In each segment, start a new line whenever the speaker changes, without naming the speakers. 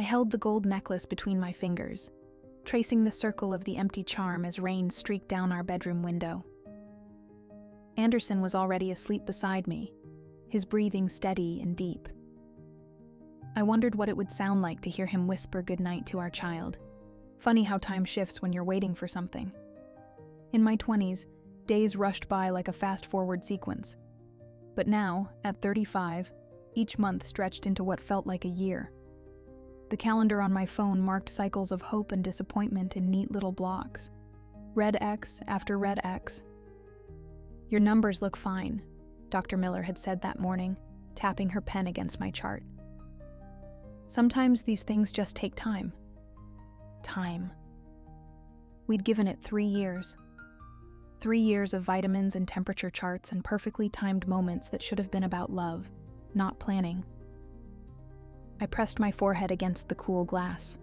held the gold necklace between my fingers, tracing the circle of the empty charm as rain streaked down our bedroom window. Anderson was already asleep beside me, his breathing steady and deep. I wondered what it would sound like to hear him whisper goodnight to our child. Funny how time shifts when you're waiting for something. In my 20s, days rushed by like a fast-forward sequence. But now, at 35, each month stretched into what felt like a year. The calendar on my phone marked cycles of hope and disappointment in neat little blocks. Red X after red X. "Your numbers look fine," Dr. Miller had said that morning, tapping her pen against my chart. Sometimes these things just take time. Time. We'd given it 3 years. 3 years of vitamins and temperature charts and perfectly timed moments that should have been about love, not planning. I pressed my forehead against the cool glass.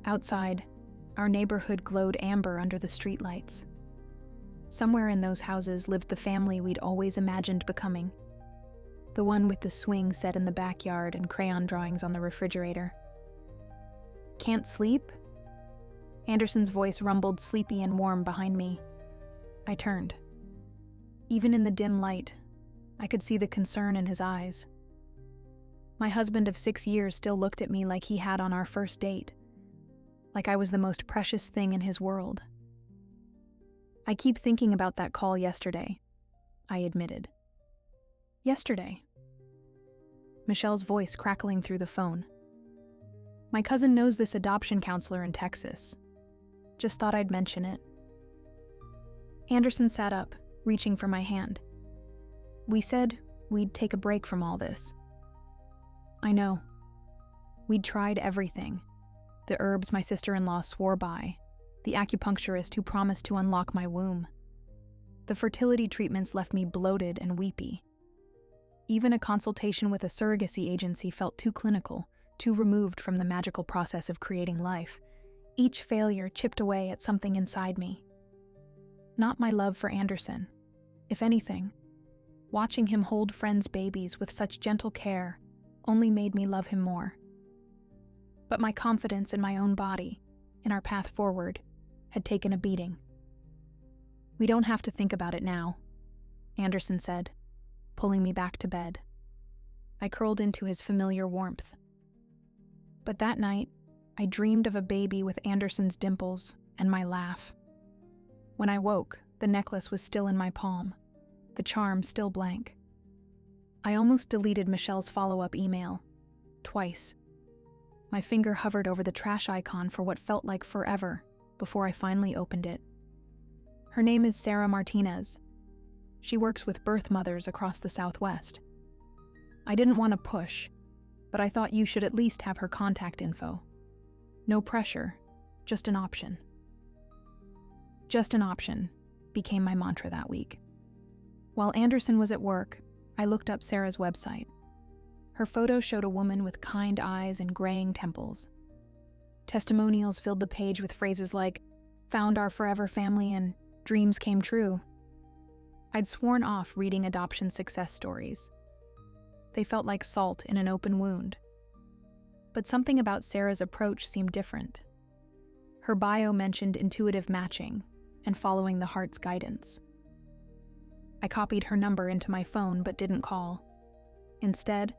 Outside, our neighborhood glowed amber under the streetlights. Somewhere in those houses lived the family we'd always imagined becoming. The one with the swing set in the backyard and crayon drawings on the refrigerator. "Can't sleep?" Anderson's voice rumbled sleepy and warm behind me. I turned. Even in the dim light, I could see the concern in his eyes. My husband of 6 years still looked at me like he had on our first date, like I was the most precious thing in his world. "I keep thinking about that call yesterday," I admitted. "Yesterday?" Michelle's voice crackling through the phone. "My cousin knows this adoption counselor in Texas. Just thought I'd mention it." Anderson sat up, reaching for my hand. "We said we'd take a break from all this." "I know. We'd tried everything. The herbs my sister-in-law swore by, the acupuncturist who promised to unlock my womb. The fertility treatments left me bloated and weepy. Even a consultation with a surrogacy agency felt too clinical, too removed from the magical process of creating life. Each failure chipped away at something inside me. Not my love for Anderson. If anything, watching him hold friends' babies with such gentle care only made me love him more. But my confidence in my own body, in our path forward, had taken a beating. "We don't have to think about it now," Anderson said, pulling me back to bed. I curled into his familiar warmth. But that night, I dreamed of a baby with Anderson's dimples and my laugh. When I woke, the necklace was still in my palm, the charm still blank. I almost deleted Michelle's follow-up email. Twice. My finger hovered over the trash icon for what felt like forever before I finally opened it. Her name is Sarah Martinez. She works with birth mothers across the Southwest. I didn't want to push, but I thought you should at least have her contact info. No pressure, just an option. Just an option became my mantra that week. While Anderson was at work, I looked up Sarah's website. Her photo showed a woman with kind eyes and graying temples. Testimonials filled the page with phrases like, "Found our forever family" and "Dreams came true." I'd sworn off reading adoption success stories. They felt like salt in an open wound. But something about Sarah's approach seemed different. Her bio mentioned intuitive matching and following the heart's guidance. I copied her number into my phone but didn't call. Instead,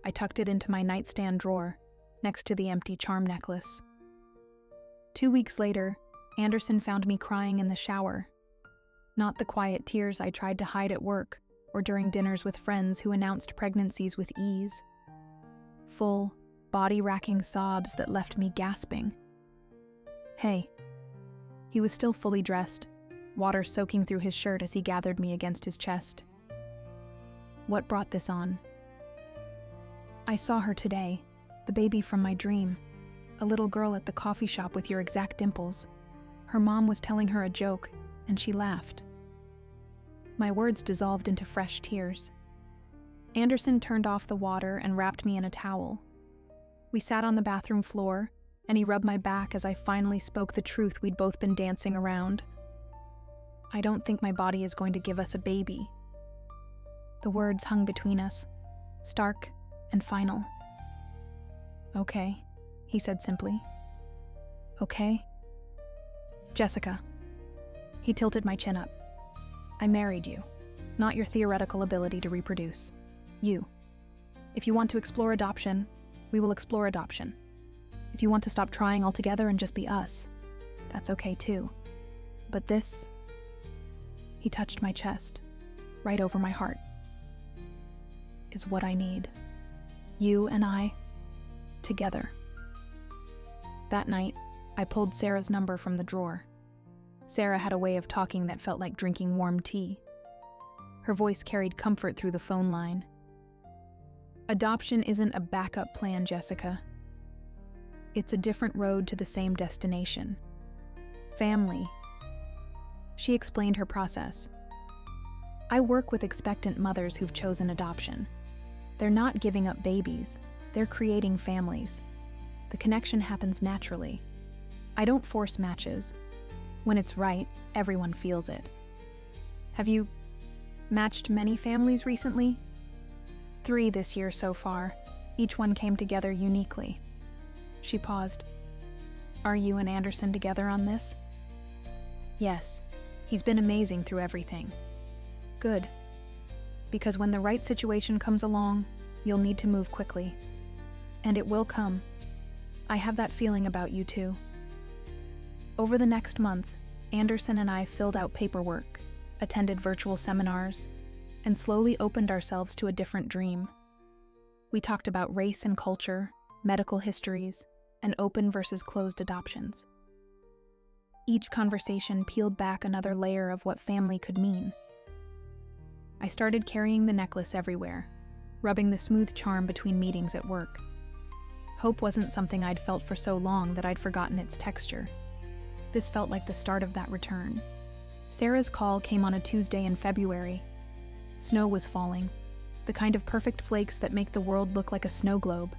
I tucked it into my nightstand drawer, next to the empty charm necklace. 2 weeks later, Anderson found me crying in the shower. Not the quiet tears I tried to hide at work or during dinners with friends who announced pregnancies with ease. Full, body-racking sobs that left me gasping. "Hey." He was still fully dressed, water soaking through his shirt as he gathered me against his chest. "What brought this on?" "I saw her today, the baby from my dream. A little girl at the coffee shop with your exact dimples. Her mom was telling her a joke, and she laughed." My words dissolved into fresh tears. Anderson turned off the water and wrapped me in a towel. We sat on the bathroom floor, and he rubbed my back as I finally spoke the truth we'd both been dancing around. "I don't think my body is going to give us a baby." The words hung between us, stark and final. Okay, he said simply. Okay? Jessica. He tilted my chin up. I married you, not your theoretical ability to reproduce. You. If you want to explore adoption, we will explore adoption. If you want to stop trying altogether and just be us, that's okay too. But this, he touched my chest, right over my heart, is what I need. You and I, together. That night, I pulled Sarah's number from the drawer. Sarah had a way of talking that felt like drinking warm tea. Her voice carried comfort through the phone line. Adoption isn't a backup plan, Jessica. It's a different road to the same destination. Family. She explained her process. I work with expectant mothers who've chosen adoption. They're not giving up babies, they're creating families. The connection happens naturally. I don't force matches. When it's right, everyone feels it. Have you matched many families recently? 3 this year so far. Each one came together uniquely. She paused. Are you and Anderson together on this? Yes. He's been amazing through everything. Good. Because when the right situation comes along, you'll need to move quickly. And it will come. I have that feeling about you too. Over the next month, Anderson and I filled out paperwork, attended virtual seminars, and slowly opened ourselves to a different dream. We talked about race and culture, medical histories, and open versus closed adoptions. Each conversation peeled back another layer of what family could mean. I started carrying the necklace everywhere, rubbing the smooth charm between meetings at work. Hope wasn't something I'd felt for so long that I'd forgotten its texture. This felt like the start of that return. Sarah's call came on a Tuesday in February. Snow was falling, the kind of perfect flakes that make the world look like a snow globe.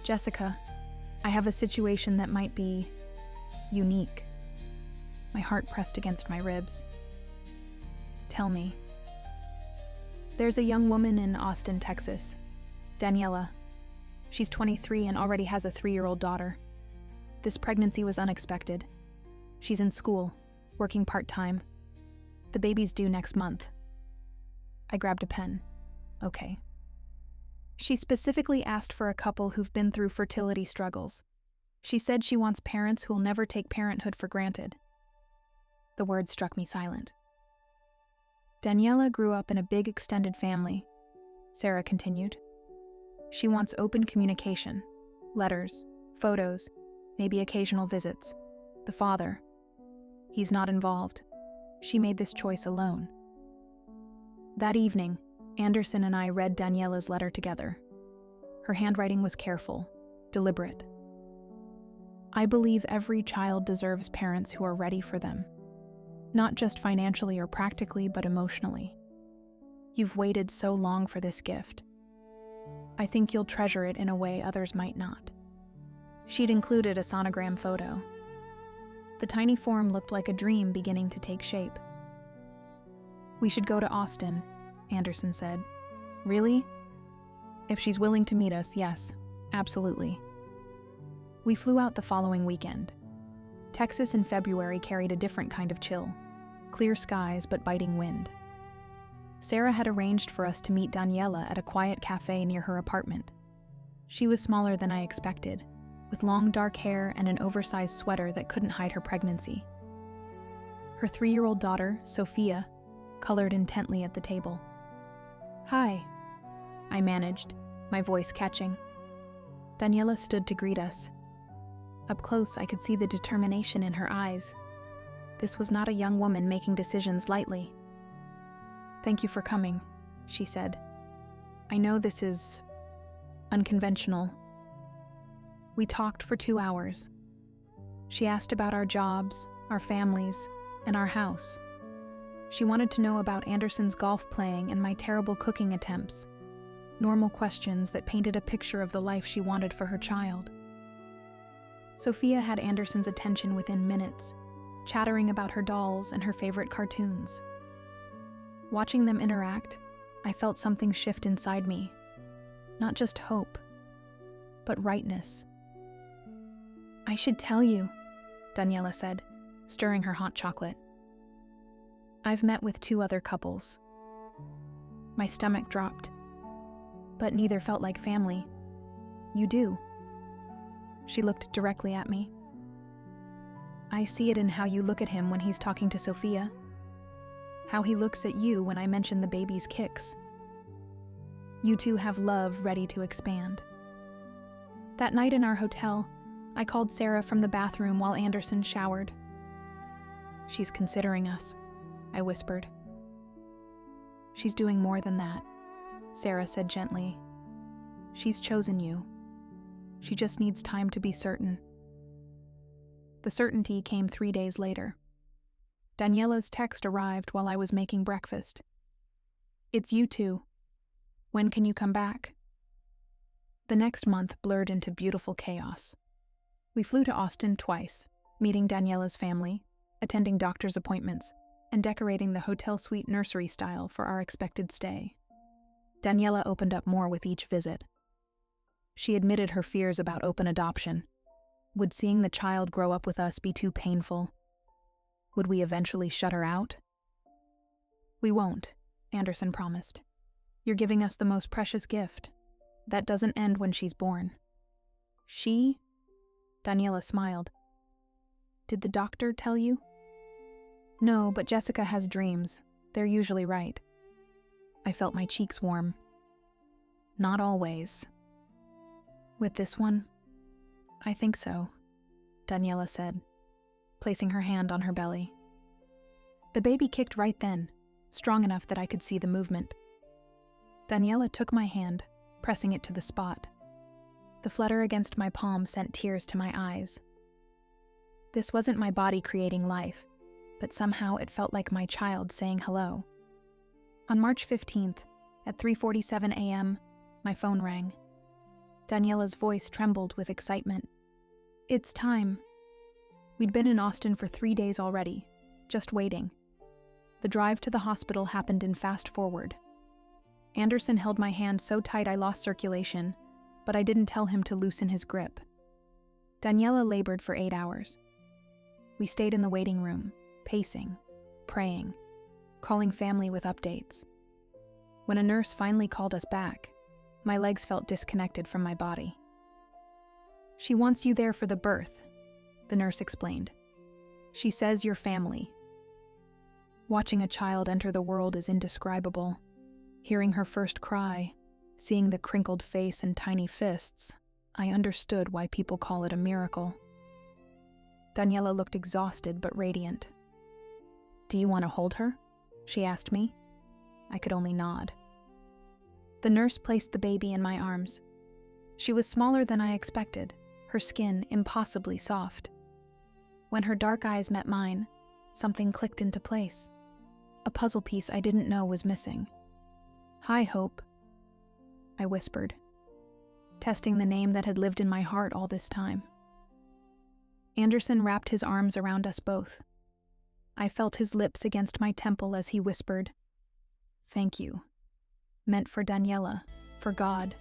Jessica, I have a situation that might be unique. My heart pressed against my ribs. Tell me. There's a young woman in Austin, Texas, Daniela. She's 23 and already has a 3-year-old daughter. This pregnancy was unexpected. She's in school, working part-time. The baby's due next month. I grabbed a pen. Okay. She specifically asked for a couple who've been through fertility struggles. She said she wants parents who'll never take parenthood for granted. The words struck me silent. Daniela grew up in a big extended family, Sarah continued. She wants open communication, letters, photos, maybe occasional visits. The father, he's not involved. She made this choice alone. That evening, Anderson and I read Daniela's letter together. Her handwriting was careful, deliberate. I believe every child deserves parents who are ready for them. Not just financially or practically, but emotionally. You've waited so long for this gift. I think you'll treasure it in a way others might not. She'd included a sonogram photo. The tiny form looked like a dream beginning to take shape. We should go to Austin, Anderson said. Really? If she's willing to meet us, yes, absolutely. We flew out the following weekend. Texas in February carried a different kind of chill. Clear skies but biting wind. Sarah had arranged for us to meet Daniela at a quiet cafe near her apartment. She was smaller than I expected, with long dark hair and an oversized sweater that couldn't hide her pregnancy. Her 3-year-old daughter, Sophia, colored intently at the table. Hi, I managed, my voice catching. Daniela stood to greet us. Up close, I could see the determination in her eyes. This was not a young woman making decisions lightly. Thank you for coming, she said. I know this is unconventional. We talked for 2 hours. She asked about our jobs, our families, and our house. She wanted to know about Anderson's golf playing and my terrible cooking attempts. Normal questions that painted a picture of the life she wanted for her child. Sophia had Anderson's attention within minutes, chattering about her dolls and her favorite cartoons. Watching them interact, I felt something shift inside me. Not just hope, but rightness. "I should tell you," Daniela said, stirring her hot chocolate. "I've met with 2 other couples." My stomach dropped, but neither felt like family. "You do?" She looked directly at me. "I see it in how you look at him when he's talking to Sophia. How he looks at you when I mention the baby's kicks. You two have love ready to expand." That night in our hotel, I called Sarah from the bathroom while Anderson showered. "She's considering us," I whispered. "She's doing more than that," Sarah said gently. "She's chosen you. She just needs time to be certain." The certainty came 3 days later. Daniela's text arrived while I was making breakfast. "It's you two. When can you come back?" The next month blurred into beautiful chaos. We flew to Austin twice, meeting Daniela's family, attending doctor's appointments, and decorating the hotel suite nursery style for our expected stay. Daniela opened up more with each visit. She admitted her fears about open adoption. Would seeing the child grow up with us be too painful? Would we eventually shut her out? "We won't," Anderson promised. "You're giving us the most precious gift. That doesn't end when she's born." "She?" Daniela smiled. "Did the doctor tell you?" "No, but Jessica has dreams. They're usually right." I felt my cheeks warm. "Not always." "With this one?" "I think so," Daniela said, placing her hand on her belly. The baby kicked right then, strong enough that I could see the movement. Daniela took my hand, pressing it to the spot. The flutter against my palm sent tears to my eyes. This wasn't my body creating life, but somehow it felt like my child saying hello. On March 15th, at 3:47 a.m., my phone rang. Daniela's voice trembled with excitement. "It's time." We'd been in Austin for 3 days already, just waiting. The drive to the hospital happened in fast forward. Anderson held my hand so tight I lost circulation, but I didn't tell him to loosen his grip. Daniela labored for 8 hours. We stayed in the waiting room, pacing, praying, calling family with updates. When a nurse finally called us back, my legs felt disconnected from my body. "She wants you there for the birth," the nurse explained. "She says you're family." Watching a child enter the world is indescribable. Hearing her first cry, seeing the crinkled face and tiny fists, I understood why people call it a miracle. Daniela looked exhausted but radiant. "Do you want to hold her?" she asked me. I could only nod. The nurse placed the baby in my arms. She was smaller than I expected, her skin impossibly soft. When her dark eyes met mine, something clicked into place. A puzzle piece I didn't know was missing. "Hi, Hope," I whispered, testing the name that had lived in my heart all this time. Anderson wrapped his arms around us both. I felt his lips against my temple as he whispered, "Thank you," meant for Daniela, for God,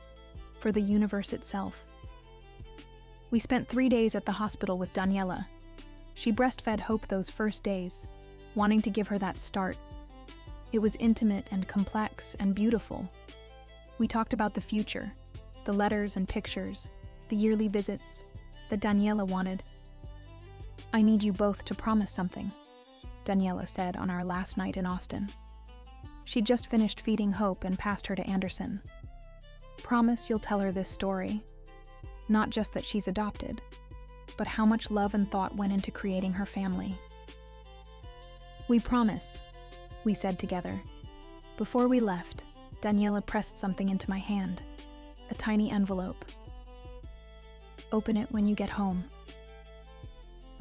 for the universe itself. We spent 3 days at the hospital with Daniela. She breastfed Hope those first days, wanting to give her that start. It was intimate and complex and beautiful. We talked about the future, the letters and pictures, the yearly visits that Daniela wanted. "I need you both to promise something," Daniela said on our last night in Austin. She'd just finished feeding Hope and passed her to Anderson. "Promise you'll tell her this story. Not just that she's adopted, but how much love and thought went into creating her family." "We promise," we said together. Before we left, Daniela pressed something into my hand, a tiny envelope. "Open it when you get home."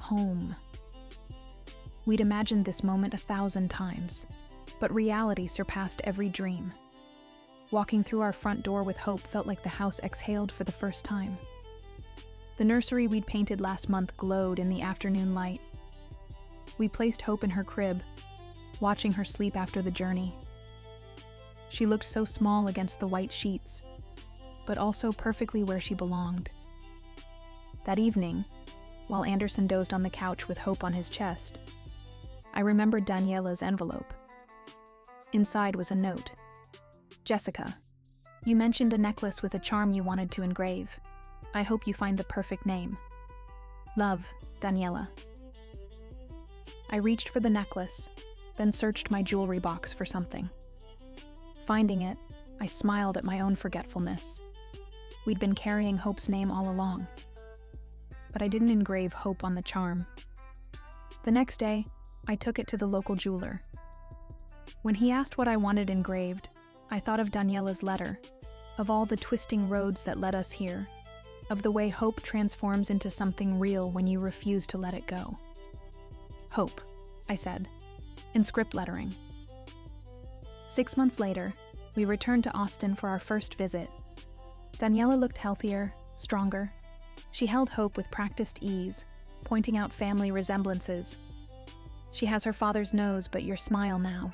Home. We'd imagined this moment 1,000 times, but reality surpassed every dream. Walking through our front door with Hope felt like the house exhaled for the first time. The nursery we'd painted last month glowed in the afternoon light. We placed Hope in her crib, watching her sleep after the journey. She looked so small against the white sheets, but also perfectly where she belonged. That evening, while Anderson dozed on the couch with Hope on his chest, I remembered Daniela's envelope. Inside was a note. Jessica, you mentioned a necklace with a charm you wanted to engrave. I hope you find the perfect name. Love, Daniela. I reached for the necklace, then searched my jewelry box for something. Finding it, I smiled at my own forgetfulness. We'd been carrying Hope's name all along. But I didn't engrave Hope on the charm. The next day, I took it to the local jeweler. When he asked what I wanted engraved, I thought of Daniela's letter, of all the twisting roads that led us here, of the way hope transforms into something real when you refuse to let it go. Hope, I said, in script lettering. 6 months later, we returned to Austin for our first visit. Daniela looked healthier, stronger. She held Hope with practiced ease, pointing out family resemblances. She has her father's nose, but your smile now.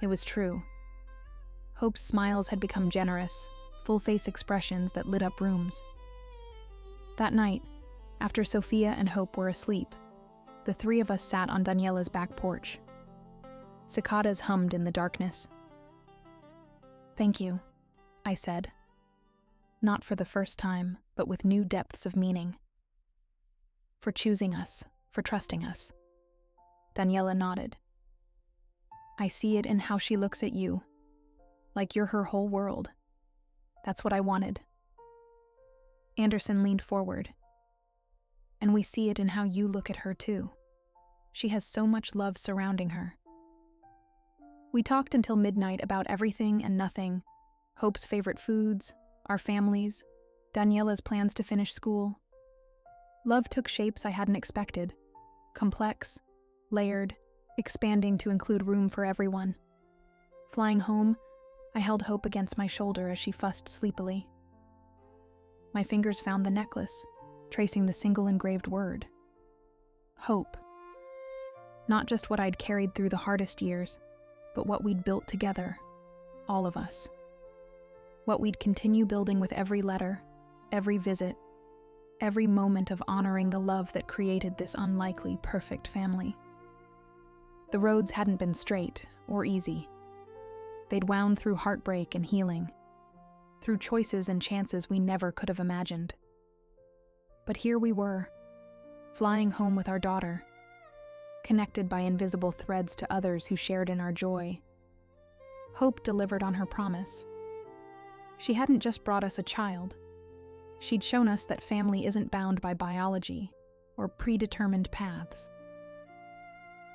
It was true. Hope's smiles had become generous, full-face expressions that lit up rooms. That night, after Sophia and Hope were asleep, the three of us sat on Daniela's back porch. Cicadas hummed in the darkness. Thank you, I said. Not for the first time, but with new depths of meaning. For choosing us, for trusting us. Daniela nodded. I see it in how she looks at you, like you're her whole world. That's what I wanted. Anderson leaned forward. And we see it in how you look at her too. She has so much love surrounding her. We talked until midnight about everything and nothing, Hope's favorite foods, our families, Daniela's plans to finish school. Love took shapes I hadn't expected, complex, layered, expanding to include room for everyone. Flying home, I held Hope against my shoulder as she fussed sleepily. My fingers found the necklace, tracing the single engraved word. Hope. Not just what I'd carried through the hardest years, but what we'd built together, all of us. What we'd continue building with every letter, every visit, every moment of honoring the love that created this unlikely, perfect family. The roads hadn't been straight or easy. They'd wound through heartbreak and healing, through choices and chances we never could have imagined. But here we were, flying home with our daughter, connected by invisible threads to others who shared in our joy. Hope delivered on her promise. She hadn't just brought us a child. She'd shown us that family isn't bound by biology or predetermined paths.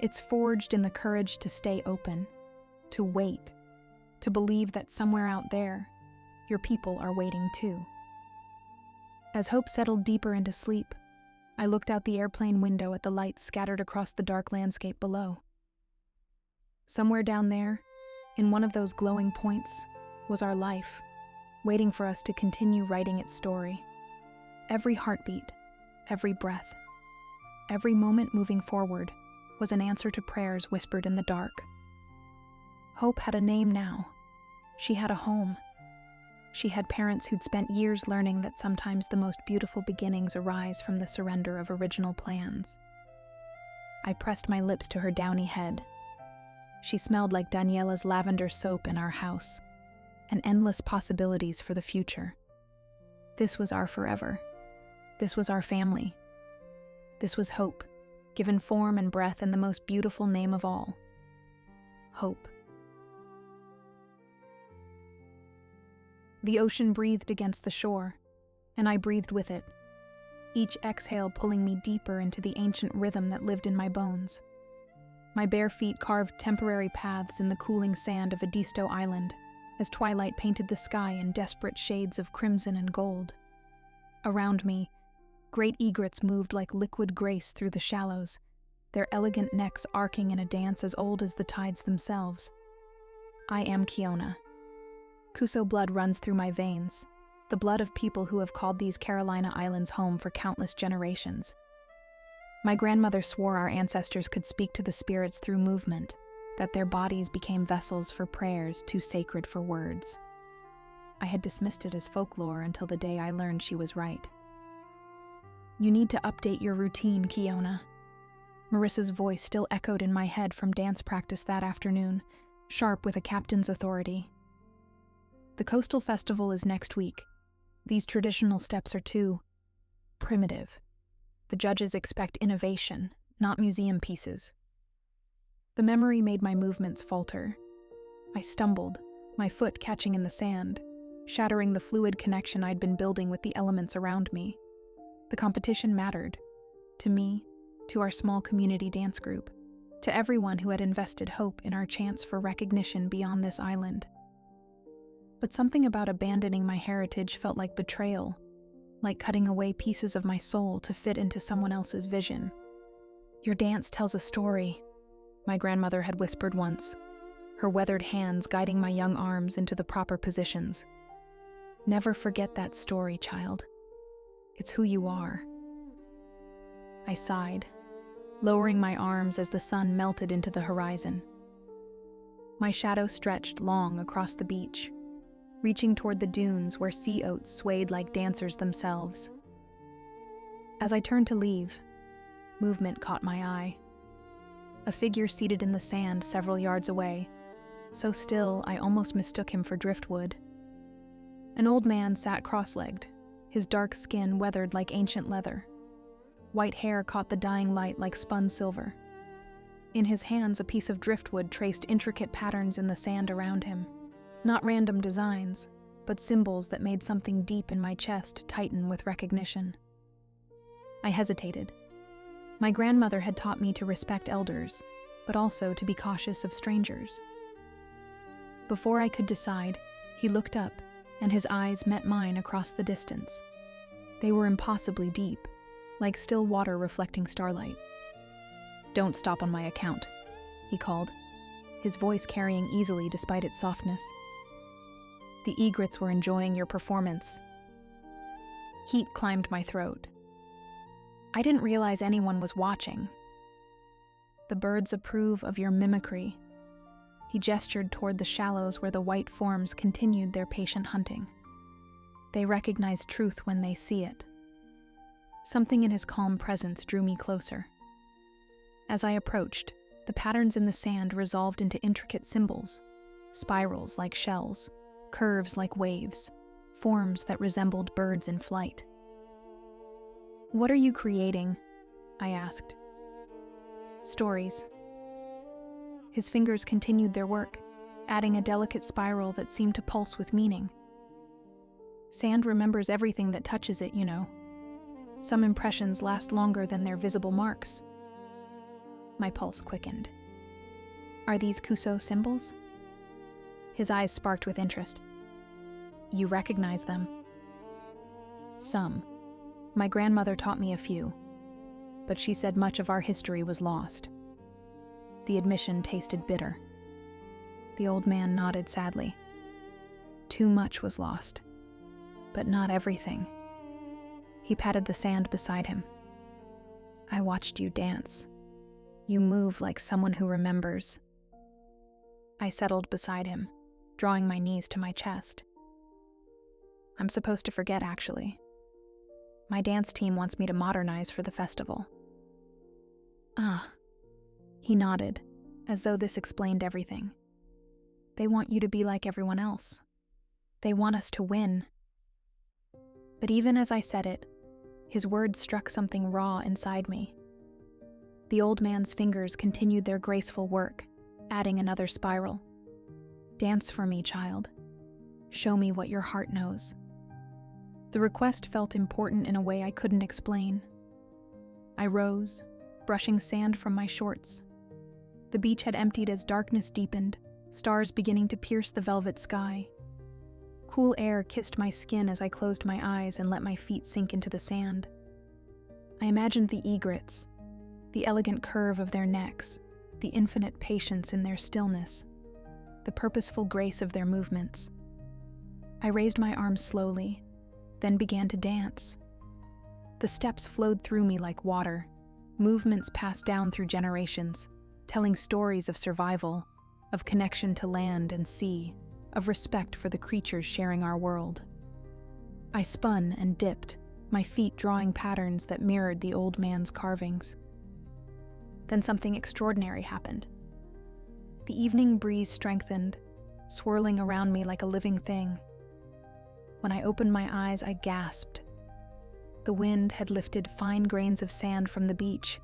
It's forged in the courage to stay open, to wait, to believe that somewhere out there, your people are waiting too. As Hope settled deeper into sleep, I looked out the airplane window at the lights scattered across the dark landscape below. Somewhere down there, in one of those glowing points, was our life, waiting for us to continue writing its story. Every heartbeat, every breath, every moment moving forward was an answer to prayers whispered in the dark. Hope had a name now. She had a home. She had parents who'd spent years learning that sometimes the most beautiful beginnings arise from the surrender of original plans. I pressed my lips to her downy head. She smelled like Daniela's lavender soap in our house, and endless possibilities for the future. This was our forever. This was our family. This was Hope, given form and breath in the most beautiful name of all. Hope. The ocean breathed against the shore, and I breathed with it, each exhale pulling me deeper into the ancient rhythm that lived in my bones. My bare feet carved temporary paths in the cooling sand of Edisto Island, as twilight painted the sky in desperate shades of crimson and gold. Around me, great egrets moved like liquid grace through the shallows, their elegant necks arcing in a dance as old as the tides themselves. I am Kiona. Kuso blood runs through my veins, the blood of people who have called these Carolina Islands home for countless generations. My grandmother swore our ancestors could speak to the spirits through movement, that their bodies became vessels for prayers too sacred for words. I had dismissed it as folklore until the day I learned she was right. You need to update your routine, Kiona. Marissa's voice still echoed in my head from dance practice that afternoon, sharp with a captain's authority. The Coastal Festival is next week. These traditional steps are too primitive. The judges expect innovation, not museum pieces. The memory made my movements falter. I stumbled, my foot catching in the sand, shattering the fluid connection I'd been building with the elements around me. The competition mattered. To me, to our small community dance group, to everyone who had invested hope in our chance for recognition beyond this island. But something about abandoning my heritage felt like betrayal, like cutting away pieces of my soul to fit into someone else's vision. Your dance tells a story, my grandmother had whispered once, her weathered hands guiding my young arms into the proper positions. Never forget that story, child. It's who you are. I sighed, lowering my arms as the sun melted into the horizon. My shadow stretched long across the beach, reaching toward the dunes where sea oats swayed like dancers themselves. As I turned to leave, movement caught my eye. A figure seated in the sand several yards away, so still I almost mistook him for driftwood. An old man sat cross-legged, his dark skin weathered like ancient leather. White hair caught the dying light like spun silver. In his hands, a piece of driftwood traced intricate patterns in the sand around him. Not random designs, but symbols that made something deep in my chest tighten with recognition. I hesitated. My grandmother had taught me to respect elders, but also to be cautious of strangers. Before I could decide, he looked up, and his eyes met mine across the distance. They were impossibly deep, like still water reflecting starlight. "Don't stop on my account," he called, his voice carrying easily despite its softness. "The egrets were enjoying your performance." Heat climbed my throat. I didn't realize anyone was watching. "The birds approve of your mimicry." He gestured toward the shallows where the white forms continued their patient hunting. "They recognize truth when they see it." Something in his calm presence drew me closer. As I approached, the patterns in the sand resolved into intricate symbols, spirals like shells, curves like waves, forms that resembled birds in flight. "What are you creating?" I asked. "Stories." His fingers continued their work, adding a delicate spiral that seemed to pulse with meaning. Sand remembers everything that touches it, you know. Some impressions last longer than their visible marks. My pulse quickened. "Are these Kuso symbols?" His eyes sparked with interest. "You recognize them?" "Some. My grandmother taught me a few, but she said much of our history was lost." The admission tasted bitter. The old man nodded sadly. "Too much was lost, but not everything." He patted the sand beside him. "I watched you dance. You move like someone who remembers." I settled beside him, drawing my knees to my chest. "I'm supposed to forget, actually. My dance team wants me to modernize for the festival." "Ah." He nodded, as though this explained everything. "They want you to be like everyone else. They want us to win." But even as I said it, his words struck something raw inside me. The old man's fingers continued their graceful work, adding another spiral. "Dance for me, child. Show me what your heart knows." The request felt important in a way I couldn't explain. I rose, brushing sand from my shorts. The beach had emptied as darkness deepened, stars beginning to pierce the velvet sky. Cool air kissed my skin as I closed my eyes and let my feet sink into the sand. I imagined the egrets, the elegant curve of their necks, the infinite patience in their stillness, the purposeful grace of their movements. I raised my arms slowly, then began to dance. The steps flowed through me like water, movements passed down through generations, telling stories of survival, of connection to land and sea, of respect for the creatures sharing our world. I spun and dipped, my feet drawing patterns that mirrored the old man's carvings. Then something extraordinary happened. The evening breeze strengthened, swirling around me like a living thing. When I opened my eyes, I gasped. The wind had lifted fine grains of sand from the beach,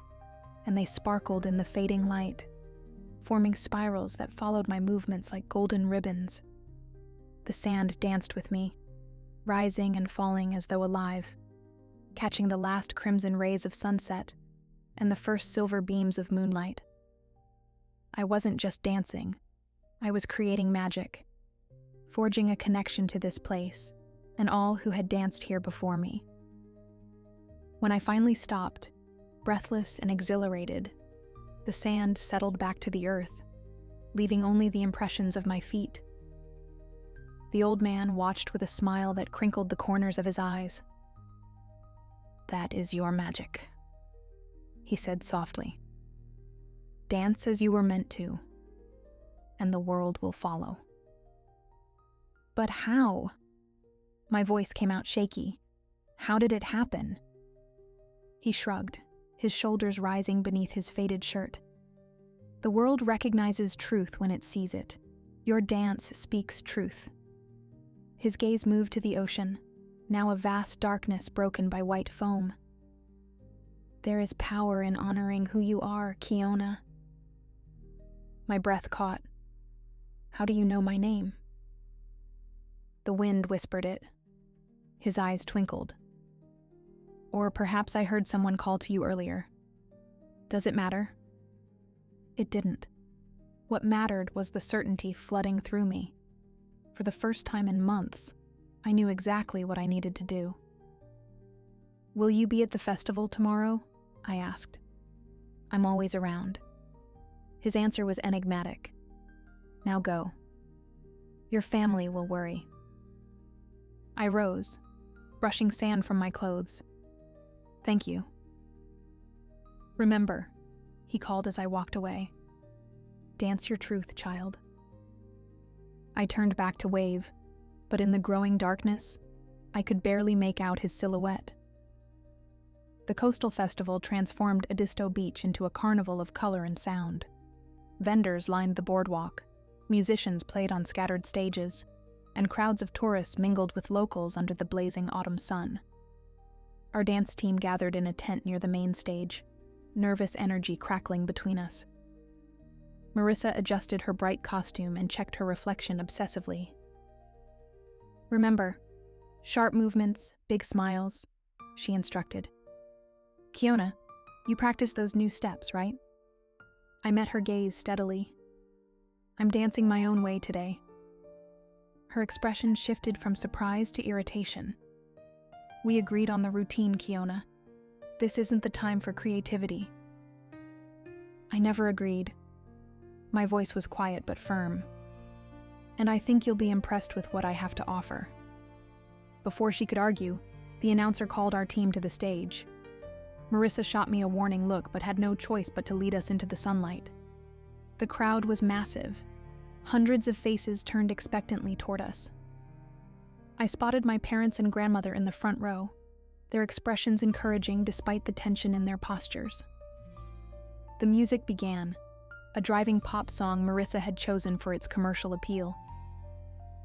and they sparkled in the fading light, forming spirals that followed my movements like golden ribbons. The sand danced with me, rising and falling as though alive, catching the last crimson rays of sunset and the first silver beams of moonlight. I wasn't just dancing, I was creating magic, forging a connection to this place and all who had danced here before me. When I finally stopped, breathless and exhilarated, the sand settled back to the earth, leaving only the impressions of my feet. The old man watched with a smile that crinkled the corners of his eyes. "That is your magic," he said softly. "Dance as you were meant to, and the world will follow." "But how?" My voice came out shaky. "How did it happen?" He shrugged, his shoulders rising beneath his faded shirt. "The world recognizes truth when it sees it. Your dance speaks truth." His gaze moved to the ocean, now a vast darkness broken by white foam. "There is power in honoring who you are, Kiona." My breath caught. "How do you know my name?" The wind whispered it. His eyes twinkled. "Or perhaps I heard someone call to you earlier. Does it matter?" It didn't. What mattered was the certainty flooding through me. For the first time in months, I knew exactly what I needed to do. "Will you be at the festival tomorrow?" I asked. "I'm always around." His answer was enigmatic. "Now go. Your family will worry." I rose, brushing sand from my clothes. "Thank you." "Remember," he called as I walked away. "Dance your truth, child." I turned back to wave, but in the growing darkness, I could barely make out his silhouette. The coastal festival transformed Edisto Beach into a carnival of color and sound. Vendors lined the boardwalk, musicians played on scattered stages, and crowds of tourists mingled with locals under the blazing autumn sun. Our dance team gathered in a tent near the main stage, nervous energy crackling between us. Marissa adjusted her bright costume and checked her reflection obsessively. "Remember, sharp movements, big smiles," she instructed. "Kiona, you practiced those new steps, right?" I met her gaze steadily. "I'm dancing my own way today." Her expression shifted from surprise to irritation. "We agreed on the routine, Kiona. This isn't the time for creativity." "I never agreed." My voice was quiet but firm. "And I think you'll be impressed with what I have to offer." Before she could argue, the announcer called our team to the stage. Marissa shot me a warning look but had no choice but to lead us into the sunlight. The crowd was massive. Hundreds of faces turned expectantly toward us. I spotted my parents and grandmother in the front row, their expressions encouraging despite the tension in their postures. The music began, a driving pop song Marissa had chosen for its commercial appeal.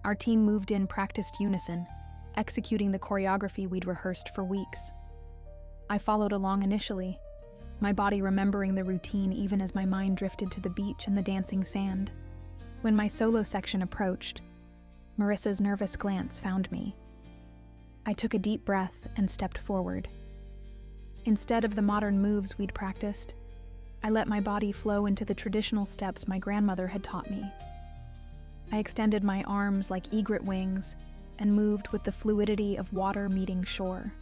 Our team moved in practiced unison, executing the choreography we'd rehearsed for weeks. I followed along initially, my body remembering the routine even as my mind drifted to the beach and the dancing sand. When my solo section approached, Marissa's nervous glance found me. I took a deep breath and stepped forward. Instead of the modern moves we'd practiced, I let my body flow into the traditional steps my grandmother had taught me. I extended my arms like egret wings and moved with the fluidity of water meeting shore.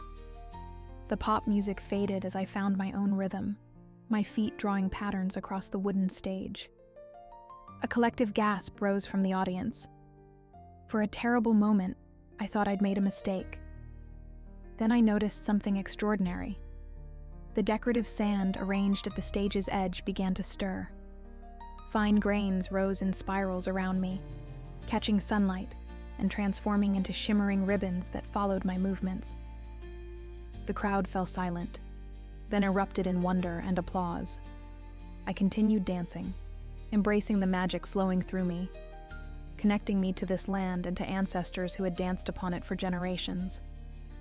The pop music faded as I found my own rhythm, my feet drawing patterns across the wooden stage. A collective gasp rose from the audience. For a terrible moment, I thought I'd made a mistake. Then I noticed something extraordinary. The decorative sand arranged at the stage's edge began to stir. Fine grains rose in spirals around me, catching sunlight and transforming into shimmering ribbons that followed my movements. The crowd fell silent, then erupted in wonder and applause. I continued dancing, embracing the magic flowing through me, connecting me to this land and to ancestors who had danced upon it for generations.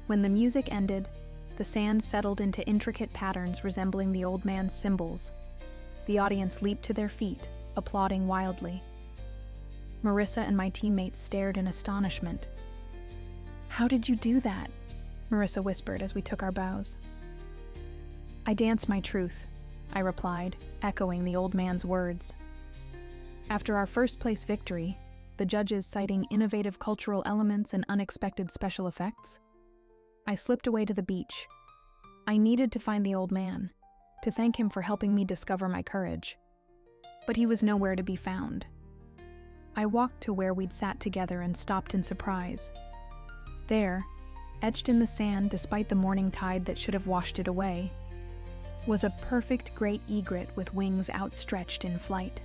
When the music ended, the sand settled into intricate patterns resembling the old man's symbols. The audience leaped to their feet, applauding wildly. Marissa and my teammates stared in astonishment. "How did you do that?" Marissa whispered as we took our bows. "I danced my truth," I replied, echoing the old man's words. After our first-place victory, the judges citing innovative cultural elements and unexpected special effects, I slipped away to the beach. I needed to find the old man, to thank him for helping me discover my courage. But he was nowhere to be found. I walked to where we'd sat together and stopped in surprise. There, etched in the sand despite the morning tide that should have washed it away, was a perfect great egret with wings outstretched in flight.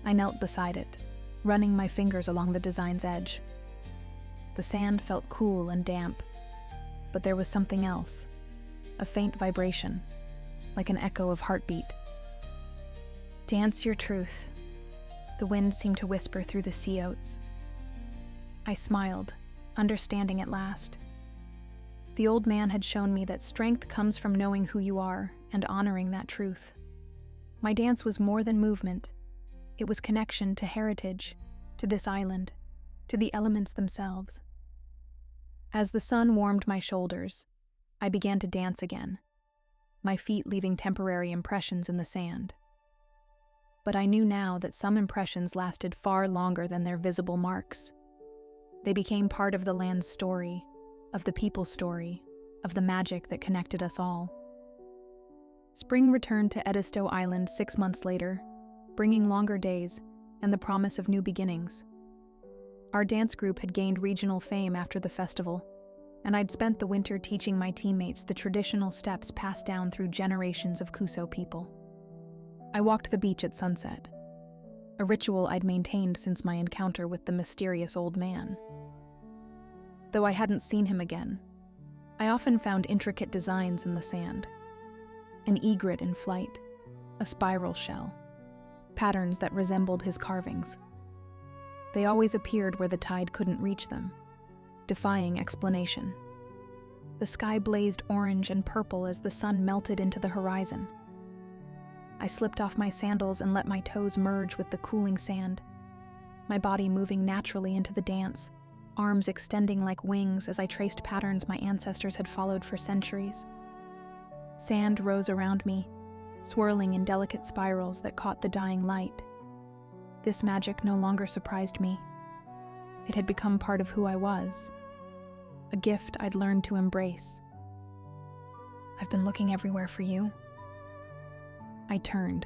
I knelt beside it, running my fingers along the design's edge. The sand felt cool and damp, but there was something else, a faint vibration, like an echo of heartbeat. "Dance your truth," the wind seemed to whisper through the sea oats. I smiled, understanding at last. The old man had shown me that strength comes from knowing who you are and honoring that truth. My dance was more than movement. It was connection to heritage, to this island, to the elements themselves. As the sun warmed my shoulders, I began to dance again, my feet leaving temporary impressions in the sand. But I knew now that some impressions lasted far longer than their visible marks. They became part of the land's story, of the people's story, of the magic that connected us all. Spring returned to Edisto Island 6 months later, bringing longer days and the promise of new beginnings. Our dance group had gained regional fame after the festival, and I'd spent the winter teaching my teammates the traditional steps passed down through generations of Kuso people. I walked the beach at sunset, a ritual I'd maintained since my encounter with the mysterious old man. Though I hadn't seen him again, I often found intricate designs in the sand. An egret in flight, a spiral shell, patterns that resembled his carvings. They always appeared where the tide couldn't reach them, defying explanation. The sky blazed orange and purple as the sun melted into the horizon. I slipped off my sandals and let my toes merge with the cooling sand, my body moving naturally into the dance, arms extending like wings as I traced patterns my ancestors had followed for centuries. Sand rose around me, swirling in delicate spirals that caught the dying light. This magic no longer surprised me. It had become part of who I was, a gift I'd learned to embrace. "I've been looking everywhere for you." I turned,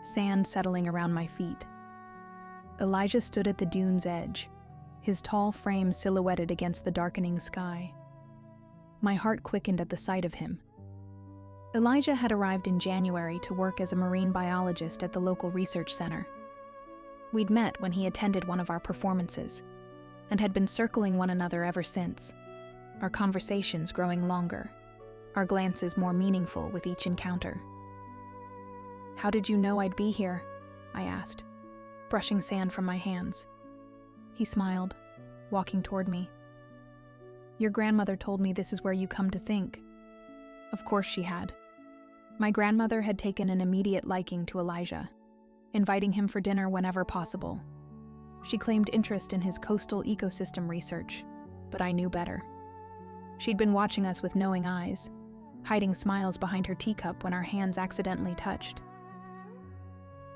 sand settling around my feet. Elijah stood at the dune's edge, his tall frame silhouetted against the darkening sky. My heart quickened at the sight of him. Elijah had arrived in January to work as a marine biologist at the local research center. We'd met when he attended one of our performances, and had been circling one another ever since, our conversations growing longer, our glances more meaningful with each encounter. "How did you know I'd be here?" I asked, brushing sand from my hands. He smiled, walking toward me. "Your grandmother told me this is where you come to think." Of course she had. My grandmother had taken an immediate liking to Elijah, inviting him for dinner whenever possible. She claimed interest in his coastal ecosystem research, but I knew better. She'd been watching us with knowing eyes, hiding smiles behind her teacup when our hands accidentally touched.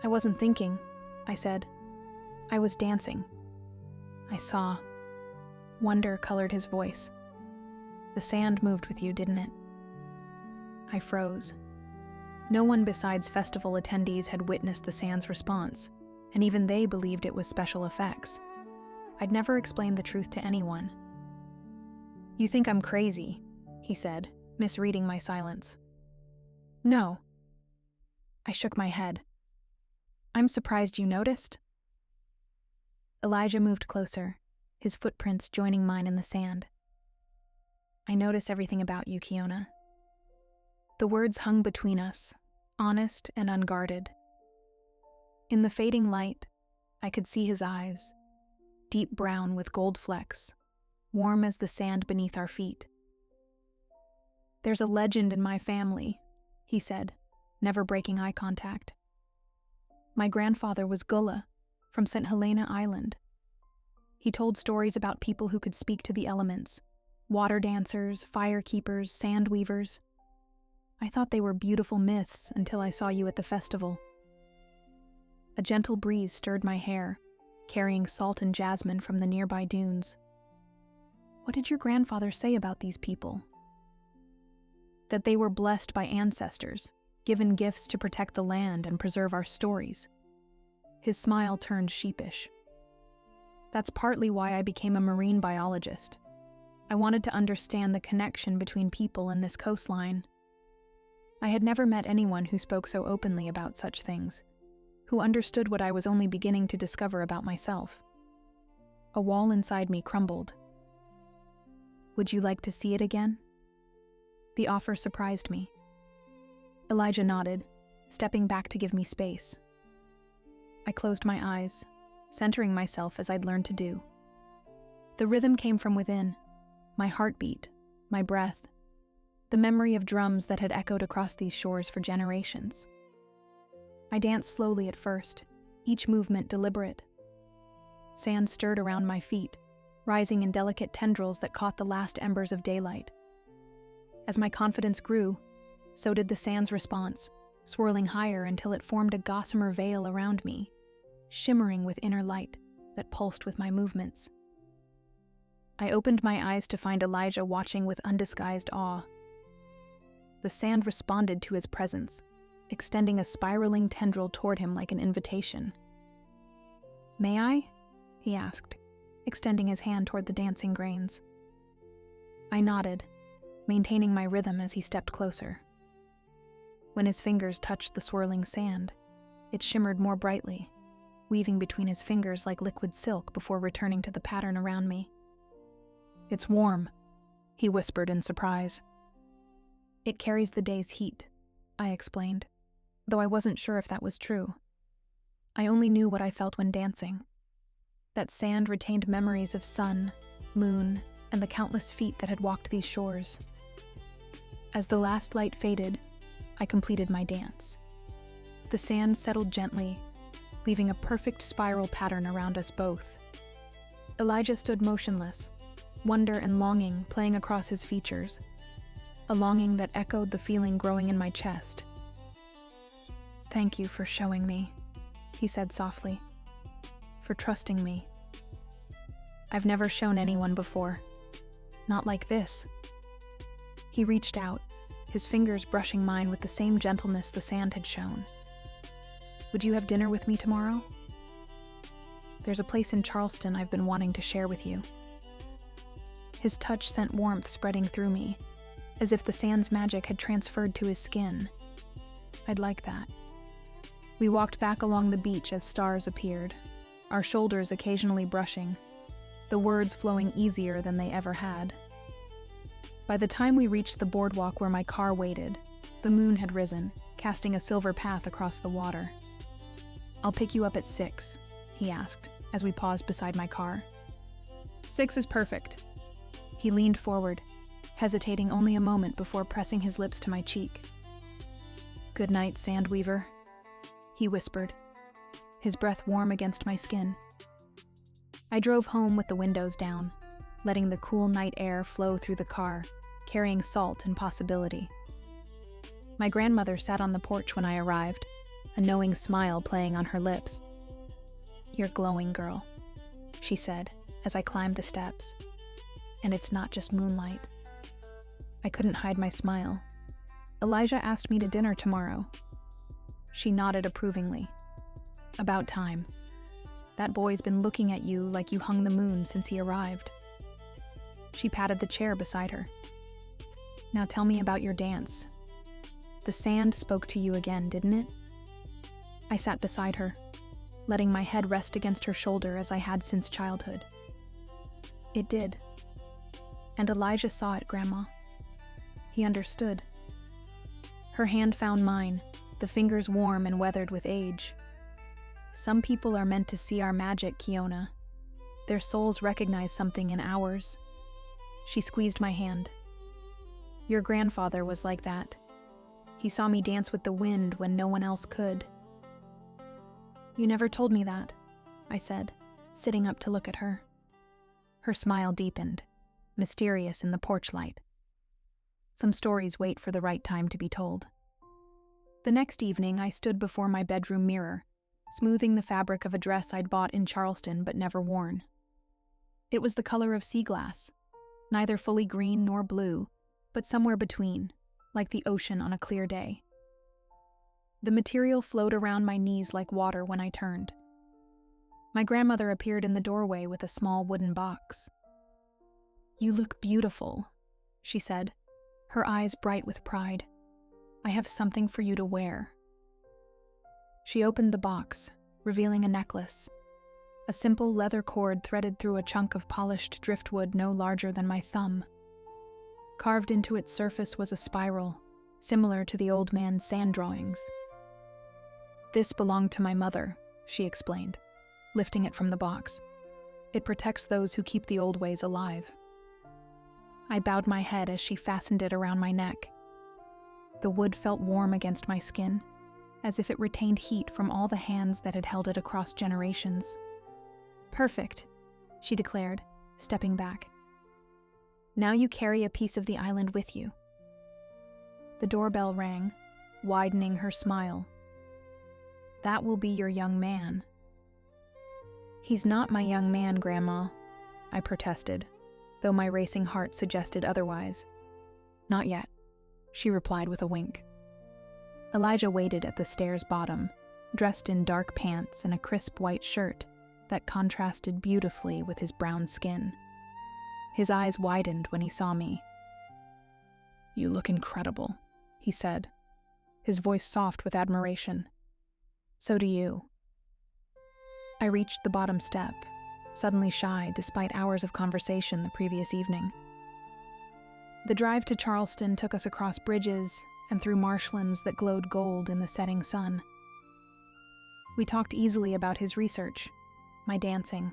"I wasn't thinking," I said. "I was dancing." I saw. Wonder colored his voice. "The sand moved with you, didn't it?" I froze. No one besides festival attendees had witnessed the sand's response, and even they believed it was special effects. I'd never explained the truth to anyone. "You think I'm crazy," he said, misreading my silence. "No." I shook my head. "I'm surprised you noticed." Elijah moved closer, his footprints joining mine in the sand. I notice everything about you, Kiona." The words hung between us, honest and unguarded. In the fading light, I could see his eyes, deep brown with gold flecks, warm as the sand beneath our feet. "There's a legend in my family," he said, never breaking eye contact. "My grandfather was Gullah, from St. Helena Island. He told stories about people who could speak to the elements, water dancers, fire keepers, sand weavers. I thought they were beautiful myths until I saw you at the festival." A gentle breeze stirred my hair, carrying salt and jasmine from the nearby dunes. "What did your grandfather say about these people?" "That they were blessed by ancestors, given gifts to protect the land and preserve our stories." His smile turned sheepish. "That's partly why I became a marine biologist. I wanted to understand the connection between people and this coastline. I had never met anyone who spoke so openly about such things, who understood what I was only beginning to discover about myself." A wall inside me crumbled. "Would you like to see it again?" The offer surprised me. Elijah nodded, stepping back to give me space. I closed my eyes, centering myself as I'd learned to do. The rhythm came from within, my heartbeat, my breath, the memory of drums that had echoed across these shores for generations. I danced slowly at first, each movement deliberate. Sand stirred around my feet, rising in delicate tendrils that caught the last embers of daylight. As my confidence grew, so did the sand's response, swirling higher until it formed a gossamer veil around me, shimmering with inner light that pulsed with my movements. I opened my eyes to find Elijah watching with undisguised awe. The sand responded to his presence, extending a spiraling tendril toward him like an invitation. "May I?" he asked, extending his hand toward the dancing grains. I nodded, maintaining my rhythm as he stepped closer. When his fingers touched the swirling sand, it shimmered more brightly, weaving between his fingers like liquid silk before returning to the pattern around me. "It's warm," he whispered in surprise. "It carries the day's heat," I explained, though I wasn't sure if that was true. I only knew what I felt when dancing. That sand retained memories of sun, moon, and the countless feet that had walked these shores. As the last light faded, I completed my dance. The sand settled gently, leaving a perfect spiral pattern around us both. Elijah stood motionless, wonder and longing playing across his features, a longing that echoed the feeling growing in my chest. "Thank you for showing me," he said softly, "for trusting me. I've never shown anyone before. Not like this." He reached out, his fingers brushing mine with the same gentleness the sand had shown. "Would you have dinner with me tomorrow? There's a place in Charleston I've been wanting to share with you." His touch sent warmth spreading through me, as if the sand's magic had transferred to his skin. I'd like that. We walked back along the beach as stars appeared, our shoulders occasionally brushing, the words flowing easier than they ever had. By the time we reached the boardwalk where my car waited, the moon had risen, casting a silver path across the water. "I'll pick you up at 6, he asked, as we paused beside my car. 6 is perfect." He leaned forward, hesitating only a moment before pressing his lips to my cheek. "Good night, Sandweaver," he whispered, his breath warm against my skin. I drove home with the windows down, letting the cool night air flow through the car, carrying salt and possibility. My grandmother sat on the porch when I arrived, a knowing smile playing on her lips. "You're glowing, girl," she said as I climbed the steps. "And it's not just moonlight." I couldn't hide my smile. "Elijah asked me to dinner tomorrow." She nodded approvingly. "About time. That boy's been looking at you like you hung the moon since he arrived." She patted the chair beside her. "Now tell me about your dance. The sand spoke to you again, didn't it?" I sat beside her, letting my head rest against her shoulder as I had since childhood. "It did. And Elijah saw it, Grandma. He understood. Her hand found mine, the fingers warm and weathered with age. Some people are meant to see our magic, Kiona. Their souls recognize something in ours. She squeezed my hand. Your grandfather was like that. He saw me dance with the wind when no one else could. You never told me that, I said, sitting up to look at her. Her smile deepened, mysterious in the porch light. Some stories wait for the right time to be told. The next evening, I stood before my bedroom mirror, smoothing the fabric of a dress I'd bought in Charleston but never worn. It was the color of sea glass, neither fully green nor blue, but somewhere between, like the ocean on a clear day. The material flowed around my knees like water when I turned. My grandmother appeared in the doorway with a small wooden box. You look beautiful, she said, her eyes bright with pride. I have something for you to wear. She opened the box, revealing a necklace. A simple leather cord threaded through a chunk of polished driftwood no larger than my thumb. Carved into its surface was a spiral, similar to the old man's sand drawings. This belonged to my mother, she explained, lifting it from the box. It protects those who keep the old ways alive. I bowed my head as she fastened it around my neck. The wood felt warm against my skin, as if it retained heat from all the hands that had held it across generations. Perfect, she declared, stepping back. Now you carry a piece of the island with you. The doorbell rang, widening her smile. That will be your young man. He's not my young man, Grandma, I protested, though my racing heart suggested otherwise. Not yet, she replied with a wink. Elijah waited at the stairs' bottom, dressed in dark pants and a crisp white shirt that contrasted beautifully with his brown skin. His eyes widened when he saw me. You look incredible, he said, his voice soft with admiration. So do you. I reached the bottom step, suddenly shy despite hours of conversation the previous evening. The drive to Charleston took us across bridges and through marshlands that glowed gold in the setting sun. We talked easily about his research, my dancing,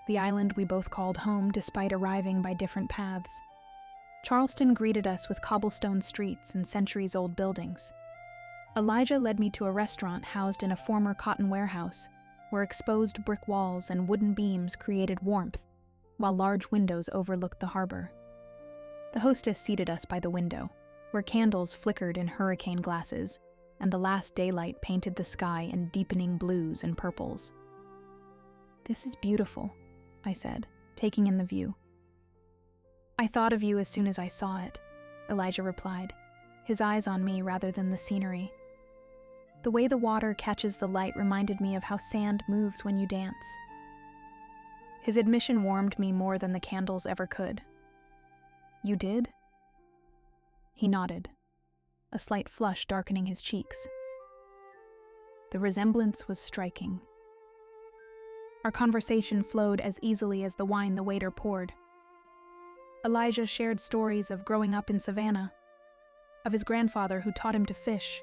the island we both called home despite arriving by different paths. Charleston greeted us with cobblestone streets and centuries-old buildings. Elijah led me to a restaurant housed in a former cotton warehouse, where exposed brick walls and wooden beams created warmth, while large windows overlooked the harbor. The hostess seated us by the window, where candles flickered in hurricane glasses, and the last daylight painted the sky in deepening blues and purples. This is beautiful, I said, taking in the view. I thought of you as soon as I saw it, Elijah replied, his eyes on me rather than the scenery. The way the water catches the light reminded me of how sand moves when you dance. His admission warmed me more than the candles ever could. You did? He nodded, a slight flush darkening his cheeks. The resemblance was striking. Our conversation flowed as easily as the wine the waiter poured. Elijah shared stories of growing up in Savannah, of his grandfather who taught him to fish,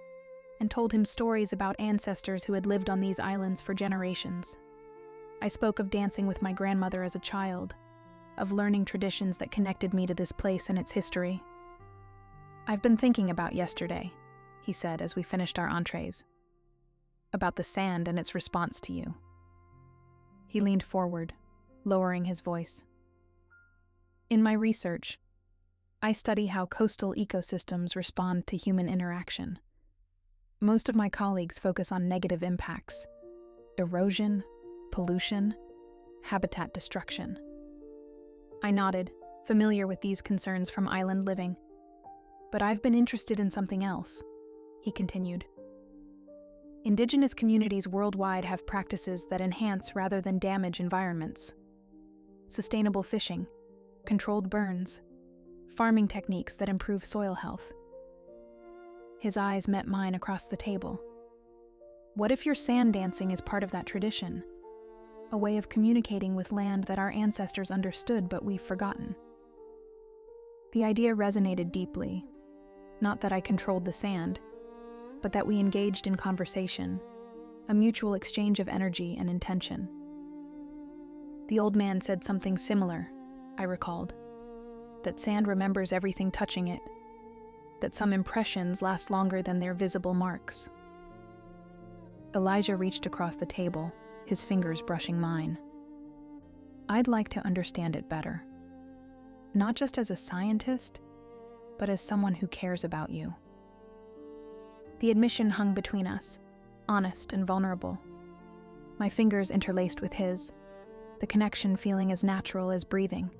and told him stories about ancestors who had lived on these islands for generations. I spoke of dancing with my grandmother as a child, of learning traditions that connected me to this place and its history. I've been thinking about yesterday, he said as we finished our entrees, about the sand and its response to you. He leaned forward, lowering his voice. In my research, I study how coastal ecosystems respond to human interaction. Most of my colleagues focus on negative impacts: erosion, pollution, habitat destruction. I nodded, familiar with these concerns from island living. But I've been interested in something else, he continued. Indigenous communities worldwide have practices that enhance rather than damage environments. Sustainable fishing, controlled burns, farming techniques that improve soil health. His eyes met mine across the table. What if your sand dancing is part of that tradition? A way of communicating with land that our ancestors understood but we've forgotten. The idea resonated deeply. Not that I controlled the sand, but that we engaged in conversation, a mutual exchange of energy and intention. The old man said something similar, I recalled. That sand remembers everything touching it, that some impressions last longer than their visible marks. Elijah reached across the table, his fingers brushing mine. I'd like to understand it better. Not just as a scientist, but as someone who cares about you. The admission hung between us, honest and vulnerable. My fingers interlaced with his, the connection feeling as natural as breathing.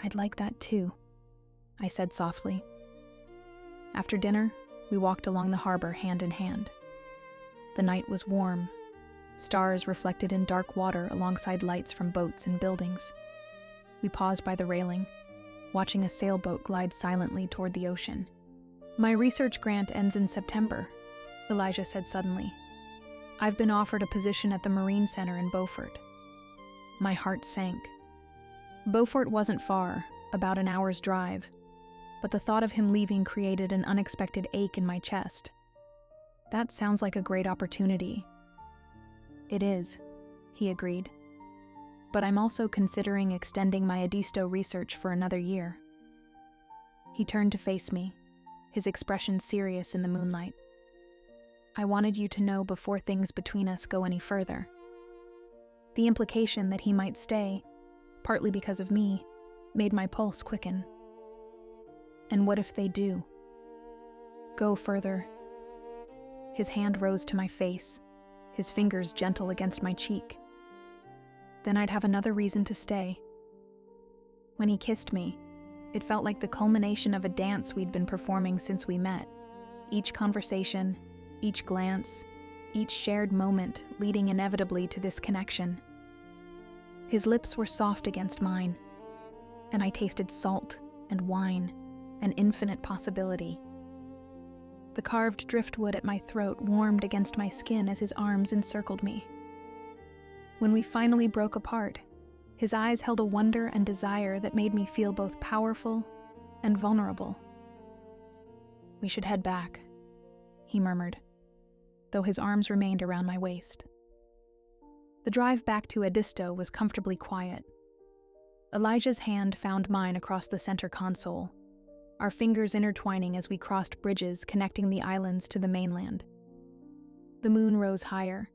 I'd like that too, I said softly. After dinner, we walked along the harbor hand in hand. The night was warm, stars reflected in dark water alongside lights from boats and buildings. We paused by the railing, watching a sailboat glide silently toward the ocean. My research grant ends in September, Elijah said suddenly. I've been offered a position at the Marine Center in Beaufort. My heart sank. Beaufort wasn't far, about an hour's drive, but the thought of him leaving created an unexpected ache in my chest. That sounds like a great opportunity. It is, he agreed. But I'm also considering extending my Adisto research for another year. He turned to face me, his expression serious in the moonlight. I wanted you to know before things between us go any further. The implication that he might stay, partly because of me, made my pulse quicken. And what if they do? Go further. His hand rose to my face, his fingers gentle against my cheek. Then I'd have another reason to stay. When he kissed me, it felt like the culmination of a dance we'd been performing since we met. Each conversation, each glance, each shared moment leading inevitably to this connection. His lips were soft against mine, and I tasted salt and wine, an infinite possibility. The carved driftwood at my throat warmed against my skin as his arms encircled me. When we finally broke apart, his eyes held a wonder and desire that made me feel both powerful and vulnerable. We should head back, he murmured, though his arms remained around my waist. The drive back to Adisto was comfortably quiet. Elijah's hand found mine across the center console, our fingers intertwining as we crossed bridges connecting the islands to the mainland. The moon rose higher,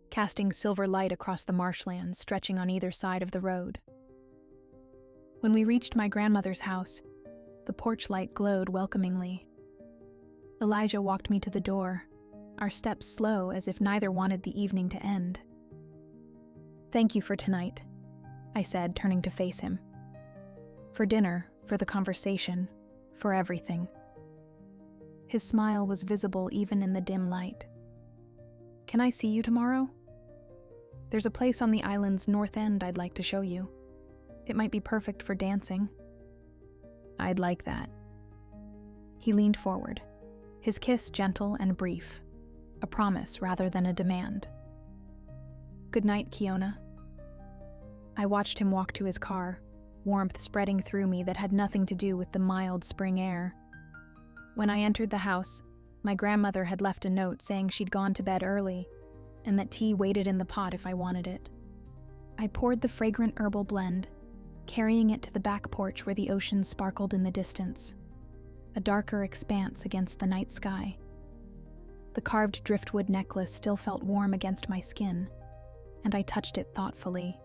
casting silver light across the marshlands stretching on either side of the road. When we reached my grandmother's house, the porch light glowed welcomingly. Elijah walked me to the door, our steps slow as if neither wanted the evening to end. Thank you for tonight, I said, turning to face him. For dinner, for the conversation, for everything. His smile was visible even in the dim light. Can I see you tomorrow? There's a place on the island's north end I'd like to show you. It might be perfect for dancing. I'd like that. He leaned forward, his kiss gentle and brief, a promise rather than a demand. Good night, Kiona. I watched him walk to his car, warmth spreading through me that had nothing to do with the mild spring air. When I entered the house, my grandmother had left a note saying she'd gone to bed early, and that tea waited in the pot if I wanted it. I poured the fragrant herbal blend, carrying it to the back porch where the ocean sparkled in the distance, a darker expanse against the night sky. The carved driftwood necklace still felt warm against my skin, and I touched it thoughtfully,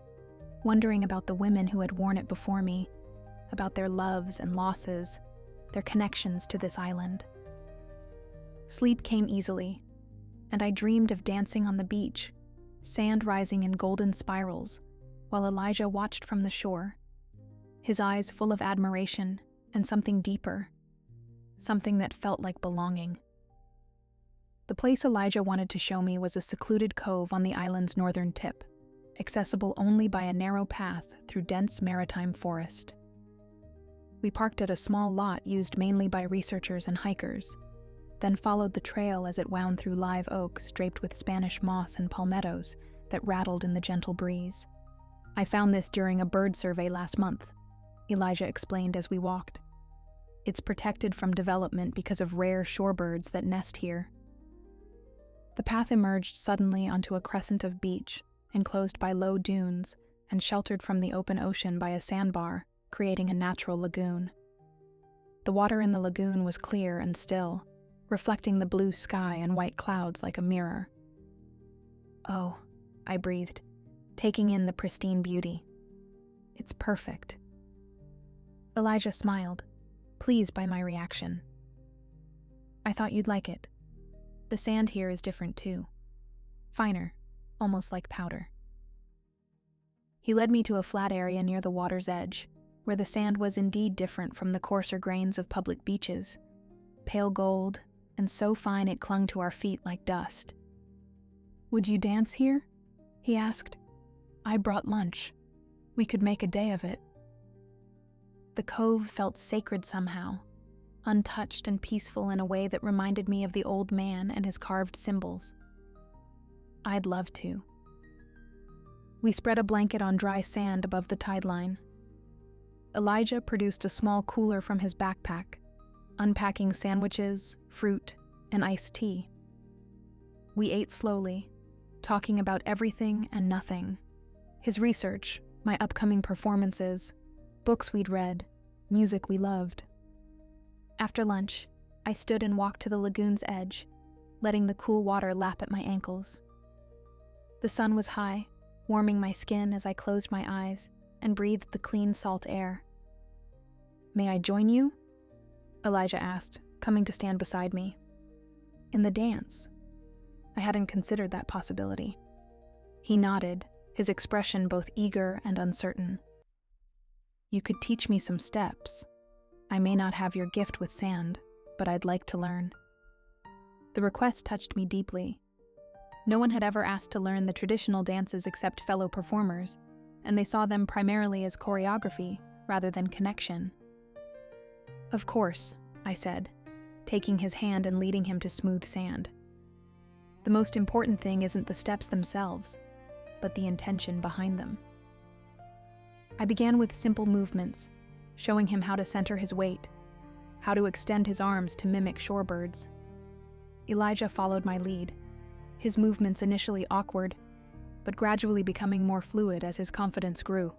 wondering about the women who had worn it before me, about their loves and losses, their connections to this island. Sleep came easily, and I dreamed of dancing on the beach, sand rising in golden spirals, while Elijah watched from the shore, his eyes full of admiration and something deeper, something that felt like belonging. The place Elijah wanted to show me was a secluded cove on the island's northern tip, accessible only by a narrow path through dense maritime forest. We parked at a small lot used mainly by researchers and hikers, then followed the trail as it wound through live oaks draped with Spanish moss and palmettos that rattled in the gentle breeze. I found this during a bird survey last month, Elijah explained as we walked. It's protected from development because of rare shorebirds that nest here. The path emerged suddenly onto a crescent of beach, enclosed by low dunes and sheltered from the open ocean by a sandbar, creating a natural lagoon. The water in the lagoon was clear and still, reflecting the blue sky and white clouds like a mirror. "Oh," I breathed, taking in the pristine beauty. "It's perfect." Elijah smiled, pleased by my reaction. "I thought you'd like it. The sand here is different too. Finer, almost like powder." He led me to a flat area near the water's edge, where the sand was indeed different from the coarser grains of public beaches, pale gold, and so fine it clung to our feet like dust. "Would you dance here?" he asked. "I brought lunch. We could make a day of it." The cove felt sacred somehow, untouched and peaceful in a way that reminded me of the old man and his carved symbols. I'd love to. We spread a blanket on dry sand above the tide line. Elijah produced a small cooler from his backpack, unpacking sandwiches, fruit, and iced tea. We ate slowly, talking about everything and nothing. His research, my upcoming performances, books we'd read, music we loved. After lunch, I stood and walked to the lagoon's edge, letting the cool water lap at my ankles. The sun was high, warming my skin as I closed my eyes and breathed the clean salt air. "May I join you?" Elijah asked, coming to stand beside me. "In the dance?" I hadn't considered that possibility. He nodded, his expression both eager and uncertain. "You could teach me some steps. I may not have your gift with sand, but I'd like to learn." The request touched me deeply. No one had ever asked to learn the traditional dances except fellow performers, and they saw them primarily as choreography rather than connection. "Of course," I said, taking his hand and leading him to smooth sand. "The most important thing isn't the steps themselves, but the intention behind them." I began with simple movements, showing him how to center his weight, how to extend his arms to mimic shorebirds. Elijah followed my lead, his movements initially awkward, but gradually becoming more fluid as his confidence grew.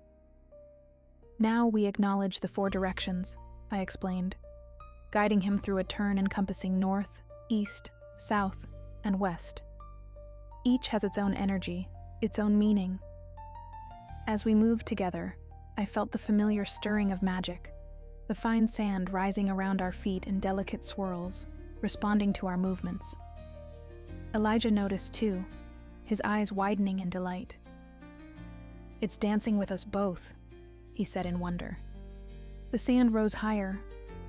"Now we acknowledge the 4 directions," I explained, guiding him through a turn encompassing north, east, south, and west. Each has its own energy, its own meaning. As we moved together, I felt the familiar stirring of magic, the fine sand rising around our feet in delicate swirls, responding to our movements. Elijah noticed too, his eyes widening in delight. "It's dancing with us both," he said in wonder. The sand rose higher,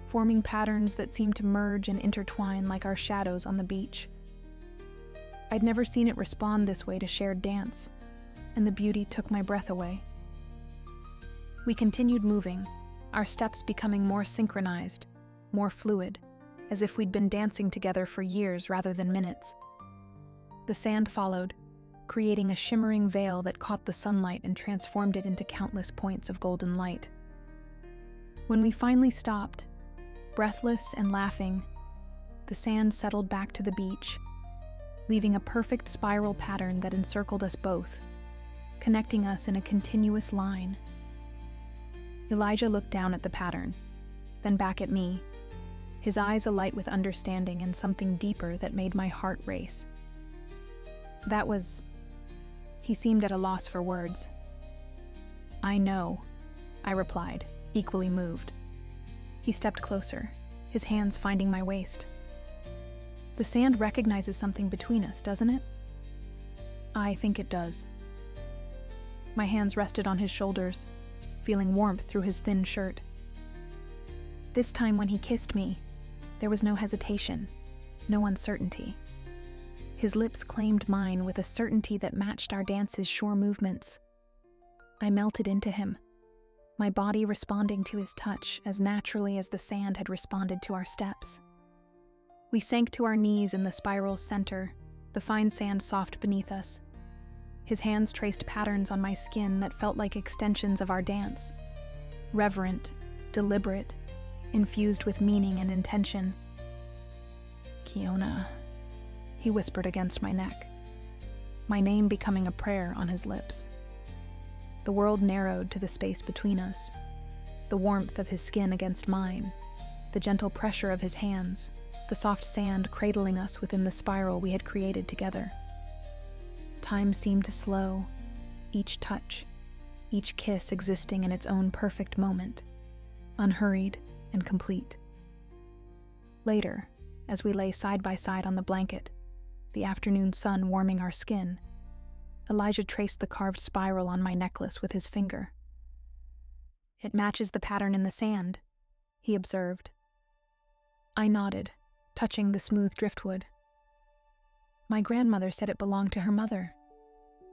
forming patterns that seemed to merge and intertwine like our shadows on the beach. I'd never seen it respond this way to shared dance, and the beauty took my breath away. We continued moving, our steps becoming more synchronized, more fluid, as if we'd been dancing together for years rather than minutes. The sand followed, creating a shimmering veil that caught the sunlight and transformed it into countless points of golden light. When we finally stopped, breathless and laughing, the sand settled back to the beach, leaving a perfect spiral pattern that encircled us both, connecting us in a continuous line. Elijah looked down at the pattern, then back at me, his eyes alight with understanding and something deeper that made my heart race. He seemed at a loss for words. "I know," I replied, equally moved. He stepped closer, his hands finding my waist. "The sand recognizes something between us, doesn't it?" "I think it does." My hands rested on his shoulders, feeling warmth through his thin shirt. This time when he kissed me, there was no hesitation, no uncertainty. His lips claimed mine with a certainty that matched our dance's sure movements. I melted into him, my body responding to his touch as naturally as the sand had responded to our steps. We sank to our knees in the spiral's center, the fine sand soft beneath us. His hands traced patterns on my skin that felt like extensions of our dance. reverent, deliberate, infused with meaning and intention. "Kiona," he whispered against my neck, my name becoming a prayer on his lips. The world narrowed to the space between us, the warmth of his skin against mine, the gentle pressure of his hands, the soft sand cradling us within the spiral we had created together. Time seemed to slow, each touch, each kiss existing in its own perfect moment, unhurried and complete. Later, as we lay side by side on the blanket, the afternoon sun warming our skin, Elijah traced the carved spiral on my necklace with his finger. "It matches the pattern in the sand," he observed. I nodded, touching the smooth driftwood. "My grandmother said it belonged to her mother,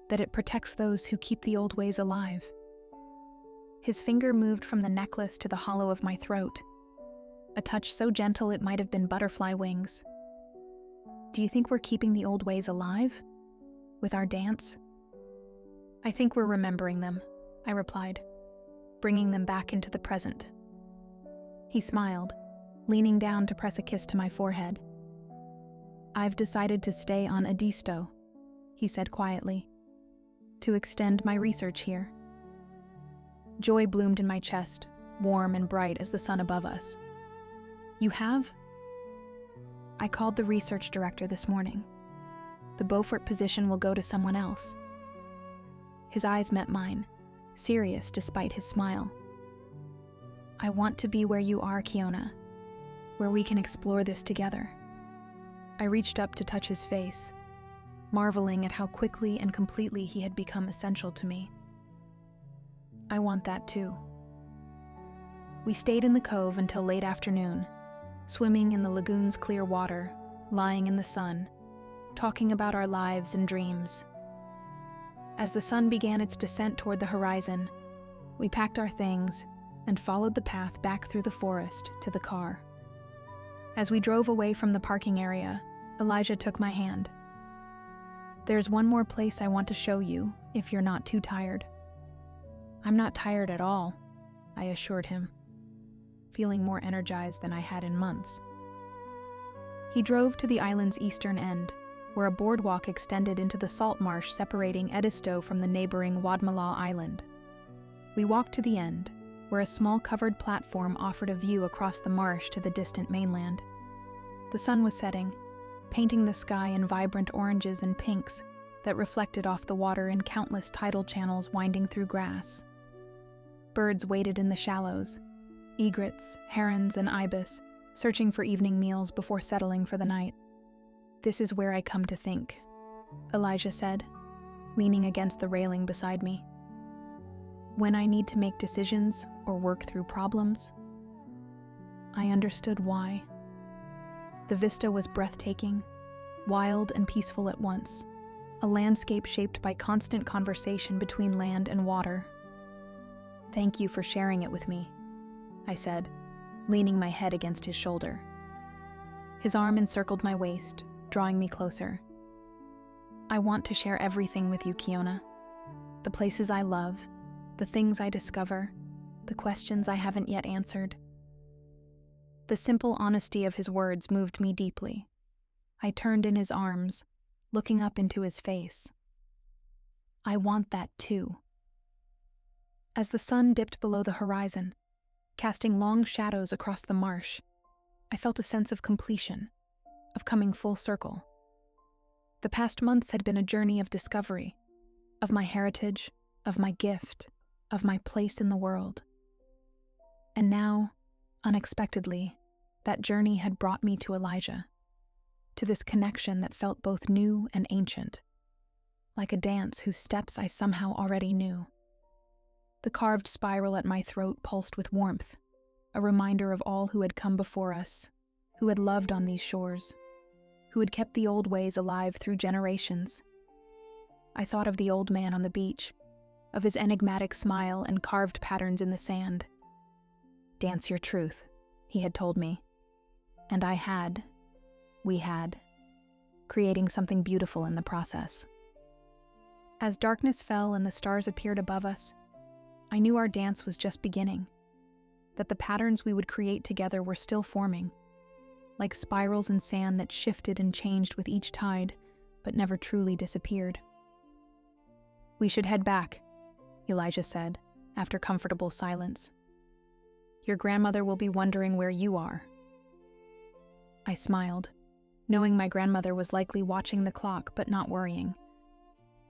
that it protects those who keep the old ways alive." His finger moved from the necklace to the hollow of my throat, a touch so gentle it might have been butterfly wings. "Do you think we're keeping the old ways alive? With our dance?" "I think we're remembering them," I replied, bringing them back into the present. He smiled, leaning down to press a kiss to my forehead. "I've decided to stay on Edisto," he said quietly, "to extend my research here." Joy bloomed in my chest, warm and bright as the sun above us. "You have?" "I called the research director this morning. The Beaufort position will go to someone else." His eyes met mine, serious despite his smile. "I want to be where you are, Kiona, where we can explore this together." I reached up to touch his face, marveling at how quickly and completely he had become essential to me. "I want that too." We stayed in the cove until late afternoon, swimming in the lagoon's clear water, lying in the sun, talking about our lives and dreams. As the sun began its descent toward the horizon, we packed our things and followed the path back through the forest to the car. As we drove away from the parking area, Elijah took my hand. "There's one more place I want to show you, if you're not too tired." "I'm not tired at all," I assured him, feeling more energized than I had in months. He drove to the island's eastern end, where a boardwalk extended into the salt marsh separating Edisto from the neighboring Wadmalaw Island. We walked to the end, where a small covered platform offered a view across the marsh to the distant mainland. The sun was setting, painting the sky in vibrant oranges and pinks that reflected off the water in countless tidal channels winding through grass. Birds waded in the shallows, egrets, herons, and ibis, searching for evening meals before settling for the night. "This is where I come to think," Elijah said, leaning against the railing beside me. "When I need to make decisions or work through problems." I understood why. The vista was breathtaking, wild and peaceful at once, a landscape shaped by constant conversation between land and water. "Thank you for sharing it with me," I said, leaning my head against his shoulder. His arm encircled my waist, drawing me closer. "I want to share everything with you, Kiona. The places I love, the things I discover, the questions I haven't yet answered." The simple honesty of his words moved me deeply. I turned in his arms, looking up into his face. "I want that too." As the sun dipped below the horizon, casting long shadows across the marsh, I felt a sense of completion, of coming full circle. The past months had been a journey of discovery, of my heritage, of my gift, of my place in the world. And now, unexpectedly, that journey had brought me to Elijah, to this connection that felt both new and ancient, like a dance whose steps I somehow already knew. The carved spiral at my throat pulsed with warmth, a reminder of all who had come before us, who had loved on these shores, who had kept the old ways alive through generations. I thought of the old man on the beach, of his enigmatic smile and carved patterns in the sand. "Dance your truth," he had told me. And we had, creating something beautiful in the process. As darkness fell and the stars appeared above us, I knew our dance was just beginning, that the patterns we would create together were still forming, like spirals in sand that shifted and changed with each tide, but never truly disappeared. "We should head back," Elijah said, after comfortable silence. "Your grandmother will be wondering where you are." I smiled, knowing my grandmother was likely watching the clock but not worrying.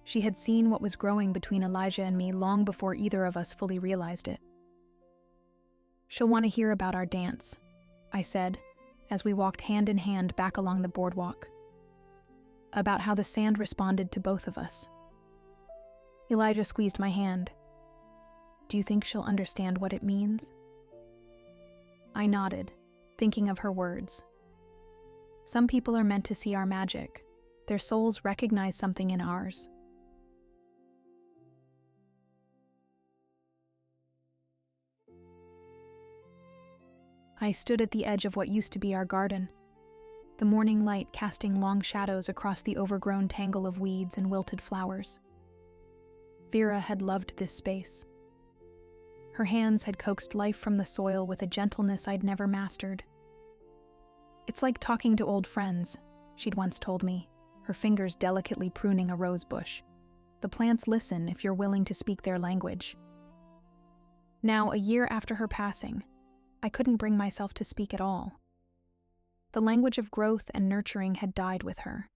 She had seen what was growing between Elijah and me long before either of us fully realized it. "She'll want to hear about our dance," I said, as we walked hand in hand back along the boardwalk. "About how the sand responded to both of us." Elijah squeezed my hand. "Do you think she'll understand what it means?" I nodded, thinking of her words. Some people are meant to see our magic. Their souls recognize something in ours. I stood at the edge of what used to be our garden, the morning light casting long shadows across the overgrown tangle of weeds and wilted flowers. Vera had loved this space. Her hands had coaxed life from the soil with a gentleness I'd never mastered. "It's like talking to old friends," she'd once told me, her fingers delicately pruning a rose bush. "The plants listen if you're willing to speak their language." Now, a year after her passing, I couldn't bring myself to speak at all. The language of growth and nurturing had died with her,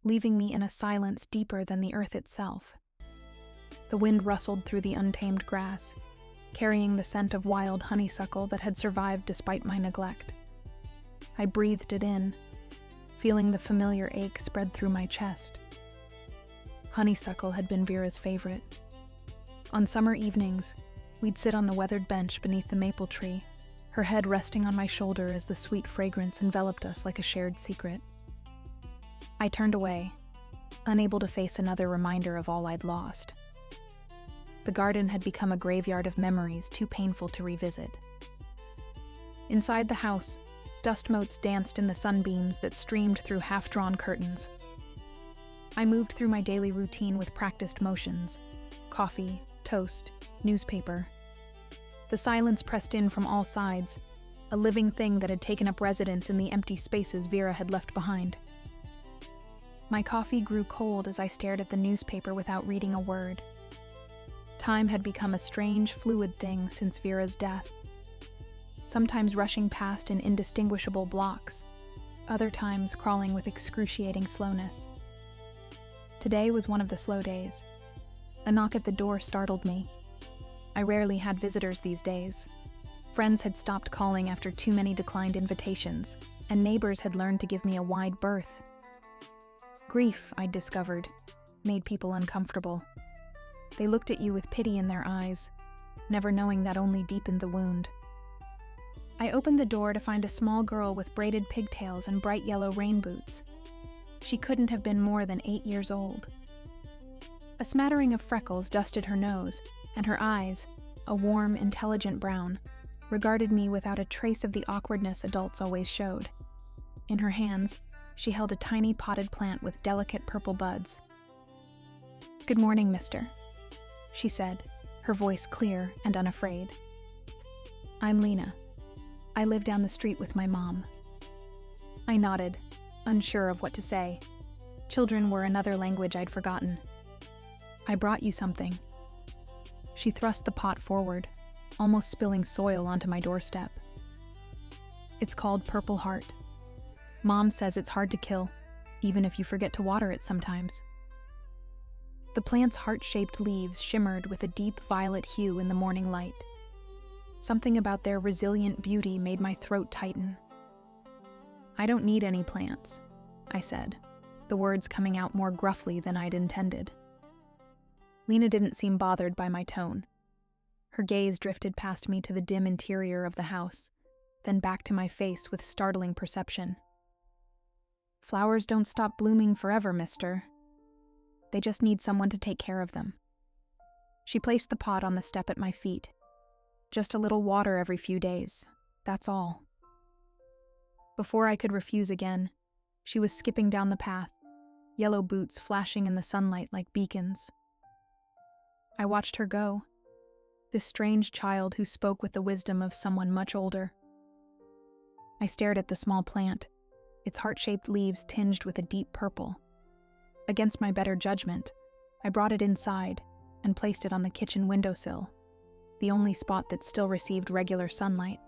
leaving me in a silence deeper than the earth itself. The wind rustled through the untamed grass, carrying the scent of wild honeysuckle that had survived despite my neglect. I breathed it in, feeling the familiar ache spread through my chest. Honeysuckle had been Vera's favorite. On summer evenings, we'd sit on the weathered bench beneath the maple tree, her head resting on my shoulder as the sweet fragrance enveloped us like a shared secret. I turned away, unable to face another reminder of all I'd lost. The garden had become a graveyard of memories too painful to revisit. Inside the house, dust motes danced in the sunbeams that streamed through half-drawn curtains. I moved through my daily routine with practiced motions: coffee, toast, newspaper. The silence pressed in from all sides, a living thing that had taken up residence in the empty spaces Vera had left behind. My coffee grew cold as I stared at the newspaper without reading a word. Time had become a strange, fluid thing since Vera's death, sometimes rushing past in indistinguishable blocks, other times crawling with excruciating slowness. Today was one of the slow days. A knock at the door startled me. I rarely had visitors these days. Friends had stopped calling after too many declined invitations, and neighbors had learned to give me a wide berth. Grief, I'd discovered, made people uncomfortable. They looked at you with pity in their eyes, never knowing that only deepened the wound. I opened the door to find a small girl with braided pigtails and bright yellow rain boots. She couldn't have been more than 8 years old. A smattering of freckles dusted her nose, and her eyes, a warm, intelligent brown, regarded me without a trace of the awkwardness adults always showed. In her hands, she held a tiny potted plant with delicate purple buds. "Good morning, mister," she said, her voice clear and unafraid. "I'm Lena. I live down the street with my mom." I nodded, unsure of what to say. Children were another language I'd forgotten. "I brought you something." She thrust the pot forward, almost spilling soil onto my doorstep. "It's called Purple Heart. Mom says it's hard to kill, even if you forget to water it sometimes." The plant's heart-shaped leaves shimmered with a deep violet hue in the morning light. Something about their resilient beauty made my throat tighten. "I don't need any plants," I said, the words coming out more gruffly than I'd intended. Lena didn't seem bothered by my tone. Her gaze drifted past me to the dim interior of the house, then back to my face with startling perception. "Flowers don't stop blooming forever, mister. They just need someone to take care of them." She placed the pot on the step at my feet. "Just a little water every few days, that's all." Before I could refuse again, she was skipping down the path, yellow boots flashing in the sunlight like beacons. I watched her go, this strange child who spoke with the wisdom of someone much older. I stared at the small plant, its heart-shaped leaves tinged with a deep purple. Against my better judgment, I brought it inside and placed it on the kitchen windowsill, the only spot that still received regular sunlight.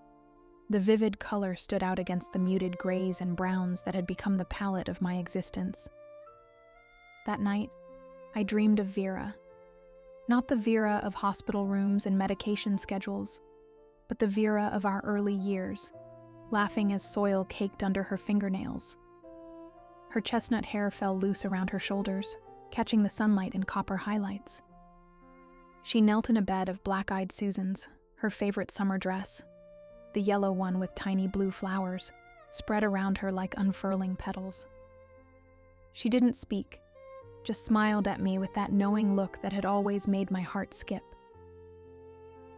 The vivid color stood out against the muted grays and browns that had become the palette of my existence. That night, I dreamed of Vera. Not the Vera of hospital rooms and medication schedules, but the Vera of our early years, laughing as soil caked under her fingernails. Her chestnut hair fell loose around her shoulders, catching the sunlight in copper highlights. She knelt in a bed of black-eyed Susans, her favorite summer dress, the yellow one with tiny blue flowers, spread around her like unfurling petals. She didn't speak, just smiled at me with that knowing look that had always made my heart skip.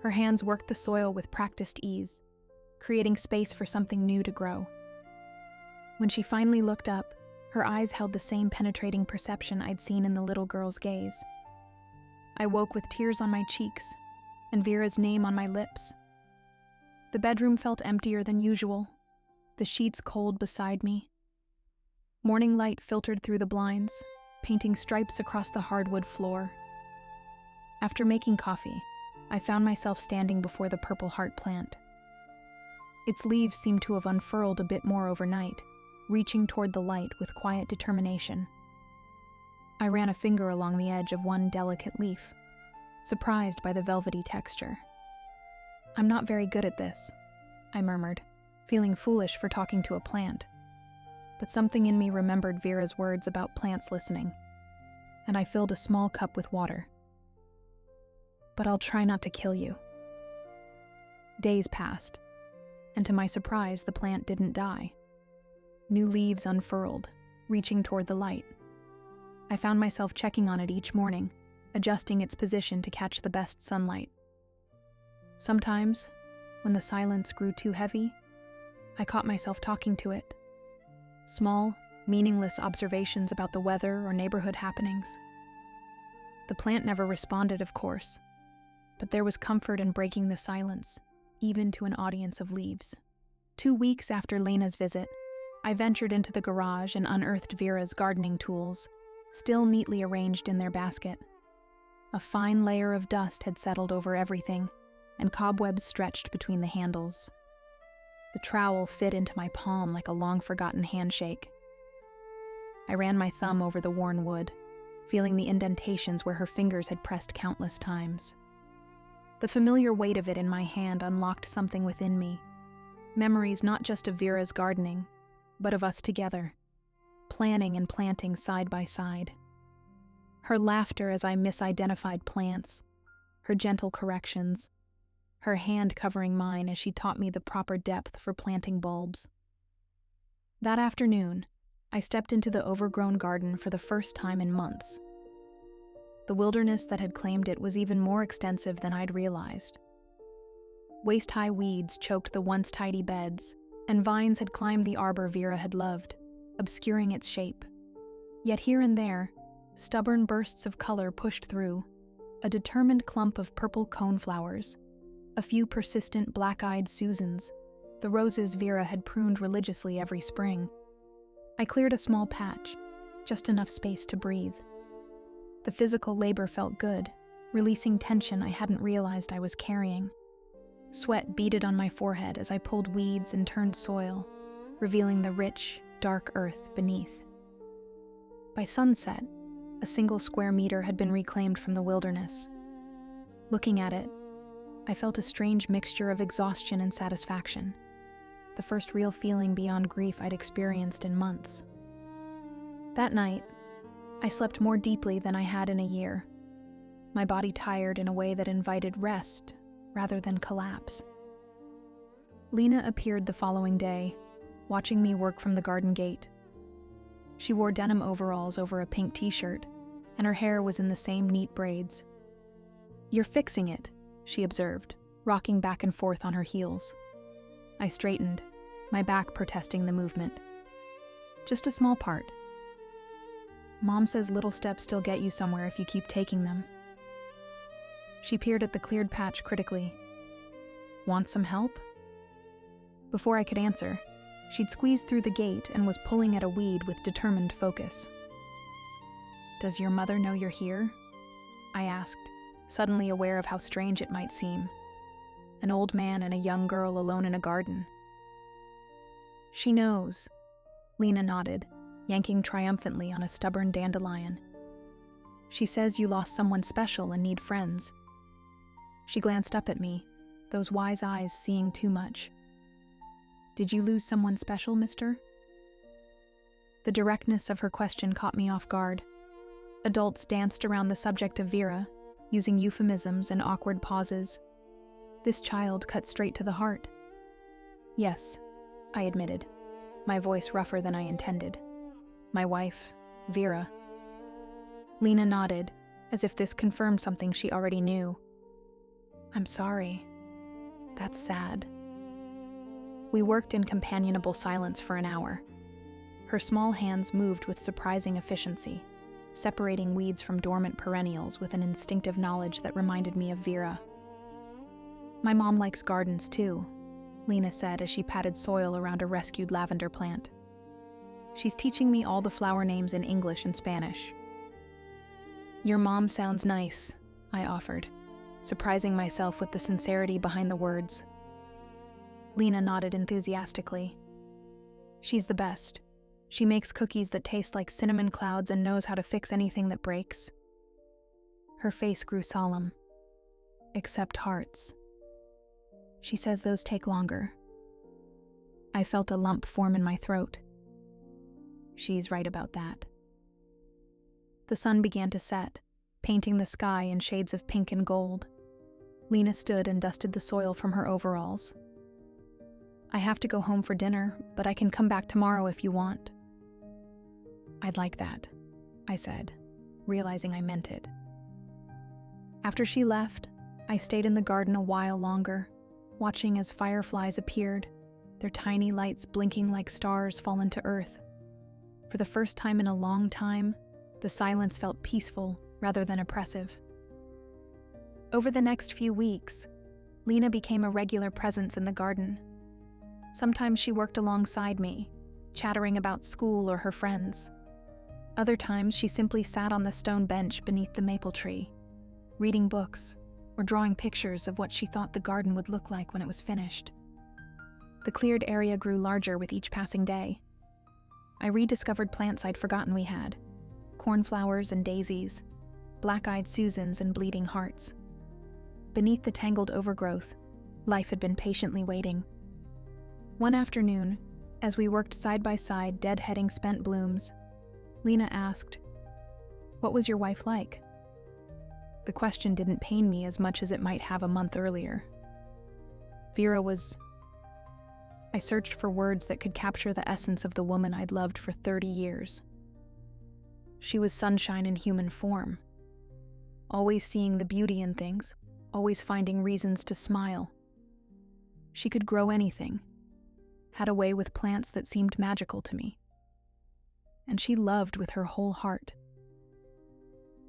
Her hands worked the soil with practiced ease, creating space for something new to grow. When she finally looked up, her eyes held the same penetrating perception I'd seen in the little girl's gaze. I woke with tears on my cheeks and Vera's name on my lips. The bedroom felt emptier than usual, the sheets cold beside me. Morning light filtered through the blinds, painting stripes across the hardwood floor. After making coffee, I found myself standing before the purple heart plant. Its leaves seemed to have unfurled a bit more overnight, reaching toward the light with quiet determination. I ran a finger along the edge of one delicate leaf, surprised by the velvety texture. "I'm not very good at this," I murmured, feeling foolish for talking to a plant. But something in me remembered Vera's words about plants listening, and I filled a small cup with water. "But I'll try not to kill you." Days passed, and to my surprise, the plant didn't die. New leaves unfurled, reaching toward the light. I found myself checking on it each morning, adjusting its position to catch the best sunlight. Sometimes, when the silence grew too heavy, I caught myself talking to it. Small, meaningless observations about the weather or neighborhood happenings. The plant never responded, of course, but there was comfort in breaking the silence, even to an audience of leaves. 2 weeks after Lena's visit, I ventured into the garage and unearthed Vera's gardening tools, still neatly arranged in their basket. A fine layer of dust had settled over everything, and cobwebs stretched between the handles. The trowel fit into my palm like a long-forgotten handshake. I ran my thumb over the worn wood, feeling the indentations where her fingers had pressed countless times. The familiar weight of it in my hand unlocked something within me, memories not just of Vera's gardening, but of us together, planning and planting side by side. Her laughter as I misidentified plants, her gentle corrections, her hand covering mine as she taught me the proper depth for planting bulbs. That afternoon, I stepped into the overgrown garden for the first time in months. The wilderness that had claimed it was even more extensive than I'd realized. Waist-high weeds choked the once tidy beds, and vines had climbed the arbor Vera had loved, obscuring its shape. Yet here and there, stubborn bursts of color pushed through, a determined clump of purple coneflowers, a few persistent black-eyed Susans, the roses Vera had pruned religiously every spring. I cleared a small patch, just enough space to breathe. The physical labor felt good, releasing tension I hadn't realized I was carrying. Sweat beaded on my forehead as I pulled weeds and turned soil, revealing the rich, dark earth beneath. By sunset, a single square meter had been reclaimed from the wilderness. Looking at it, I felt a strange mixture of exhaustion and satisfaction, the first real feeling beyond grief I'd experienced in months. That night, I slept more deeply than I had in a year, my body tired in a way that invited rest rather than collapse. Lena appeared the following day, watching me work from the garden gate. She wore denim overalls over a pink t-shirt, and her hair was in the same neat braids. "You're fixing it," she observed, rocking back and forth on her heels. I straightened, my back protesting the movement. "Just a small part. Mom says little steps still get you somewhere if you keep taking them." She peered at the cleared patch critically. Want some help? Before I could answer, she'd squeezed through the gate and was pulling at a weed with determined focus. Does your mother know you're here? I asked, suddenly aware of how strange it might seem. An old man and a young girl alone in a garden. She knows, Lena nodded, yanking triumphantly on a stubborn dandelion. She says you lost someone special and need friends. She glanced up at me, those wise eyes seeing too much. Did you lose someone special, mister? The directness of her question caught me off guard. Adults danced around the subject of Vera, using euphemisms and awkward pauses. This child cut straight to the heart. Yes, I admitted, my voice rougher than I intended. My wife, Vera. Lena nodded, as if this confirmed something she already knew. I'm sorry. That's sad. We worked in companionable silence for an hour. Her small hands moved with surprising efficiency, separating weeds from dormant perennials with an instinctive knowledge that reminded me of Vera. My mom likes gardens too, Lena said as she patted soil around a rescued lavender plant. She's teaching me all the flower names in English and Spanish. Your mom sounds nice, I offered, surprising myself with the sincerity behind the words. Lena nodded enthusiastically. She's the best. She makes cookies that taste like cinnamon clouds and knows how to fix anything that breaks. Her face grew solemn. Except hearts. She says those take longer. I felt a lump form in my throat. She's right about that. The sun began to set, painting the sky in shades of pink and gold. Lena stood and dusted the soil from her overalls. I have to go home for dinner, but I can come back tomorrow if you want. I'd like that, I said, realizing I meant it. After she left, I stayed in the garden a while longer, watching as fireflies appeared, their tiny lights blinking like stars fallen to earth. For the first time in a long time, the silence felt peaceful rather than oppressive. Over the next few weeks, Lena became a regular presence in the garden. Sometimes she worked alongside me, chattering about school or her friends. Other times she simply sat on the stone bench beneath the maple tree, reading books or drawing pictures of what she thought the garden would look like when it was finished. The cleared area grew larger with each passing day. I rediscovered plants I'd forgotten we had, cornflowers and daisies, black-eyed Susans and bleeding hearts. Beneath the tangled overgrowth, life had been patiently waiting. One afternoon, as we worked side by side deadheading spent blooms, Lena asked, "What was your wife like?" The question didn't pain me as much as it might have a month earlier. Vera was... I searched for words that could capture the essence of the woman I'd loved for 30 years. She was sunshine in human form, always seeing the beauty in things, always finding reasons to smile. She could grow anything, had a way with plants that seemed magical to me. And she loved with her whole heart.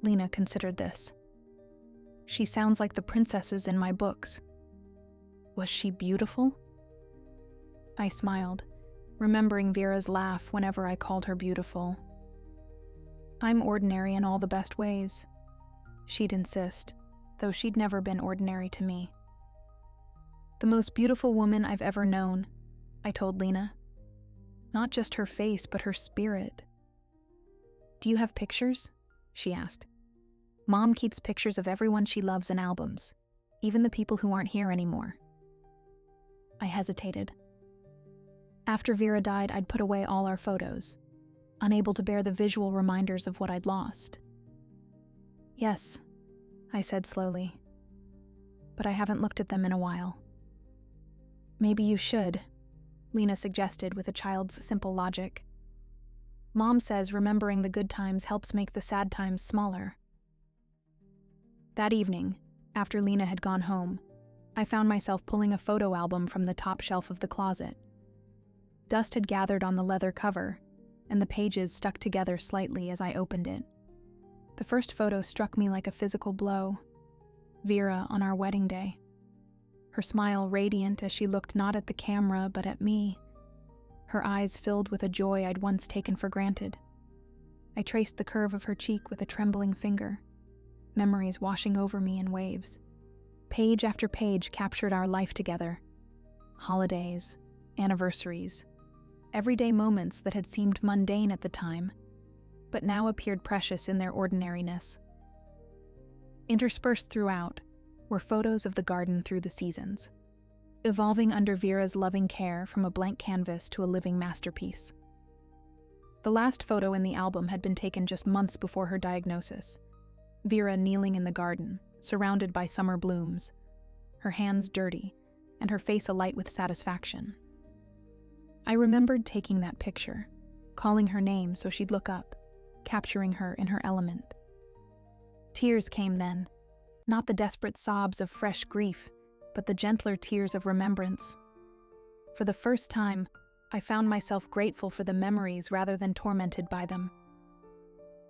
Lena considered this. She sounds like the princesses in my books. Was she beautiful? I smiled, remembering Vera's laugh whenever I called her beautiful. I'm ordinary in all the best ways, she'd insist, though she'd never been ordinary to me. The most beautiful woman I've ever known, I told Lena. Not just her face, but her spirit. Do you have pictures? She asked. Mom keeps pictures of everyone she loves in albums, even the people who aren't here anymore. I hesitated. After Vera died, I'd put away all our photos, unable to bear the visual reminders of what I'd lost. Yes, I said slowly, but I haven't looked at them in a while. Maybe you should, Lena suggested with a child's simple logic. Mom says remembering the good times helps make the sad times smaller. That evening, after Lena had gone home, I found myself pulling a photo album from the top shelf of the closet. Dust had gathered on the leather cover, and the pages stuck together slightly as I opened it. The first photo struck me like a physical blow. Vera on our wedding day. Her smile radiant as she looked not at the camera but at me, her eyes filled with a joy I'd once taken for granted. I traced the curve of her cheek with a trembling finger, memories washing over me in waves. Page after page captured our life together. Holidays, anniversaries, everyday moments that had seemed mundane at the time, but now appeared precious in their ordinariness. Interspersed throughout were photos of the garden through the seasons, evolving under Vera's loving care from a blank canvas to a living masterpiece. The last photo in the album had been taken just months before her diagnosis. Vera kneeling in the garden, surrounded by summer blooms, her hands dirty, and her face alight with satisfaction. I remembered taking that picture, calling her name so she'd look up, capturing her in her element. Tears came then, not the desperate sobs of fresh grief, but the gentler tears of remembrance. For the first time, I found myself grateful for the memories rather than tormented by them.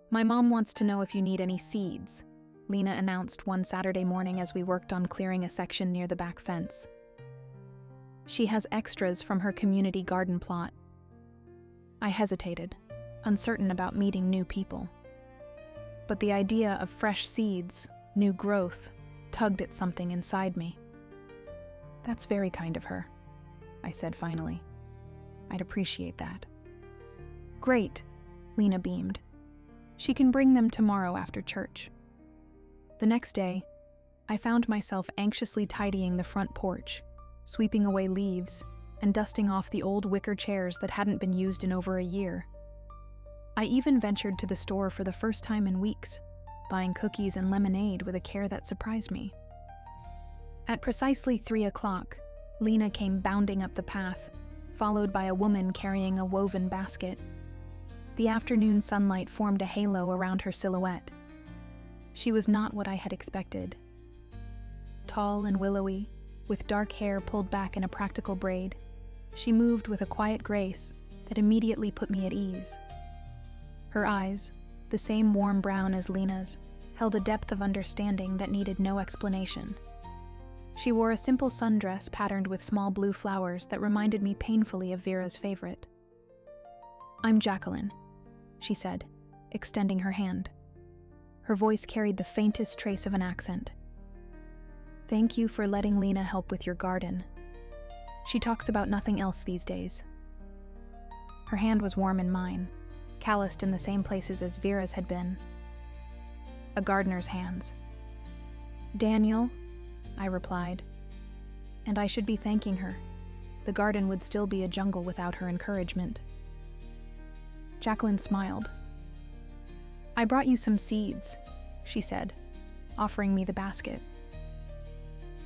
"My mom wants to know if you need any seeds," Lena announced one Saturday morning as we worked on clearing a section near the back fence. "She has extras from her community garden plot." I hesitated, uncertain about meeting new people. But the idea of fresh seeds, new growth, tugged at something inside me. "That's very kind of her," I said finally. "I'd appreciate that." "Great," Lena beamed. "She can bring them tomorrow after church." The next day, I found myself anxiously tidying the front porch, sweeping away leaves, and dusting off the old wicker chairs that hadn't been used in over a year. I even ventured to the store for the first time in weeks, buying cookies and lemonade with a care that surprised me. At precisely 3 o'clock, Lena came bounding up the path, followed by a woman carrying a woven basket. The afternoon sunlight formed a halo around her silhouette. She was not what I had expected. Tall and willowy, with dark hair pulled back in a practical braid, she moved with a quiet grace that immediately put me at ease. Her eyes, the same warm brown as Lena's, held a depth of understanding that needed no explanation. She wore a simple sundress patterned with small blue flowers that reminded me painfully of Vera's favorite. "I'm Jacqueline," she said, extending her hand. Her voice carried the faintest trace of an accent. "Thank you for letting Lena help with your garden. She talks about nothing else these days." Her hand was warm in mine, calloused in the same places as Vera's had been. A gardener's hands. "Daniel," I replied. "And I should be thanking her. The garden would still be a jungle without her encouragement." Jacqueline smiled. "I brought you some seeds," she said, offering me the basket.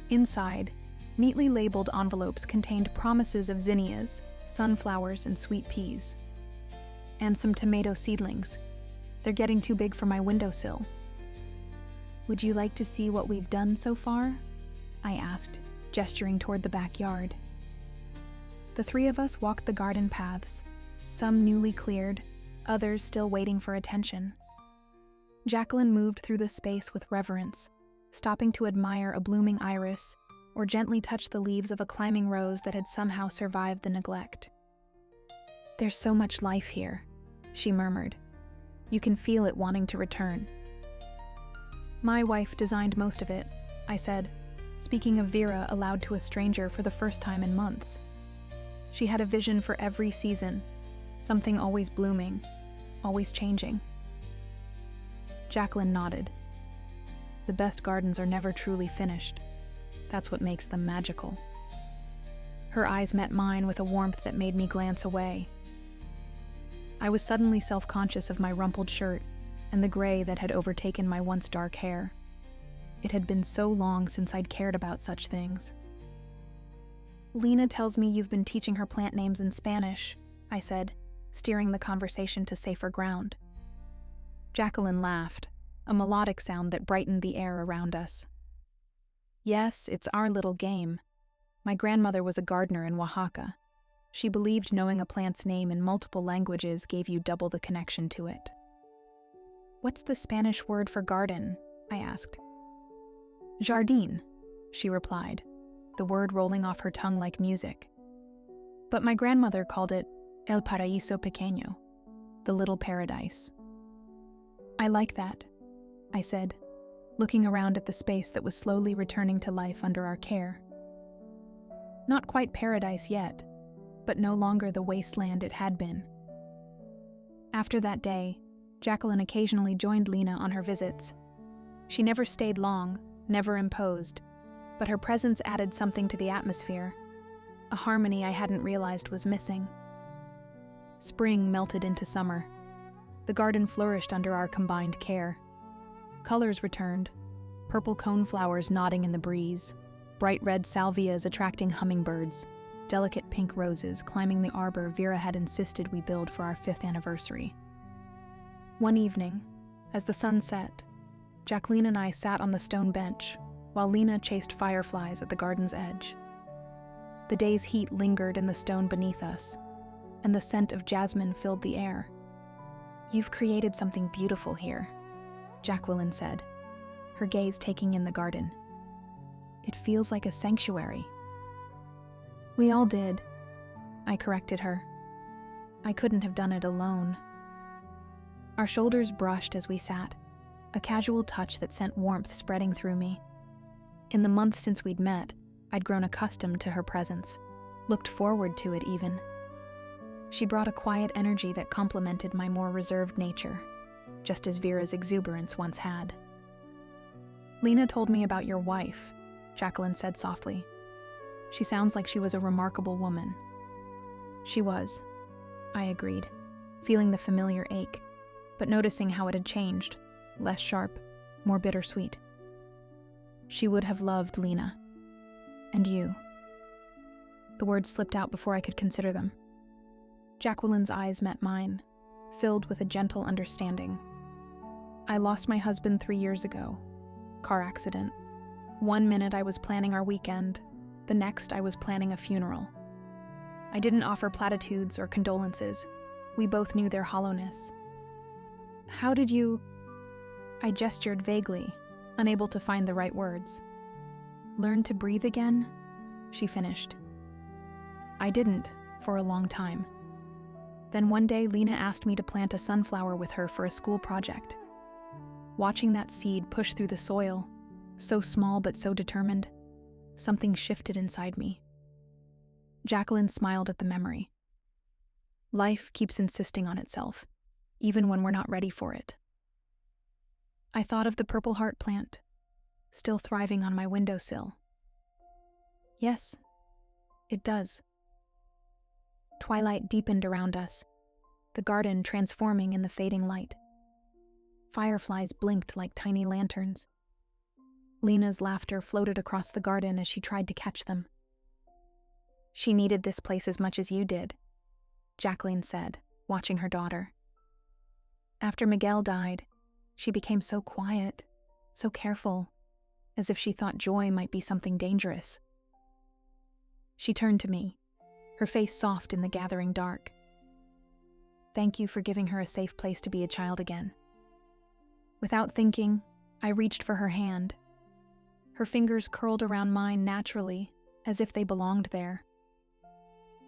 Inside, neatly labeled envelopes contained promises of zinnias, sunflowers, and sweet peas. And some tomato seedlings. They're getting too big for my windowsill. "Would you like to see what we've done so far?" I asked, gesturing toward the backyard. The three of us walked the garden paths, some newly cleared, others still waiting for attention. Jacqueline moved through the space with reverence, stopping to admire a blooming iris or gently touch the leaves of a climbing rose that had somehow survived the neglect. "There's so much life here," she murmured. "You can feel it wanting to return." "My wife designed most of it," I said, speaking of Vera aloud to a stranger for the first time in months. She had a vision for every season, something always blooming, always changing. Jacqueline nodded. "The best gardens are never truly finished. That's what makes them magical." Her eyes met mine with a warmth that made me glance away. I was suddenly self-conscious of my rumpled shirt and the gray that had overtaken my once dark hair. It had been so long since I'd cared about such things. "Lena tells me you've been teaching her plant names in Spanish," I said, steering the conversation to safer ground. Jacqueline laughed, a melodic sound that brightened the air around us. "Yes, it's our little game. My grandmother was a gardener in Oaxaca. She believed knowing a plant's name in multiple languages gave you double the connection to it." "What's the Spanish word for garden?" I asked. Jardine, she replied, the word rolling off her tongue like music. But my grandmother called it El Paraíso Pequeño, the little paradise. I like that, I said, looking around at the space that was slowly returning to life under our care. Not quite paradise yet, but no longer the wasteland it had been. After that day, Jacqueline occasionally joined Lena on her visits. She never stayed long, never imposed, but her presence added something to the atmosphere, a harmony I hadn't realized was missing. Spring melted into summer. The garden flourished under our combined care. Colors returned, purple coneflowers nodding in the breeze, bright red salvias attracting hummingbirds, delicate pink roses climbing the arbor Vera had insisted we build for our 5th anniversary. One evening, as the sun set, Jacqueline and I sat on the stone bench while Lena chased fireflies at the garden's edge. The day's heat lingered in the stone beneath us, and the scent of jasmine filled the air. "You've created something beautiful here," Jacqueline said, her gaze taking in the garden. "It feels like a sanctuary." "We all did," I corrected her. I couldn't have done it alone. Our shoulders brushed as we sat, a casual touch that sent warmth spreading through me. In the month since we'd met, I'd grown accustomed to her presence, looked forward to it even. She brought a quiet energy that complemented my more reserved nature, just as Vera's exuberance once had. "Lena told me about your wife," Jacqueline said softly. "She sounds like she was a remarkable woman." "She was," I agreed, feeling the familiar ache, but noticing how it had changed, less sharp, more bittersweet. "She would have loved Lena. And you." The words slipped out before I could consider them. Jacqueline's eyes met mine, filled with a gentle understanding. "I lost my husband 3 years ago. Car accident. One minute I was planning our weekend, the next I was planning a funeral. I didn't offer platitudes or condolences. We both knew their hollowness." "How did you—" I gestured vaguely, unable to find the right words. "Learn to breathe again?" she finished. "I didn't, for a long time. Then one day Lena asked me to plant a sunflower with her for a school project. Watching that seed push through the soil, so small but so determined, something shifted inside me." Jacqueline smiled at the memory. "Life keeps insisting on itself, even when we're not ready for it." I thought of the purple heart plant, still thriving on my windowsill. "Yes, it does." Twilight deepened around us, the garden transforming in the fading light. Fireflies blinked like tiny lanterns. Lena's laughter floated across the garden as she tried to catch them. "She needed this place as much as you did," Jacqueline said, watching her daughter. "After Miguel died, she became so quiet, so careful, as if she thought joy might be something dangerous." She turned to me, her face soft in the gathering dark. "Thank you for giving her a safe place to be a child again." Without thinking, I reached for her hand. Her fingers curled around mine naturally, as if they belonged there.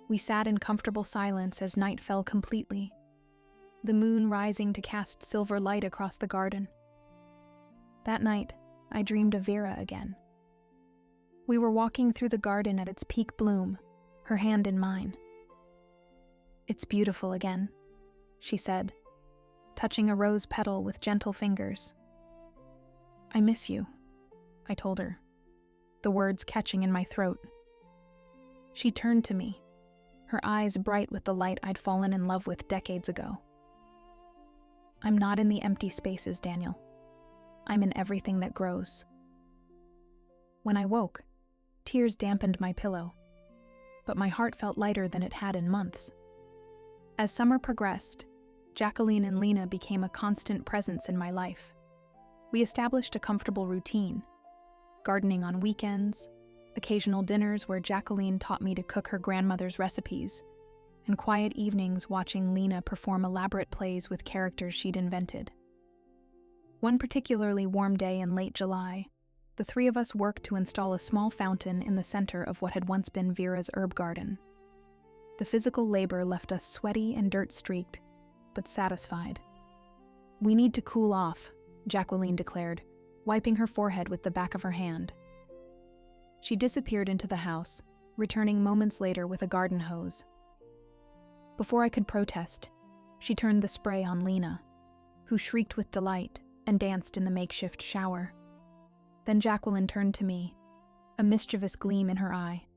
We sat in comfortable silence as night fell completely, the moon rising to cast silver light across the garden. That night, I dreamed of Vera again. We were walking through the garden at its peak bloom, her hand in mine. "It's beautiful again," she said, touching a rose petal with gentle fingers. "I miss you," I told her, the words catching in my throat. She turned to me, her eyes bright with the light I'd fallen in love with decades ago. "I'm not in the empty spaces, Daniel. I'm in everything that grows." When I woke, tears dampened my pillow, but my heart felt lighter than it had in months. As summer progressed, Jacqueline and Lena became a constant presence in my life. We established a comfortable routine, gardening on weekends, occasional dinners where Jacqueline taught me to cook her grandmother's recipes, and quiet evenings watching Lena perform elaborate plays with characters she'd invented. One particularly warm day in late July, the three of us worked to install a small fountain in the center of what had once been Vera's herb garden. The physical labor left us sweaty and dirt-streaked, but satisfied. "We need to cool off," Jacqueline declared, wiping her forehead with the back of her hand. She disappeared into the house, returning moments later with a garden hose. Before I could protest, she turned the spray on Lena, who shrieked with delight and danced in the makeshift shower. Then Jacqueline turned to me, a mischievous gleam in her eye.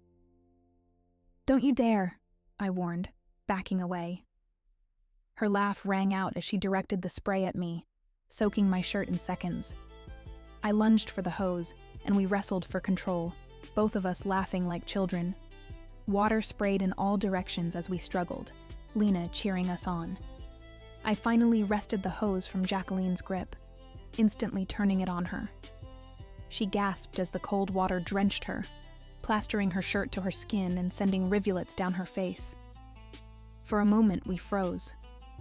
"Don't you dare," I warned, backing away. Her laugh rang out as she directed the spray at me, soaking my shirt in seconds. I lunged for the hose, and we wrestled for control, both of us laughing like children. Water sprayed in all directions as we struggled, Lena cheering us on. I finally wrested the hose from Jacqueline's grip, instantly turning it on her. She gasped as the cold water drenched her, plastering her shirt to her skin and sending rivulets down her face. For a moment we froze,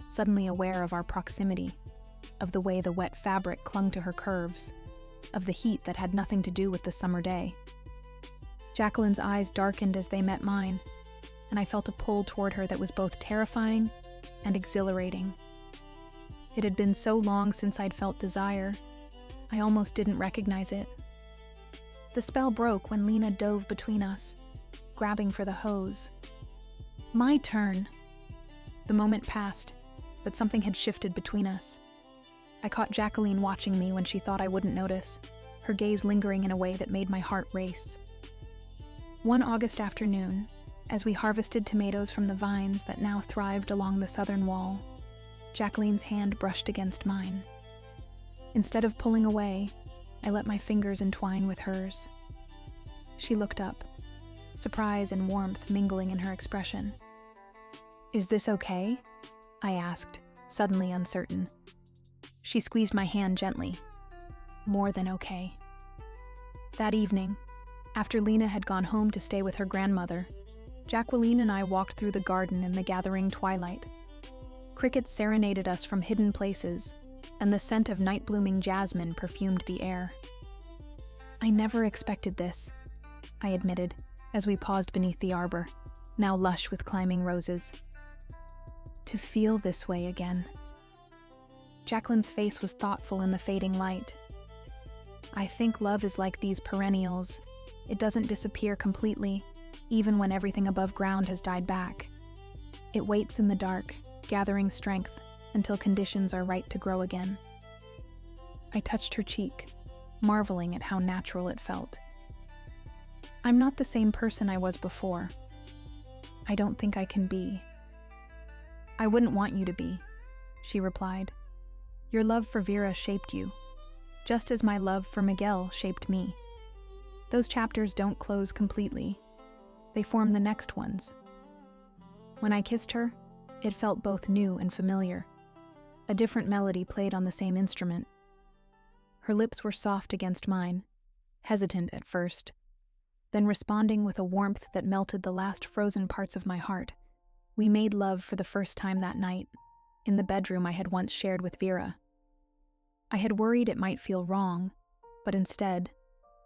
suddenly aware of our proximity, of the way the wet fabric clung to her curves, of the heat that had nothing to do with the summer day. Jacqueline's eyes darkened as they met mine, and I felt a pull toward her that was both terrifying and exhilarating. It had been so long since I'd felt desire, I almost didn't recognize it. The spell broke when Lena dove between us, grabbing for the hose. My turn. The moment passed, but something had shifted between us. I caught Jacqueline watching me when she thought I wouldn't notice, her gaze lingering in a way that made my heart race. One August afternoon, as we harvested tomatoes from the vines that now thrived along the southern wall, Jacqueline's hand brushed against mine. Instead of pulling away, I let my fingers entwine with hers. She looked up, surprise and warmth mingling in her expression. "Is this okay?" I asked, suddenly uncertain. She squeezed my hand gently. "More than okay." That evening, after Lena had gone home to stay with her grandmother, Jacqueline and I walked through the garden in the gathering twilight. Crickets serenaded us from hidden places, and the scent of night-blooming jasmine perfumed the air. "I never expected this," I admitted, as we paused beneath the arbor, now lush with climbing roses. "To feel this way again." Jacqueline's face was thoughtful in the fading light. "I think love is like these perennials. It doesn't disappear completely, even when everything above ground has died back. It waits in the dark, gathering strength until conditions are right to grow again." I touched her cheek, marveling at how natural it felt. "I'm not the same person I was before. I don't think I can be." "I wouldn't want you to be," she replied. "Your love for Vera shaped you, just as my love for Miguel shaped me. Those chapters don't close completely. They form the next ones." When I kissed her, it felt both new and familiar. A different melody played on the same instrument. Her lips were soft against mine, hesitant at first, then responding with a warmth that melted the last frozen parts of my heart. We made love for the first time that night, in the bedroom I had once shared with Vera. I had worried it might feel wrong, but instead,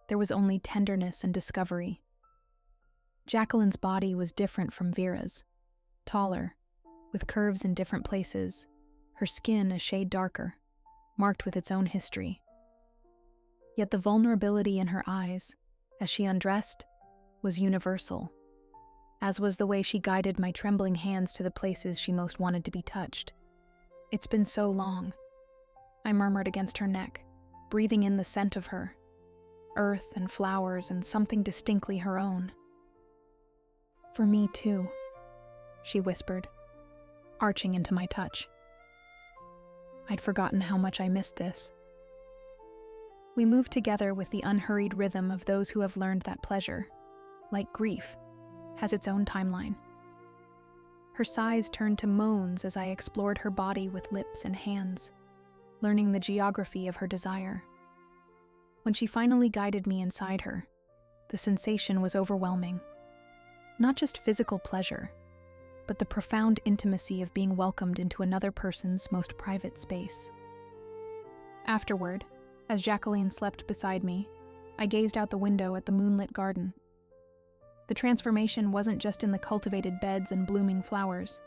there was only tenderness and discovery. Jacqueline's body was different from Vera's, taller, with curves in different places, her skin a shade darker, marked with its own history. Yet the vulnerability in her eyes, as she undressed, was universal, as was the way she guided my trembling hands to the places she most wanted to be touched. "It's been so long," I murmured against her neck, breathing in the scent of her, earth and flowers and something distinctly her own. "For me too," she whispered, arching into my touch. I'd forgotten how much I missed this. We moved together with the unhurried rhythm of those who have learned that pleasure, like grief, has its own timeline. Her sighs turned to moans as I explored her body with lips and hands, learning the geography of her desire. When she finally guided me inside her, the sensation was overwhelming. Not just physical pleasure, but the profound intimacy of being welcomed into another person's most private space. Afterward, as Jacqueline slept beside me, I gazed out the window at the moonlit garden. The transformation wasn't just in the cultivated beds and blooming flowers,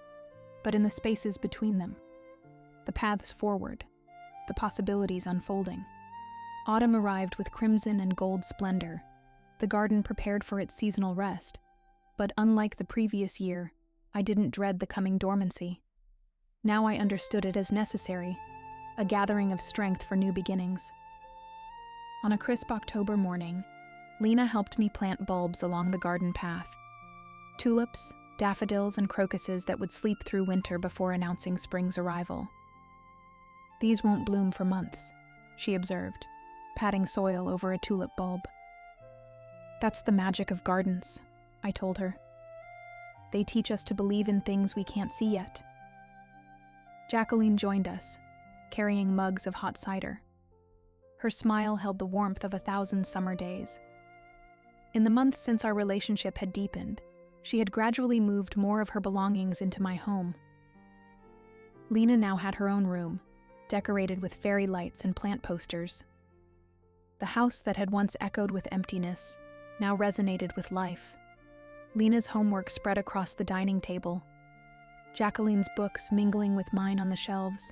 but in the spaces between them, the paths forward, the possibilities unfolding. Autumn arrived with crimson and gold splendor, the garden prepared for its seasonal rest, but unlike the previous year, I didn't dread the coming dormancy. Now I understood it as necessary, a gathering of strength for new beginnings. On a crisp October morning, Lena helped me plant bulbs along the garden path. Tulips, daffodils, and crocuses that would sleep through winter before announcing spring's arrival. "These won't bloom for months," she observed, patting soil over a tulip bulb. "That's the magic of gardens," I told her. "They teach us to believe in things we can't see yet." Jacqueline joined us, carrying mugs of hot cider. Her smile held the warmth of 1,000 summer days. In the months since our relationship had deepened, she had gradually moved more of her belongings into my home. Lena now had her own room, decorated with fairy lights and plant posters. The house that had once echoed with emptiness now resonated with life. Lena's homework spread across the dining table, Jacqueline's books mingling with mine on the shelves,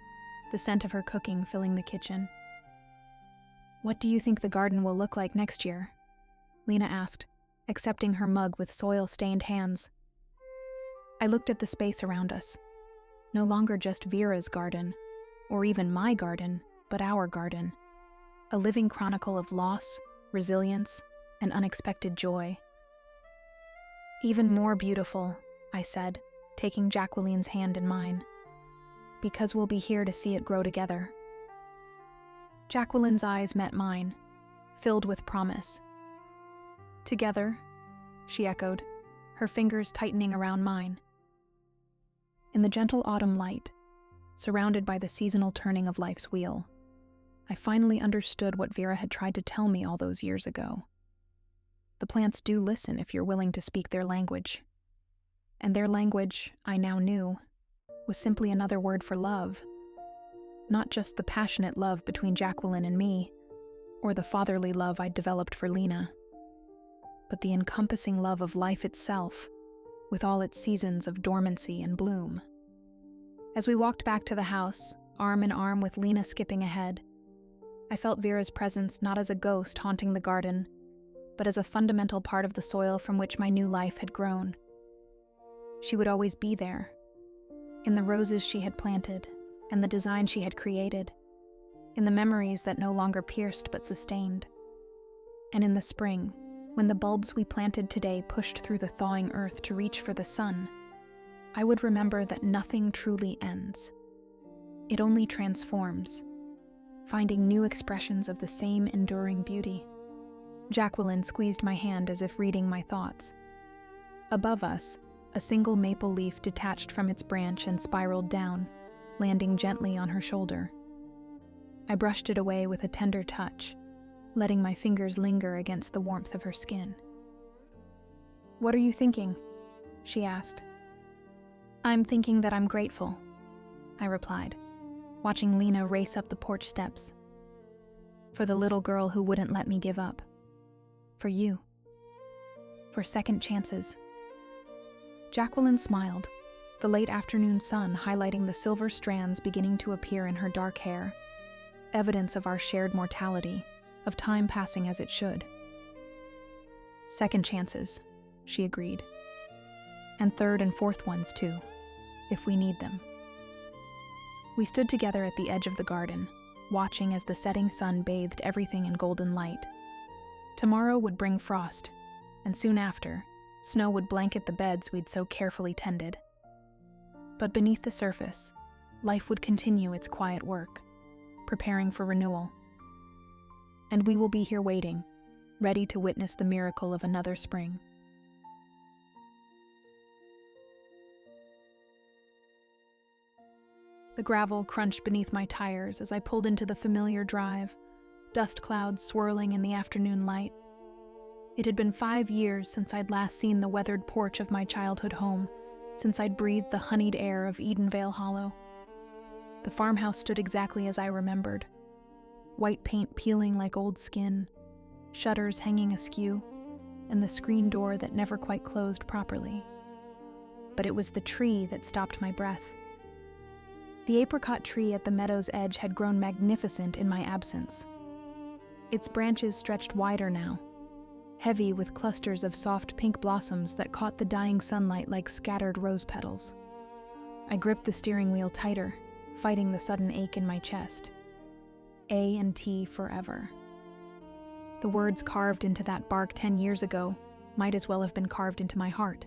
the scent of her cooking filling the kitchen. "What do you think the garden will look like next year?" Lena asked, accepting her mug with soil-stained hands. I looked at the space around us. No longer just Vera's garden, or even my garden, but our garden. A living chronicle of loss, resilience, and unexpected joy. "Even more beautiful," I said, taking Jacqueline's hand in mine. "Because we'll be here to see it grow together." Jacqueline's eyes met mine, filled with promise. "Together," she echoed, her fingers tightening around mine. In the gentle autumn light, surrounded by the seasonal turning of life's wheel, I finally understood what Vera had tried to tell me all those years ago. The plants do listen if you're willing to speak their language. And their language, I now knew, was simply another word for love. Not just the passionate love between Jacqueline and me, or the fatherly love I'd developed for Lena, but the encompassing love of life itself, with all its seasons of dormancy and bloom. As we walked back to the house, arm in arm with Lena skipping ahead, I felt Vera's presence not as a ghost haunting the garden, but as a fundamental part of the soil from which my new life had grown. She would always be there, in the roses she had planted and the design she had created, in the memories that no longer pierced but sustained. And in the spring, when the bulbs we planted today pushed through the thawing earth to reach for the sun, I would remember that nothing truly ends. It only transforms, finding new expressions of the same enduring beauty. Jacqueline squeezed my hand as if reading my thoughts. Above us, a single maple leaf detached from its branch and spiraled down, landing gently on her shoulder. I brushed it away with a tender touch, letting my fingers linger against the warmth of her skin. "What are you thinking?" she asked. "I'm thinking that I'm grateful," I replied, watching Lena race up the porch steps. "For the little girl who wouldn't let me give up. For you. For second chances." Jacqueline smiled, the late afternoon sun highlighting the silver strands beginning to appear in her dark hair, evidence of our shared mortality, of time passing as it should. "Second chances," she agreed. "And third and fourth ones, too, if we need them." We stood together at the edge of the garden, watching as the setting sun bathed everything in golden light. Tomorrow would bring frost, and soon after, snow would blanket the beds we'd so carefully tended. But beneath the surface, life would continue its quiet work, preparing for renewal. And we will be here waiting, ready to witness the miracle of another spring. The gravel crunched beneath my tires as I pulled into the familiar drive, dust clouds swirling in the afternoon light. It had been 5 years since I'd last seen the weathered porch of my childhood home, since I'd breathed the honeyed air of Edenvale Hollow. The farmhouse stood exactly as I remembered, white paint peeling like old skin, shutters hanging askew, and the screen door that never quite closed properly. But it was the tree that stopped my breath. The apricot tree at the meadow's edge had grown magnificent in my absence. Its branches stretched wider now, heavy with clusters of soft pink blossoms that caught the dying sunlight like scattered rose petals. I gripped the steering wheel tighter, fighting the sudden ache in my chest. A&T forever. The words carved into that bark 10 years ago might as well have been carved into my heart.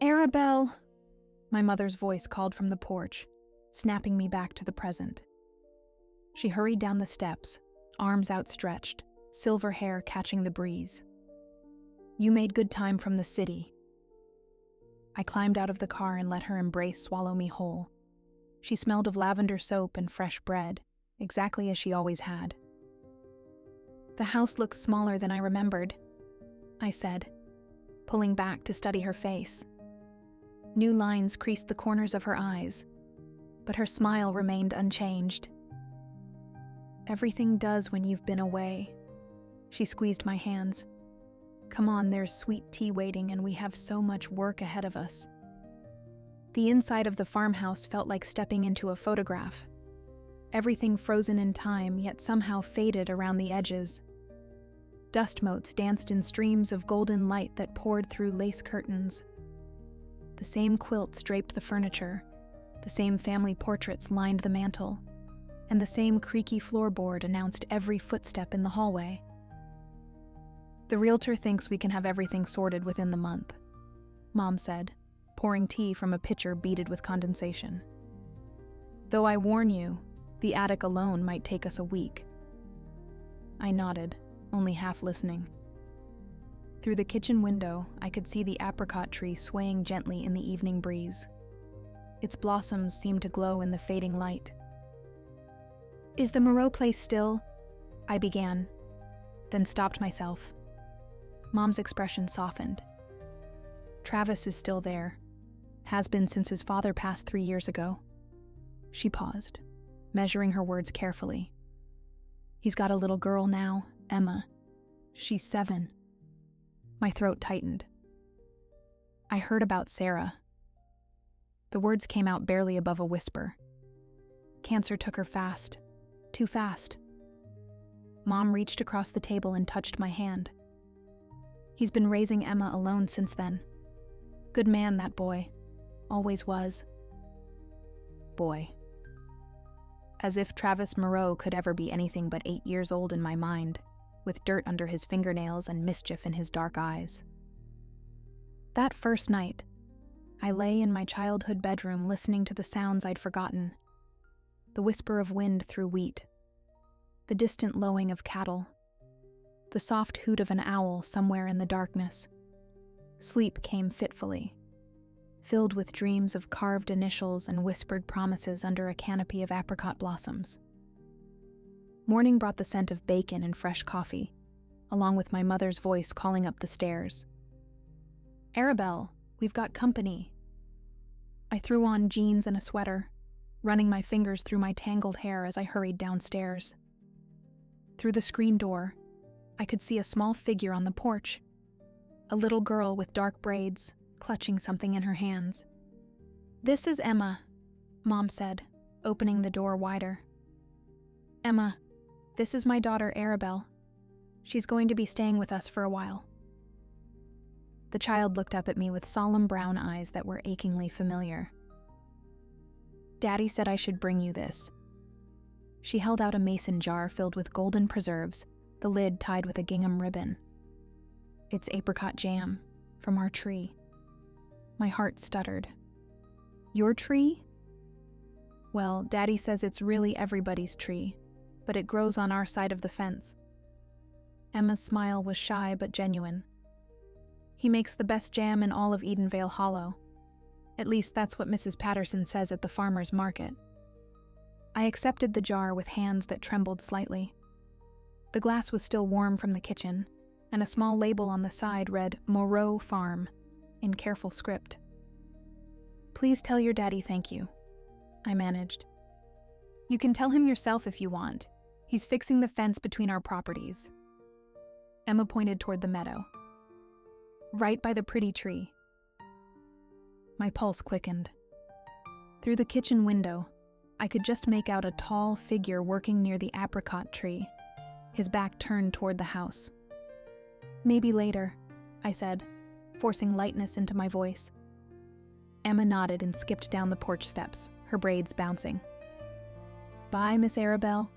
"Arabelle!" My mother's voice called from the porch, snapping me back to the present. She hurried down the steps, arms outstretched, silver hair catching the breeze. "You made good time from the city." I climbed out of the car and let her embrace swallow me whole. She smelled of lavender soap and fresh bread, exactly as she always had. "The house looks smaller than I remembered," I said, pulling back to study her face. New lines creased the corners of her eyes, but her smile remained unchanged. "Everything does when you've been away." She squeezed my hands. "Come on, there's sweet tea waiting and we have so much work ahead of us." The inside of the farmhouse felt like stepping into a photograph. Everything frozen in time, yet somehow faded around the edges. Dust motes danced in streams of golden light that poured through lace curtains. The same quilts draped the furniture, the same family portraits lined the mantel, and the same creaky floorboard announced every footstep in the hallway. "The realtor thinks we can have everything sorted within the month," Mom said, pouring tea from a pitcher beaded with condensation. "Though I warn you, the attic alone might take us a week." I nodded, only half listening. Through the kitchen window, I could see the apricot tree swaying gently in the evening breeze. Its blossoms seemed to glow in the fading light. "Is the Moreau place still?" I began, then stopped myself. Mom's expression softened. "Travis is still there. Has been since his father passed 3 years ago." She paused, measuring her words carefully. "He's got a little girl now, Emma. She's 7. My throat tightened. "I heard about Sarah." The words came out barely above a whisper. "Cancer took her fast. Too fast." Mom reached across the table and touched my hand. "He's been raising Emma alone since then. Good man, that boy. Always was." Boy. As if Travis Moreau could ever be anything but 8 years old in my mind, with dirt under his fingernails and mischief in his dark eyes. That first night, I lay in my childhood bedroom listening to the sounds I'd forgotten. The whisper of wind through wheat, the distant lowing of cattle, the soft hoot of an owl somewhere in the darkness. Sleep came fitfully, filled with dreams of carved initials and whispered promises under a canopy of apricot blossoms. Morning brought the scent of bacon and fresh coffee, along with my mother's voice calling up the stairs. "Arabelle, we've got company." I threw on jeans and a sweater, running my fingers through my tangled hair as I hurried downstairs. Through the screen door, I could see a small figure on the porch, a little girl with dark braids, clutching something in her hands. "This is Emma," Mom said, opening the door wider. "Emma, this is my daughter Arabelle. She's going to be staying with us for a while." The child looked up at me with solemn brown eyes that were achingly familiar. "Daddy said I should bring you this." She held out a mason jar filled with golden preserves, the lid tied with a gingham ribbon. "It's apricot jam, from our tree." My heart stuttered. "Your tree?" "Well, Daddy says it's really everybody's tree, but it grows on our side of the fence." Emma's smile was shy but genuine. "He makes the best jam in all of Edenvale Hollow. At least that's what Mrs. Patterson says at the farmer's market." I accepted the jar with hands that trembled slightly. The glass was still warm from the kitchen, and a small label on the side read Moreau Farm in careful script. "Please tell your daddy thank you," I managed. "You can tell him yourself if you want. He's fixing the fence between our properties." Emma pointed toward the meadow. Right by the pretty tree. My pulse quickened. Through the kitchen window, I could just make out a tall figure working near the apricot tree, his back turned toward the house. Maybe later, I said, forcing lightness into my voice. Emma nodded and skipped down the porch steps, her braids bouncing. Bye, Miss Arabelle.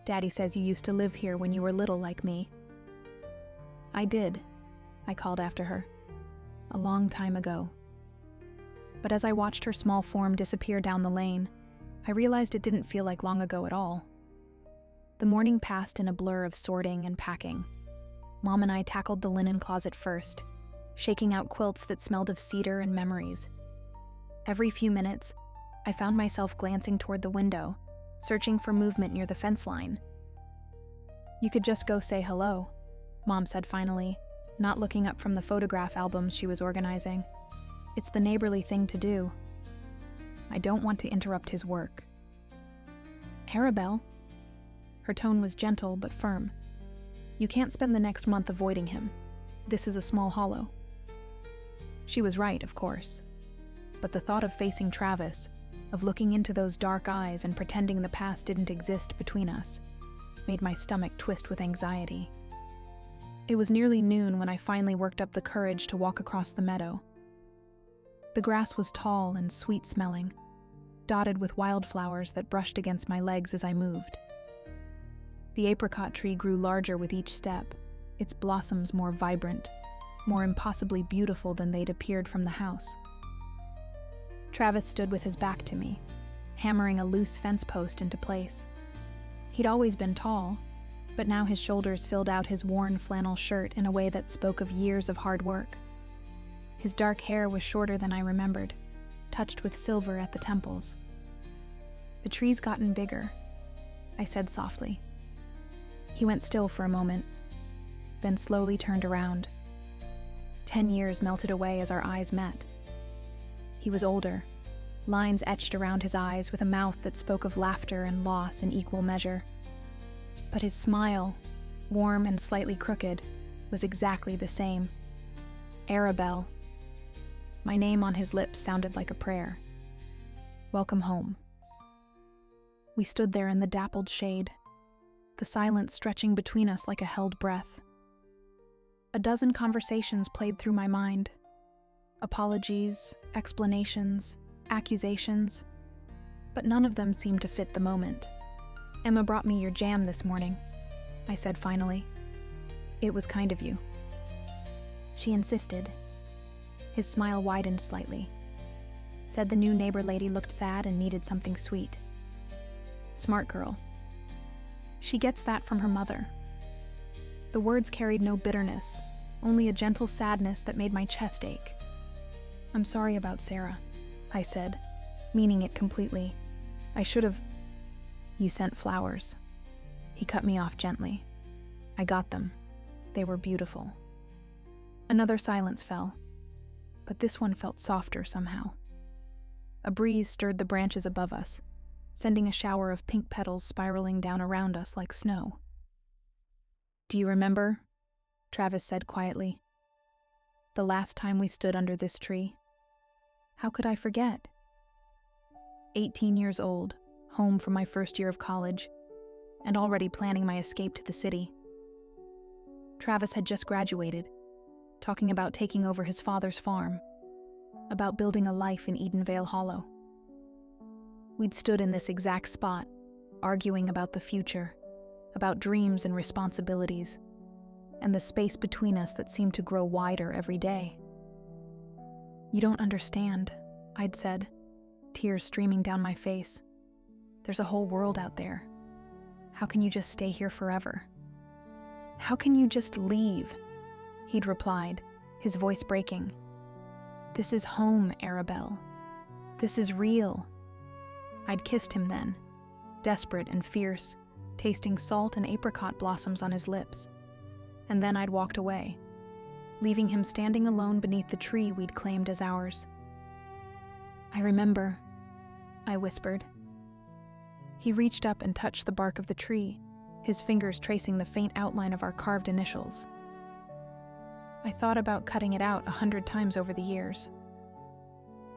Daddy says you used to live here when you were little like me. I did, I called after her. A long time ago. But as I watched her small form disappear down the lane, I realized it didn't feel like long ago at all. The morning passed in a blur of sorting and packing. Mom and I tackled the linen closet first, shaking out quilts that smelled of cedar and memories. Every few minutes, I found myself glancing toward the window, searching for movement near the fence line. You could just go say hello, Mom said finally, not looking up from the photograph albums she was organizing. It's the neighborly thing to do. I don't want to interrupt his work. Arabelle? Her tone was gentle but firm. You can't spend the next month avoiding him. This is a small hollow. She was right, of course. But the thought of facing Travis, of looking into those dark eyes and pretending the past didn't exist between us, made my stomach twist with anxiety. It was nearly noon when I finally worked up the courage to walk across the meadow. The grass was tall and sweet-smelling, dotted with wildflowers that brushed against my legs as I moved. The apricot tree grew larger with each step, its blossoms more vibrant, more impossibly beautiful than they'd appeared from the house. Travis stood with his back to me, hammering a loose fence post into place. He'd always been tall, but now his shoulders filled out his worn flannel shirt in a way that spoke of years of hard work. His dark hair was shorter than I remembered, touched with silver at the temples. The tree's gotten bigger, I said softly. He went still for a moment, then slowly turned around. 10 years melted away as our eyes met. He was older, lines etched around his eyes with a mouth that spoke of laughter and loss in equal measure. But his smile, warm and slightly crooked, was exactly the same. Arabelle. My name on his lips sounded like a prayer. Welcome home. We stood there in the dappled shade, the silence stretching between us like a held breath. A dozen conversations played through my mind. Apologies, explanations, accusations, but none of them seemed to fit the moment. Emma brought me your jam this morning, I said finally. It was kind of you. She insisted. His smile widened slightly. Said the new neighbor lady looked sad and needed something sweet. Smart girl. She gets that from her mother. The words carried no bitterness, only a gentle sadness that made my chest ache. I'm sorry about Sarah, I said, meaning it completely. I should have... You sent flowers. He cut me off gently. I got them. They were beautiful. Another silence fell, but this one felt softer somehow. A breeze stirred the branches above us, sending a shower of pink petals spiraling down around us like snow. Do you remember? Travis said quietly. The last time we stood under this tree? How could I forget? 18 years old, home from my first year of college, and already planning my escape to the city. Travis had just graduated, talking about taking over his father's farm, about building a life in Edenvale Hollow. We'd stood in this exact spot, arguing about the future, about dreams and responsibilities, and the space between us that seemed to grow wider every day. You don't understand, I'd said, tears streaming down my face. There's a whole world out there. How can you just stay here forever? How can you just leave? He'd replied, his voice breaking. This is home, Arabelle. This is real. I'd kissed him then, desperate and fierce, tasting salt and apricot blossoms on his lips. And then I'd walked away, leaving him standing alone beneath the tree we'd claimed as ours. I remember, I whispered. He reached up and touched the bark of the tree, his fingers tracing the faint outline of our carved initials, I thought about cutting it out 100 times over the years.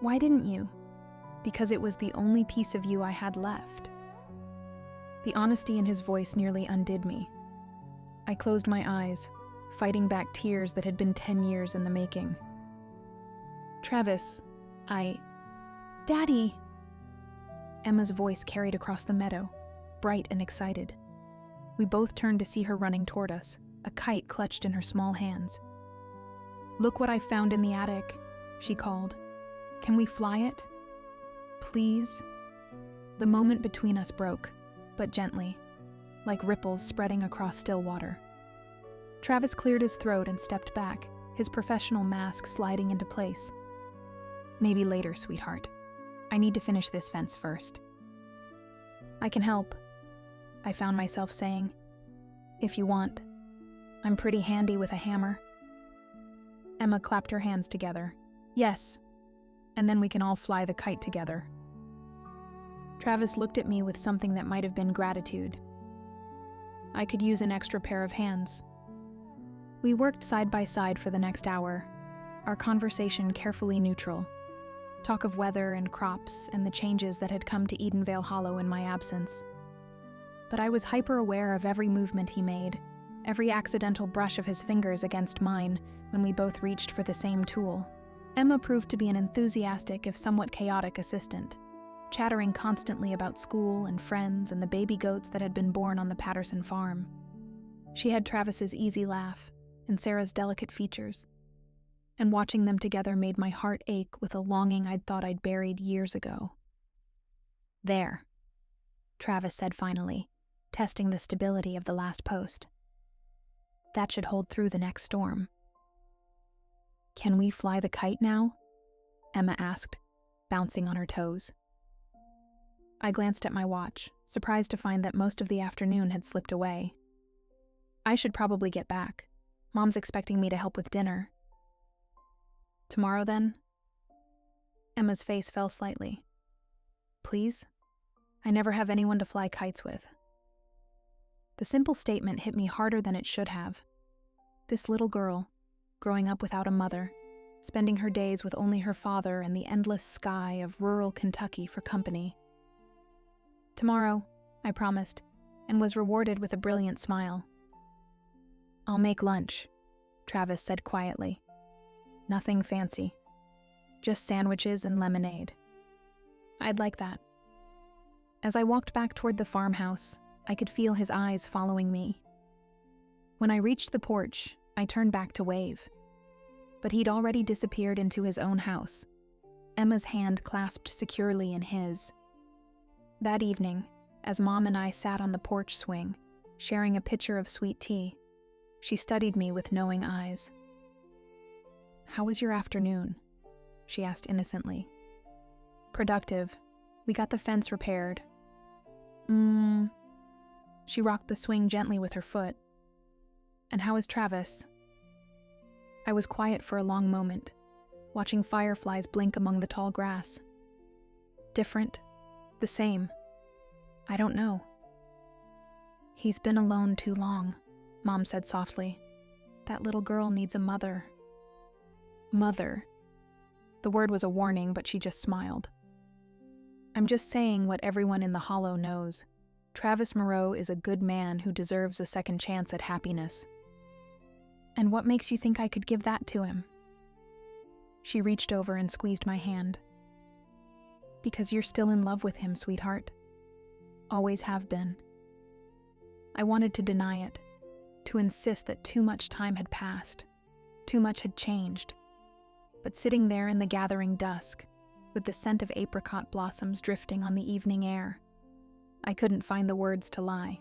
Why didn't you? Because it was the only piece of you I had left. The honesty in his voice nearly undid me. I closed my eyes, fighting back tears that had been 10 years in the making. Travis, Daddy! Emma's voice carried across the meadow, bright and excited. We both turned to see her running toward us, a kite clutched in her small hands. Look what I found in the attic, she called. Can we fly it? Please? The moment between us broke, but gently, like ripples spreading across still water. Travis cleared his throat and stepped back, his professional mask sliding into place. Maybe later, sweetheart. I need to finish this fence first. I can help, I found myself saying. If you want. I'm pretty handy with a hammer. Emma clapped her hands together. Yes, and then we can all fly the kite together. Travis looked at me with something that might have been gratitude. I could use an extra pair of hands. We worked side by side for the next hour, our conversation carefully neutral. Talk of weather and crops and the changes that had come to Edenvale Hollow in my absence. But I was hyper-aware of every movement he made, every accidental brush of his fingers against mine when we both reached for the same tool. Emma proved to be an enthusiastic if somewhat chaotic assistant, chattering constantly about school and friends and the baby goats that had been born on the Patterson farm. She had Travis's easy laugh and Sarah's delicate features, and watching them together made my heart ache with a longing I'd thought I'd buried years ago. There, Travis said finally, testing the stability of the last post. That should hold through the next storm. Can we fly the kite now? Emma asked, bouncing on her toes. I glanced at my watch, surprised to find that most of the afternoon had slipped away. I should probably get back. Mom's expecting me to help with dinner. Tomorrow, then? Emma's face fell slightly. Please? I never have anyone to fly kites with. The simple statement hit me harder than it should have. This little girl, growing up without a mother, spending her days with only her father and the endless sky of rural Kentucky for company. Tomorrow, I promised, and was rewarded with a brilliant smile. I'll make lunch, Travis said quietly. Nothing fancy. Just sandwiches and lemonade. I'd like that. As I walked back toward the farmhouse, I could feel his eyes following me. When I reached the porch, I turned back to wave. But he'd already disappeared into his own house, Emma's hand clasped securely in his. That evening, as Mom and I sat on the porch swing, sharing a pitcher of sweet tea, she studied me with knowing eyes. "How was your afternoon?" she asked innocently. "Productive. We got the fence repaired." She rocked the swing gently with her foot. "And how is Travis?" I was quiet for a long moment, watching fireflies blink among the tall grass. Different, the same. I don't know. "He's been alone too long," Mom said softly. "That little girl needs a mother." Mother. The word was a warning, but she just smiled. "I'm just saying what everyone in the Hollow knows. Travis Moreau is a good man who deserves a second chance at happiness." "And what makes you think I could give that to him?" She reached over and squeezed my hand. "Because you're still in love with him, sweetheart. Always have been." I wanted to deny it, to insist that too much time had passed, too much had changed. But sitting there in the gathering dusk, with the scent of apricot blossoms drifting on the evening air, I couldn't find the words to lie.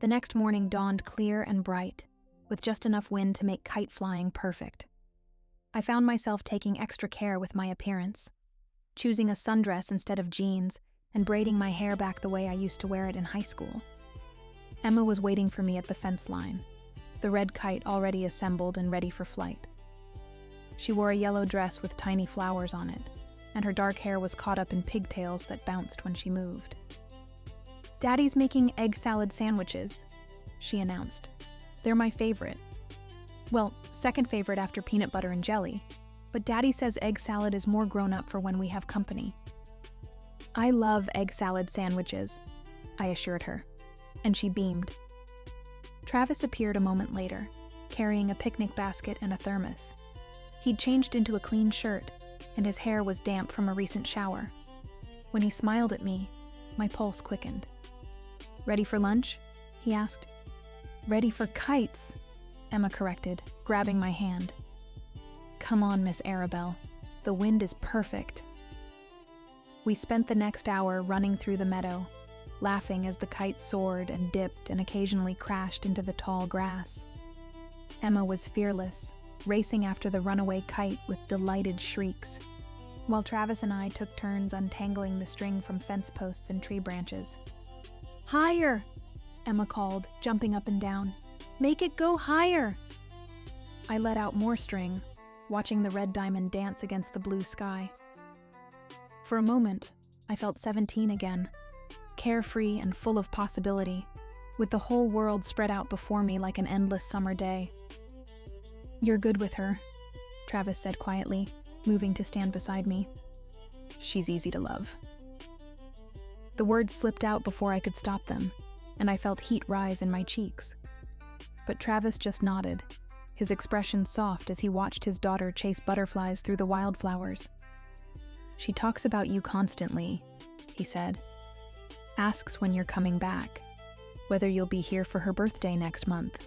The next morning dawned clear and bright, with just enough wind to make kite flying perfect. I found myself taking extra care with my appearance, choosing a sundress instead of jeans and braiding my hair back the way I used to wear it in high school. Emma was waiting for me at the fence line, the red kite already assembled and ready for flight. She wore a yellow dress with tiny flowers on it, and her dark hair was caught up in pigtails that bounced when she moved. "Daddy's making egg salad sandwiches," she announced. "They're my favorite." Well, second favorite after peanut butter and jelly. But Daddy says egg salad is more grown up for when we have company. I love egg salad sandwiches, I assured her, and she beamed. Travis appeared a moment later, carrying a picnic basket and a thermos. He'd changed into a clean shirt, and his hair was damp from a recent shower. When he smiled at me, my pulse quickened. "Ready for lunch?" he asked. "Ready for kites," Emma corrected, grabbing my hand. "Come on, Miss Arabelle. The wind is perfect." We spent the next hour running through the meadow, laughing as the kite soared and dipped and occasionally crashed into the tall grass. Emma was fearless, racing after the runaway kite with delighted shrieks, while Travis and I took turns untangling the string from fence posts and tree branches. "Higher!" Emma called, jumping up and down. "Make it go higher!" I let out more string, watching the red diamond dance against the blue sky. For a moment, I felt 17 again, carefree and full of possibility, with the whole world spread out before me like an endless summer day. "You're good with her," Travis said quietly, moving to stand beside me. "She's easy to love." The words slipped out before I could stop them, and I felt heat rise in my cheeks. But Travis just nodded, his expression soft as he watched his daughter chase butterflies through the wildflowers. "She talks about you constantly," he said. "Asks when you're coming back, whether you'll be here for her birthday next month."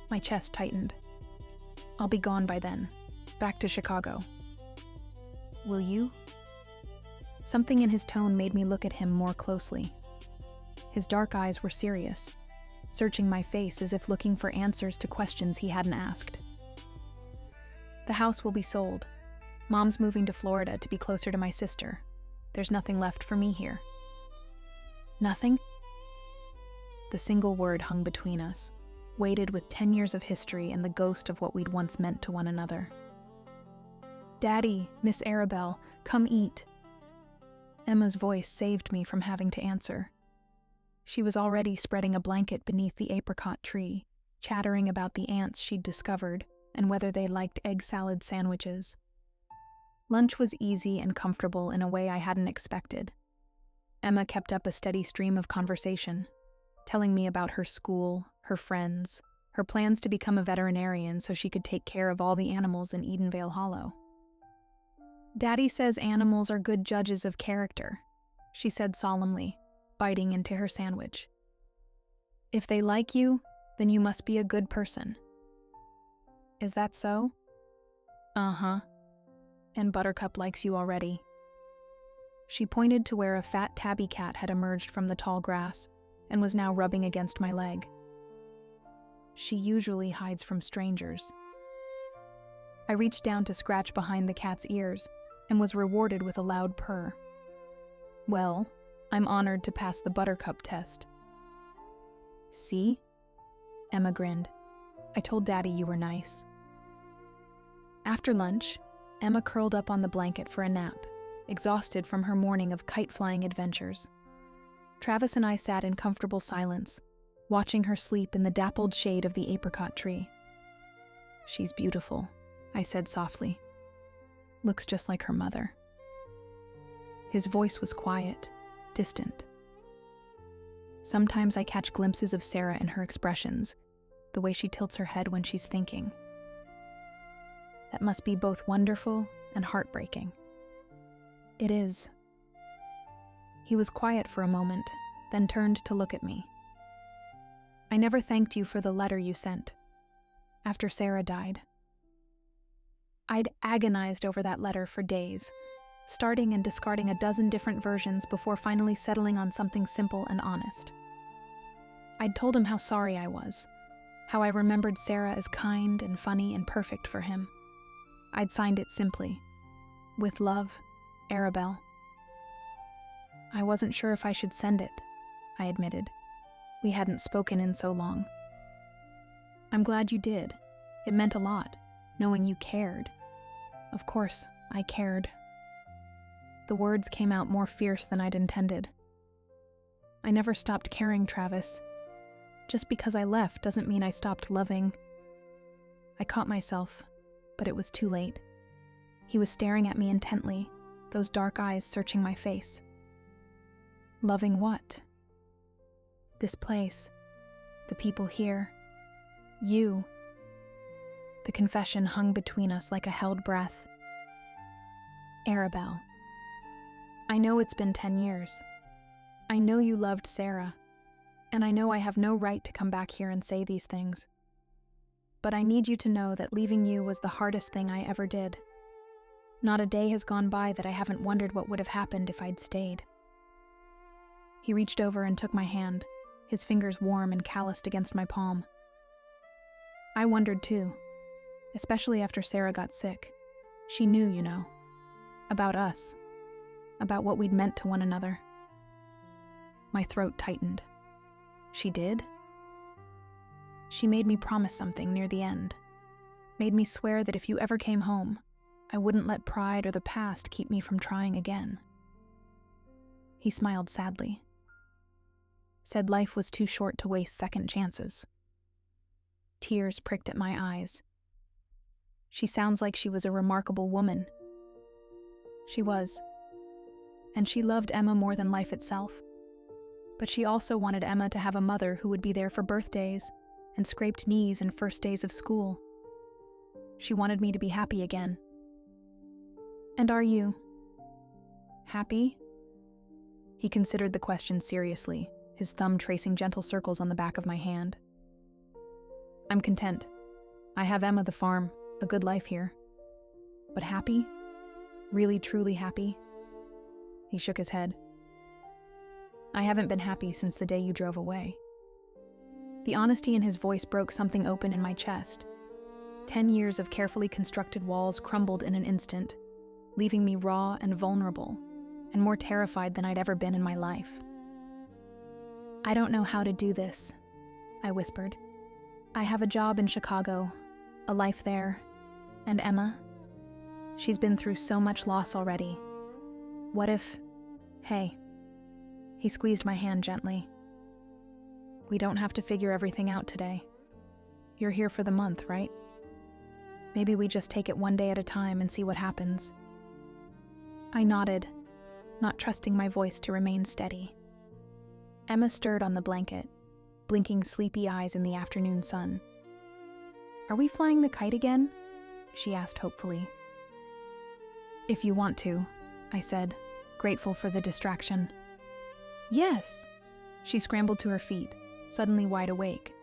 My chest tightened. "I'll be gone by then, back to Chicago." "Will you?" Something in his tone made me look at him more closely. His dark eyes were serious, searching my face as if looking for answers to questions he hadn't asked. "The house will be sold. Mom's moving to Florida to be closer to my sister. There's nothing left for me here." "Nothing?" The single word hung between us, weighted with 10 years of history and the ghost of what we'd once meant to one another. "Daddy, Miss Arabelle, come eat." Emma's voice saved me from having to answer. She was already spreading a blanket beneath the apricot tree, chattering about the ants she'd discovered and whether they liked egg salad sandwiches. Lunch was easy and comfortable in a way I hadn't expected. Emma kept up a steady stream of conversation, telling me about her school, her friends, her plans to become a veterinarian so she could take care of all the animals in Edenvale Hollow. "Daddy says animals are good judges of character," she said solemnly, biting into her sandwich. "If they like you, then you must be a good person." "Is that so?" "Uh-huh. And Buttercup likes you already." She pointed to where a fat tabby cat had emerged from the tall grass and was now rubbing against my leg. "She usually hides from strangers." I reached down to scratch behind the cat's ears and was rewarded with a loud purr. "Well, I'm honored to pass the Buttercup test." "See?" Emma grinned. "I told Daddy you were nice." After lunch, Emma curled up on the blanket for a nap, exhausted from her morning of kite-flying adventures. Travis and I sat in comfortable silence, watching her sleep in the dappled shade of the apricot tree. "She's beautiful," I said softly. "Looks just like her mother." His voice was quiet, distant. Sometimes I catch glimpses of Sarah in her expressions, the way she tilts her head when she's thinking. That must be both wonderful and heartbreaking. It is. He was quiet for a moment, then turned to look at me. "I never thanked you for the letter you sent after Sarah died." I'd agonized over that letter for days, starting and discarding a dozen different versions before finally settling on something simple and honest. I'd told him how sorry I was, how I remembered Sarah as kind and funny and perfect for him. I'd signed it simply, "With love, Arabelle." I wasn't sure if I should send it, I admitted. We hadn't spoken in so long. "I'm glad you did. It meant a lot, knowing you cared." Of course, I cared. The words came out more fierce than I'd intended. "I never stopped caring, Travis. Just because I left doesn't mean I stopped loving." I caught myself, but it was too late. He was staring at me intently, those dark eyes searching my face. Loving what? This place, the people here, you. The confession hung between us like a held breath. Arabelle, I know it's been 10 years. I know you loved Sarah, and I know I have no right to come back here and say these things. But I need you to know that leaving you was the hardest thing I ever did. Not a day has gone by that I haven't wondered what would have happened if I'd stayed. He reached over and took my hand, his fingers warm and calloused against my palm. I wondered too, especially after Sarah got sick. She knew, you know, about us, about what we'd meant to one another. My throat tightened. She did? She made me promise something near the end. Made me swear that if you ever came home, I wouldn't let pride or the past keep me from trying again. He smiled sadly. Said life was too short to waste second chances. Tears pricked at my eyes. She sounds like she was a remarkable woman. She was. And she loved Emma more than life itself. But she also wanted Emma to have a mother who would be there for birthdays and scraped knees and first days of school. She wanted me to be happy again. And are you? Happy? He considered the question seriously, his thumb tracing gentle circles on the back of my hand. I'm content. I have Emma, the farm, a good life here. But happy? Really, truly happy? He shook his head. I haven't been happy since the day you drove away. The honesty in his voice broke something open in my chest. 10 years of carefully constructed walls crumbled in an instant, leaving me raw and vulnerable, and more terrified than I'd ever been in my life. I don't know how to do this, I whispered. I have a job in Chicago, a life there, and Emma. She's been through so much loss already. What if... Hey. He squeezed my hand gently. We don't have to figure everything out today. You're here for the month, right? Maybe we just take it one day at a time and see what happens. I nodded, not trusting my voice to remain steady. Emma stirred on the blanket, blinking sleepy eyes in the afternoon sun. Are we flying the kite again? She asked hopefully. If you want to, I said, grateful for the distraction. Yes! She scrambled to her feet, suddenly wide awake.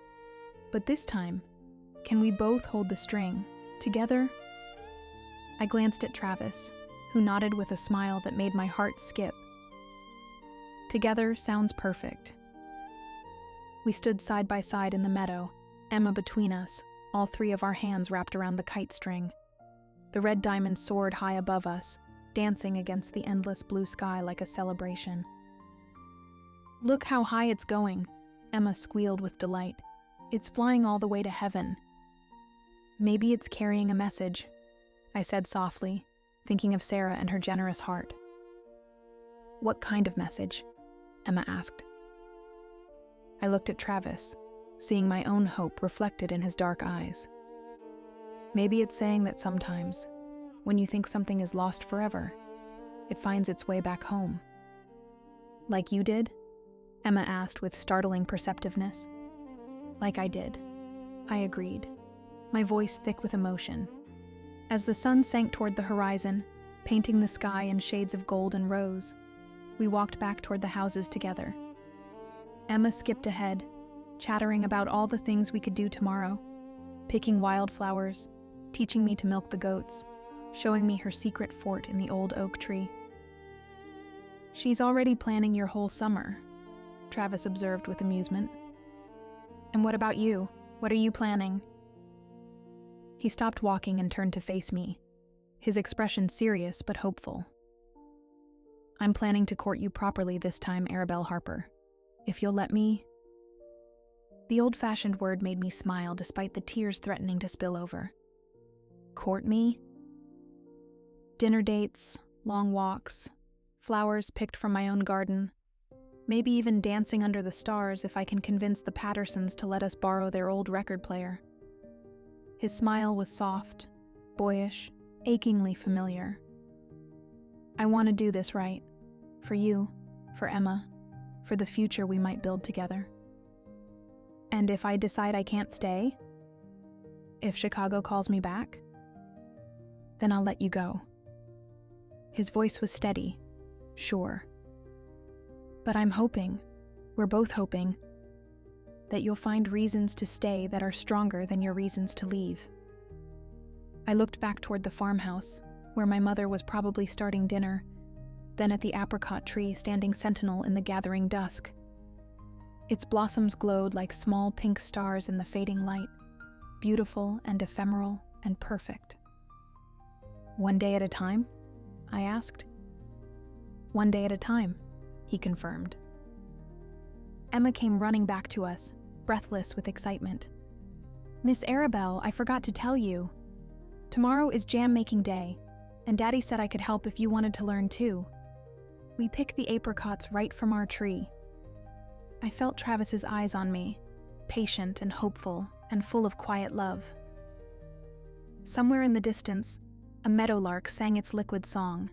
But this time, can we both hold the string, together? I glanced at Travis, who nodded with a smile that made my heart skip. Together sounds perfect. We stood side by side in the meadow, Emma between us, all three of our hands wrapped around the kite string. The red diamond soared high above us, dancing against the endless blue sky like a celebration. Look how high it's going, Emma squealed with delight. It's flying all the way to heaven. Maybe it's carrying a message, I said softly, thinking of Sarah and her generous heart. What kind of message? Emma asked. I looked at Travis, seeing my own hope reflected in his dark eyes. Maybe it's saying that sometimes, when you think something is lost forever, it finds its way back home. Like you did? Emma asked with startling perceptiveness. Like I did, I agreed, my voice thick with emotion. As the sun sank toward the horizon, painting the sky in shades of gold and rose, we walked back toward the houses together. Emma skipped ahead, chattering about all the things we could do tomorrow, picking wildflowers, teaching me to milk the goats, showing me her secret fort in the old oak tree. She's already planning your whole summer, Travis observed with amusement. And what about you? What are you planning? He stopped walking and turned to face me, his expression serious but hopeful. I'm planning to court you properly this time, Arabelle Harper. If you'll let me... The old-fashioned word made me smile despite the tears threatening to spill over. Court me? Dinner dates, long walks, flowers picked from my own garden, maybe even dancing under the stars if I can convince the Pattersons to let us borrow their old record player. His smile was soft, boyish, achingly familiar. I want to do this right. For you, for Emma, for the future we might build together. And if I decide I can't stay, if Chicago calls me back, then I'll let you go. His voice was steady, sure. But I'm hoping, we're both hoping, that you'll find reasons to stay that are stronger than your reasons to leave. I looked back toward the farmhouse, where my mother was probably starting dinner, then at the apricot tree standing sentinel in the gathering dusk. Its blossoms glowed like small pink stars in the fading light, beautiful and ephemeral and perfect. "One day at a time?" I asked. "One day at a time," he confirmed. Emma came running back to us, breathless with excitement. "Miss Arabelle, I forgot to tell you. Tomorrow is jam-making day, and Daddy said I could help if you wanted to learn too. We pick the apricots right from our tree." I felt Travis's eyes on me, patient and hopeful and full of quiet love. Somewhere in the distance, a meadowlark sang its liquid song,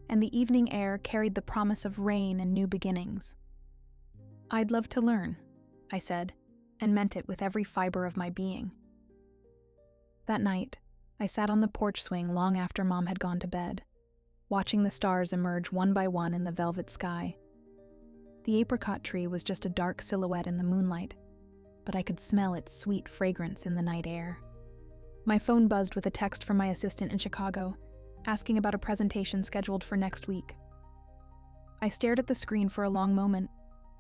and the evening air carried the promise of rain and new beginnings. "I'd love to learn," I said, and meant it with every fiber of my being. That night, I sat on the porch swing long after Mom had gone to bed, watching the stars emerge one by one in the velvet sky. The apricot tree was just a dark silhouette in the moonlight, but I could smell its sweet fragrance in the night air. My phone buzzed with a text from my assistant in Chicago, asking about a presentation scheduled for next week. I stared at the screen for a long moment,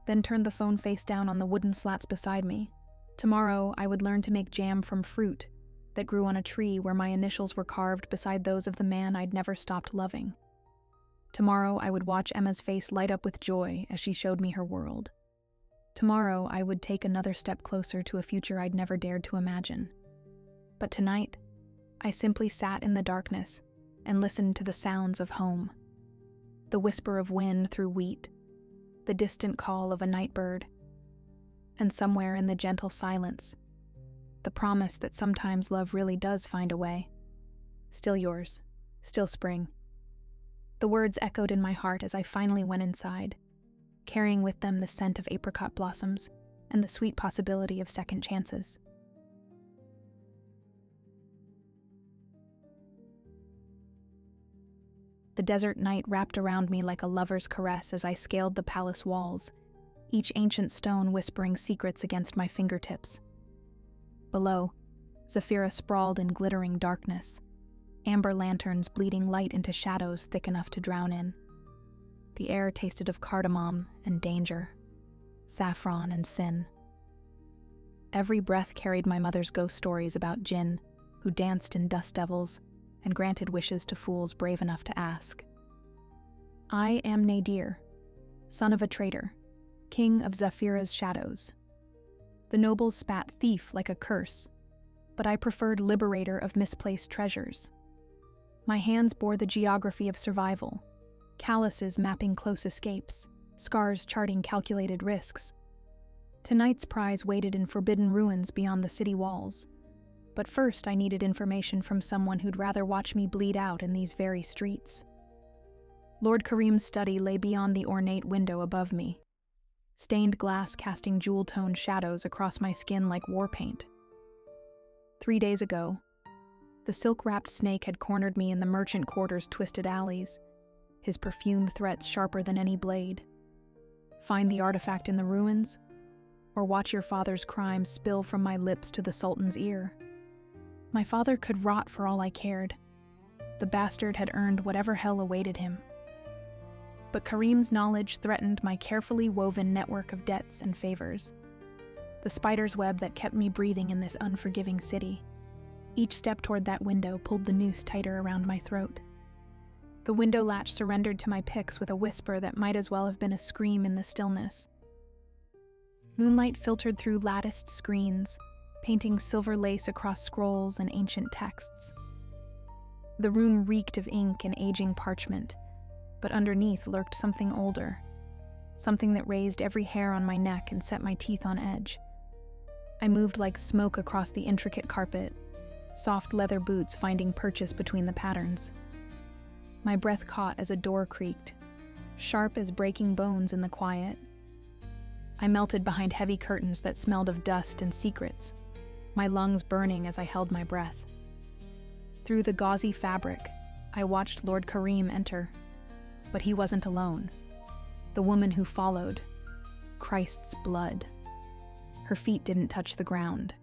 then turned the phone face down on the wooden slats beside me. Tomorrow, I would learn to make jam from fruit that grew on a tree where my initials were carved beside those of the man I'd never stopped loving. Tomorrow, I would watch Emma's face light up with joy as she showed me her world. Tomorrow, I would take another step closer to a future I'd never dared to imagine. But tonight, I simply sat in the darkness and listened to the sounds of home. The whisper of wind through wheat, the distant call of a night bird, and somewhere in the gentle silence, the promise that sometimes love really does find a way. Still yours, still spring. The words echoed in my heart as I finally went inside, carrying with them the scent of apricot blossoms and the sweet possibility of second chances. The desert night wrapped around me like a lover's caress as I scaled the palace walls, each ancient stone whispering secrets against my fingertips. Below, Zafira sprawled in glittering darkness, amber lanterns bleeding light into shadows thick enough to drown in. The air tasted of cardamom and danger, saffron and sin. Every breath carried my mother's ghost stories about jinn, who danced in dust devils and granted wishes to fools brave enough to ask. I am Nadir, son of a traitor, king of Zafira's shadows. The nobles spat thief like a curse, but I preferred liberator of misplaced treasures. My hands bore the geography of survival, calluses mapping close escapes, scars charting calculated risks. Tonight's prize waited in forbidden ruins beyond the city walls, but first I needed information from someone who'd rather watch me bleed out in these very streets. Lord Kareem's study lay beyond the ornate window above me, stained glass casting jewel-toned shadows across my skin like war paint. 3 days ago, the silk-wrapped snake had cornered me in the merchant quarter's twisted alleys, his perfumed threats sharper than any blade. Find the artifact in the ruins, or watch your father's crimes spill from my lips to the Sultan's ear. My father could rot for all I cared. The bastard had earned whatever hell awaited him. But Kareem's knowledge threatened my carefully woven network of debts and favors, the spider's web that kept me breathing in this unforgiving city. Each step toward that window pulled the noose tighter around my throat. The window latch surrendered to my picks with a whisper that might as well have been a scream in the stillness. Moonlight filtered through latticed screens, painting silver lace across scrolls and ancient texts. The room reeked of ink and aging parchment, but underneath lurked something older, something that raised every hair on my neck and set my teeth on edge. I moved like smoke across the intricate carpet, soft leather boots finding purchase between the patterns. My breath caught as a door creaked, sharp as breaking bones in the quiet. I melted behind heavy curtains that smelled of dust and secrets, my lungs burning as I held my breath. Through the gauzy fabric, I watched Lord Kareem enter, but he wasn't alone. The woman who followed, Christ's blood. Her feet didn't touch the ground.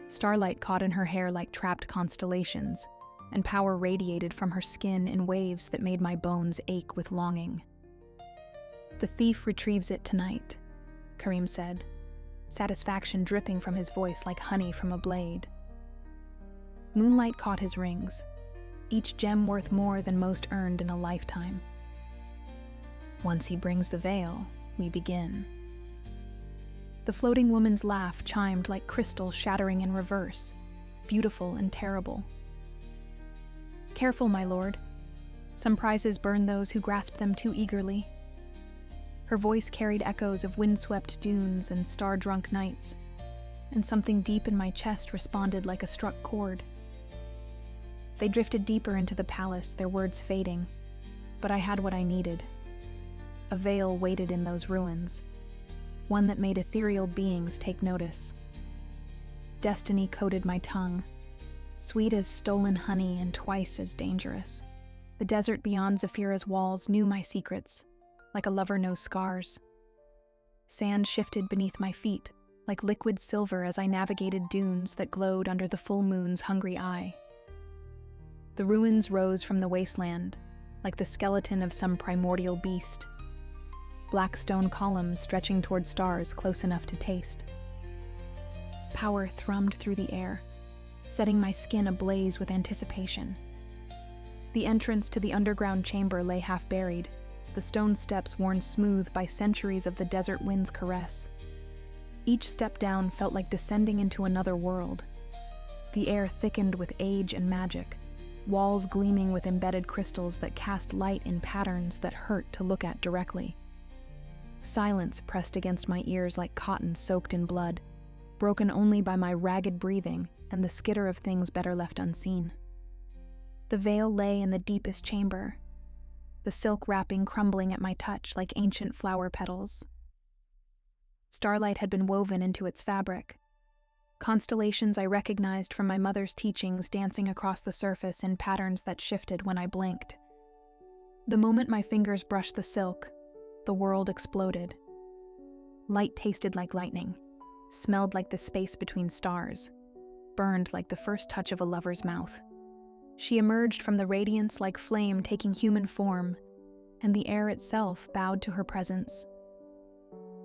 Starlight caught in her hair like trapped constellations, and power radiated from her skin in waves that made my bones ache with longing. "The thief retrieves it tonight," Kareem said, satisfaction dripping from his voice like honey from a blade. Moonlight caught his rings, each gem worth more than most earned in a lifetime. "Once he brings the veil, we begin." The floating woman's laugh chimed like crystal shattering in reverse, beautiful and terrible. "Careful, my lord. Some prizes burn those who grasp them too eagerly." Her voice carried echoes of windswept dunes and star-drunk nights, and something deep in my chest responded like a struck chord. They drifted deeper into the palace, their words fading, but I had what I needed. A veil waited in those ruins, one that made ethereal beings take notice. Destiny coated my tongue, sweet as stolen honey and twice as dangerous. The desert beyond Zafira's walls knew my secrets, like a lover knows scars. Sand shifted beneath my feet, like liquid silver as I navigated dunes that glowed under the full moon's hungry eye. The ruins rose from the wasteland, like the skeleton of some primordial beast. Black stone columns stretching toward stars close enough to taste. Power thrummed through the air, setting my skin ablaze with anticipation. The entrance to the underground chamber lay half buried, the stone steps worn smooth by centuries of the desert wind's caress. Each step down felt like descending into another world. The air thickened with age and magic, walls gleaming with embedded crystals that cast light in patterns that hurt to look at directly. Silence pressed against my ears like cotton soaked in blood, broken only by my ragged breathing and the skitter of things better left unseen. The veil lay in the deepest chamber, the silk wrapping crumbling at my touch like ancient flower petals. Starlight had been woven into its fabric, constellations I recognized from my mother's teachings dancing across the surface in patterns that shifted when I blinked. The moment my fingers brushed the silk, the world exploded. Light tasted like lightning, smelled like the space between stars, burned like the first touch of a lover's mouth. She emerged from the radiance like flame taking human form, and the air itself bowed to her presence.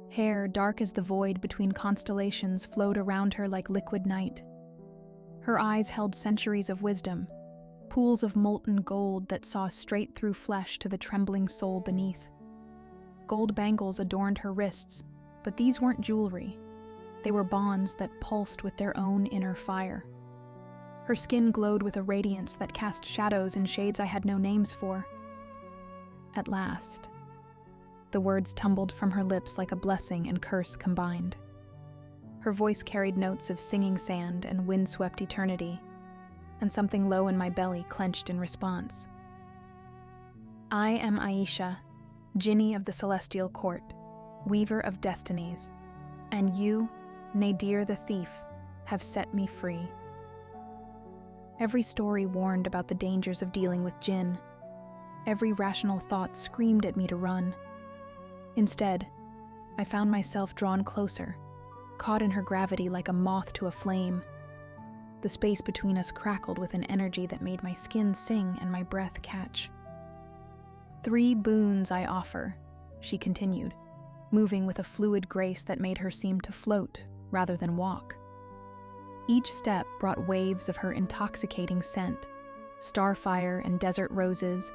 Hair dark as the void between constellations flowed around her like liquid night. Her eyes held centuries of wisdom, pools of molten gold that saw straight through flesh to the trembling soul beneath. Gold bangles adorned her wrists, but these weren't jewelry. They were bonds that pulsed with their own inner fire. Her skin glowed with a radiance that cast shadows in shades I had no names for. At last, the words tumbled from her lips like a blessing and curse combined. Her voice carried notes of singing sand and windswept eternity, and something low in my belly clenched in response. "I am Aisha, Jinni of the Celestial Court, weaver of destinies, and you, Nadir the thief, have set me free." Every story warned about the dangers of dealing with jinn. Every rational thought screamed at me to run. Instead, I found myself drawn closer, caught in her gravity like a moth to a flame. The space between us crackled with an energy that made my skin sing and my breath catch. "3 boons I offer," she continued, moving with a fluid grace that made her seem to float rather than walk. Each step brought waves of her intoxicating scent, starfire and desert roses,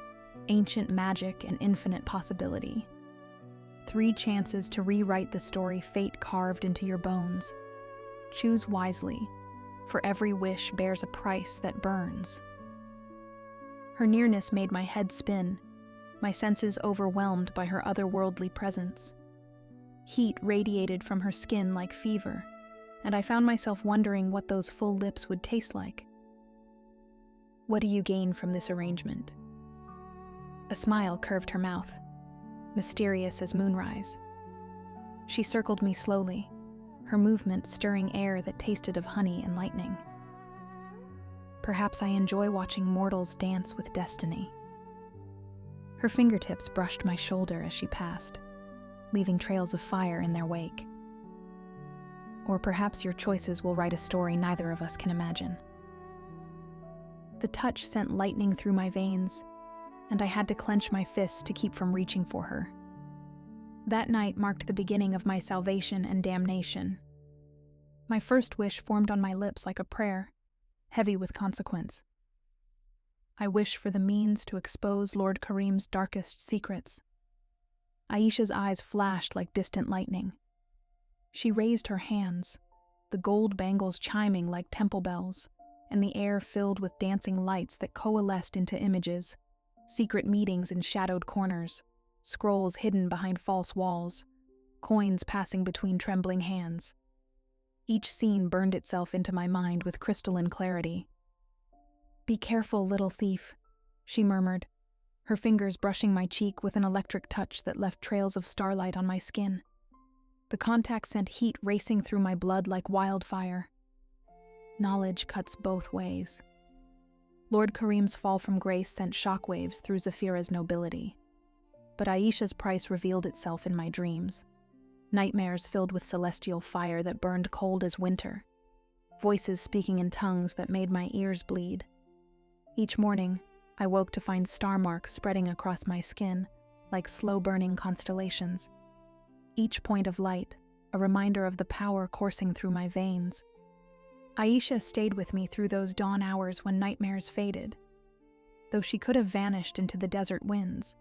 ancient magic and infinite possibility. 3 chances to rewrite the story fate carved into your bones. Choose wisely, for every wish bears a price that burns. Her nearness made my head spin, my senses overwhelmed by her otherworldly presence. Heat radiated from her skin like fever, and I found myself wondering what those full lips would taste like, What do you gain from this arrangement? A smile curved her mouth, mysterious as moonrise. She circled me slowly, her movement stirring air that tasted of honey and lightning. Perhaps I enjoy watching mortals dance with destiny. Her fingertips brushed my shoulder as she passed, leaving trails of fire in their wake. Or perhaps your choices will write a story neither of us can imagine. The touch sent lightning through my veins, and I had to clench my fists to keep from reaching for her. That night marked the beginning of my salvation and damnation. My first wish formed on my lips like a prayer, heavy with consequence. I wish for the means to expose Lord Kareem's darkest secrets. Aisha's eyes flashed like distant lightning. She raised her hands, the gold bangles chiming like temple bells, and the air filled with dancing lights that coalesced into images, secret meetings in shadowed corners, scrolls hidden behind false walls, coins passing between trembling hands. Each scene burned itself into my mind with crystalline clarity. "Be careful, little thief," she murmured, her fingers brushing my cheek with an electric touch that left trails of starlight on my skin. The contact sent heat racing through my blood like wildfire. Knowledge cuts both ways. Lord Kareem's fall from grace sent shockwaves through Zafira's nobility. But Aisha's price revealed itself in my dreams. Nightmares filled with celestial fire that burned cold as winter. Voices speaking in tongues that made my ears bleed. Each morning, I woke to find star marks spreading across my skin, like slow-burning constellations. Each point of light, a reminder of the power coursing through my veins. Aisha stayed with me through those dawn hours when nightmares faded, though she could have vanished into the desert winds.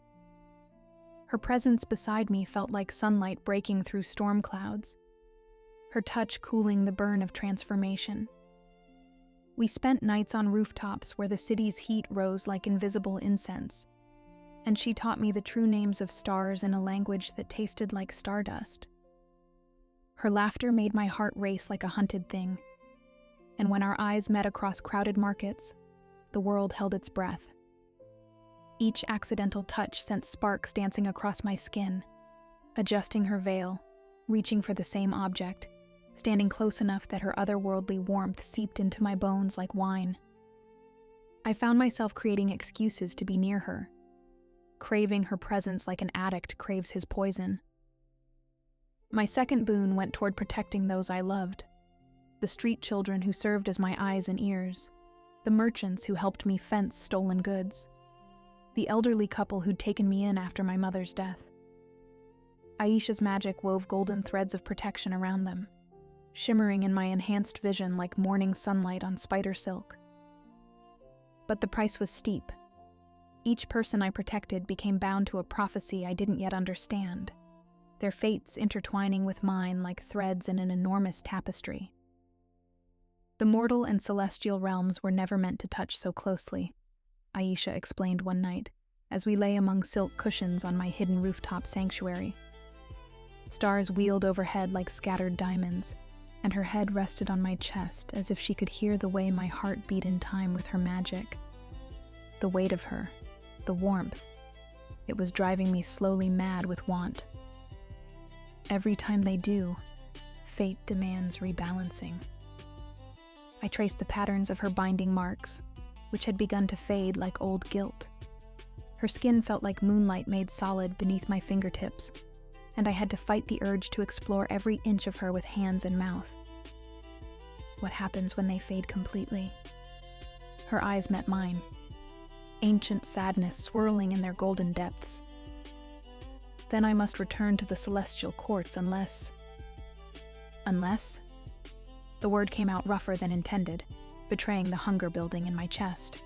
Her presence beside me felt like sunlight breaking through storm clouds, her touch cooling the burn of transformation. We spent nights on rooftops where the city's heat rose like invisible incense, and she taught me the true names of stars in a language that tasted like stardust. Her laughter made my heart race like a hunted thing, and when our eyes met across crowded markets, the world held its breath. Each accidental touch sent sparks dancing across my skin, adjusting her veil, reaching for the same object, standing close enough that her otherworldly warmth seeped into my bones like wine. I found myself creating excuses to be near her, craving her presence like an addict craves his poison. My second boon went toward protecting those I loved, the street children who served as my eyes and ears, the merchants who helped me fence stolen goods, the elderly couple who'd taken me in after my mother's death. Aisha's magic wove golden threads of protection around them, shimmering in my enhanced vision like morning sunlight on spider silk. But the price was steep. Each person I protected became bound to a prophecy I didn't yet understand, their fates intertwining with mine like threads in an enormous tapestry. The mortal and celestial realms were never meant to touch so closely, Aisha explained one night, as we lay among silk cushions on my hidden rooftop sanctuary. Stars wheeled overhead like scattered diamonds, and her head rested on my chest as if she could hear the way my heart beat in time with her magic. The weight of her, the warmth, it was driving me slowly mad with want. Every time they do, fate demands rebalancing. I traced the patterns of her binding marks, which had begun to fade like old guilt. Her skin felt like moonlight made solid beneath my fingertips, and I had to fight the urge to explore every inch of her with hands and mouth. What happens when they fade completely? Her eyes met mine, ancient sadness swirling in their golden depths. Then I must return to the celestial courts unless... Unless? The word came out rougher than intended, betraying the hunger building in my chest.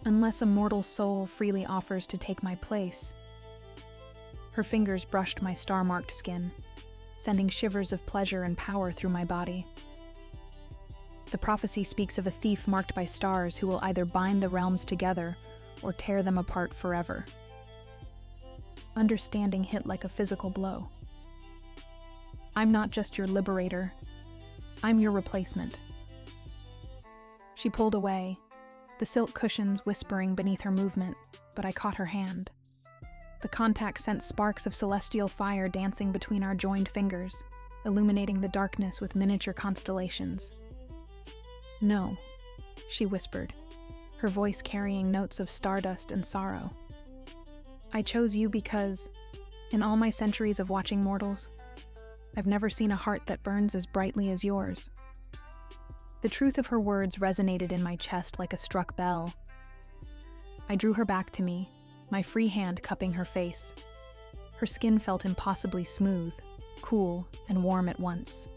Unless a mortal soul freely offers to take my place. Her fingers brushed my star-marked skin, sending shivers of pleasure and power through my body. The prophecy speaks of a thief marked by stars who will either bind the realms together or tear them apart forever. Understanding hit like a physical blow. I'm not just your liberator. I'm your replacement. She pulled away, the silk cushions whispering beneath her movement, but I caught her hand. The contact sent sparks of celestial fire dancing between our joined fingers, illuminating the darkness with miniature constellations. "No," she whispered, her voice carrying notes of stardust and sorrow. "I chose you because, in all my centuries of watching mortals, I've never seen a heart that burns as brightly as yours." The truth of her words resonated in my chest like a struck bell. I drew her back to me, my free hand cupping her face. Her skin felt impossibly smooth, cool, and warm at once.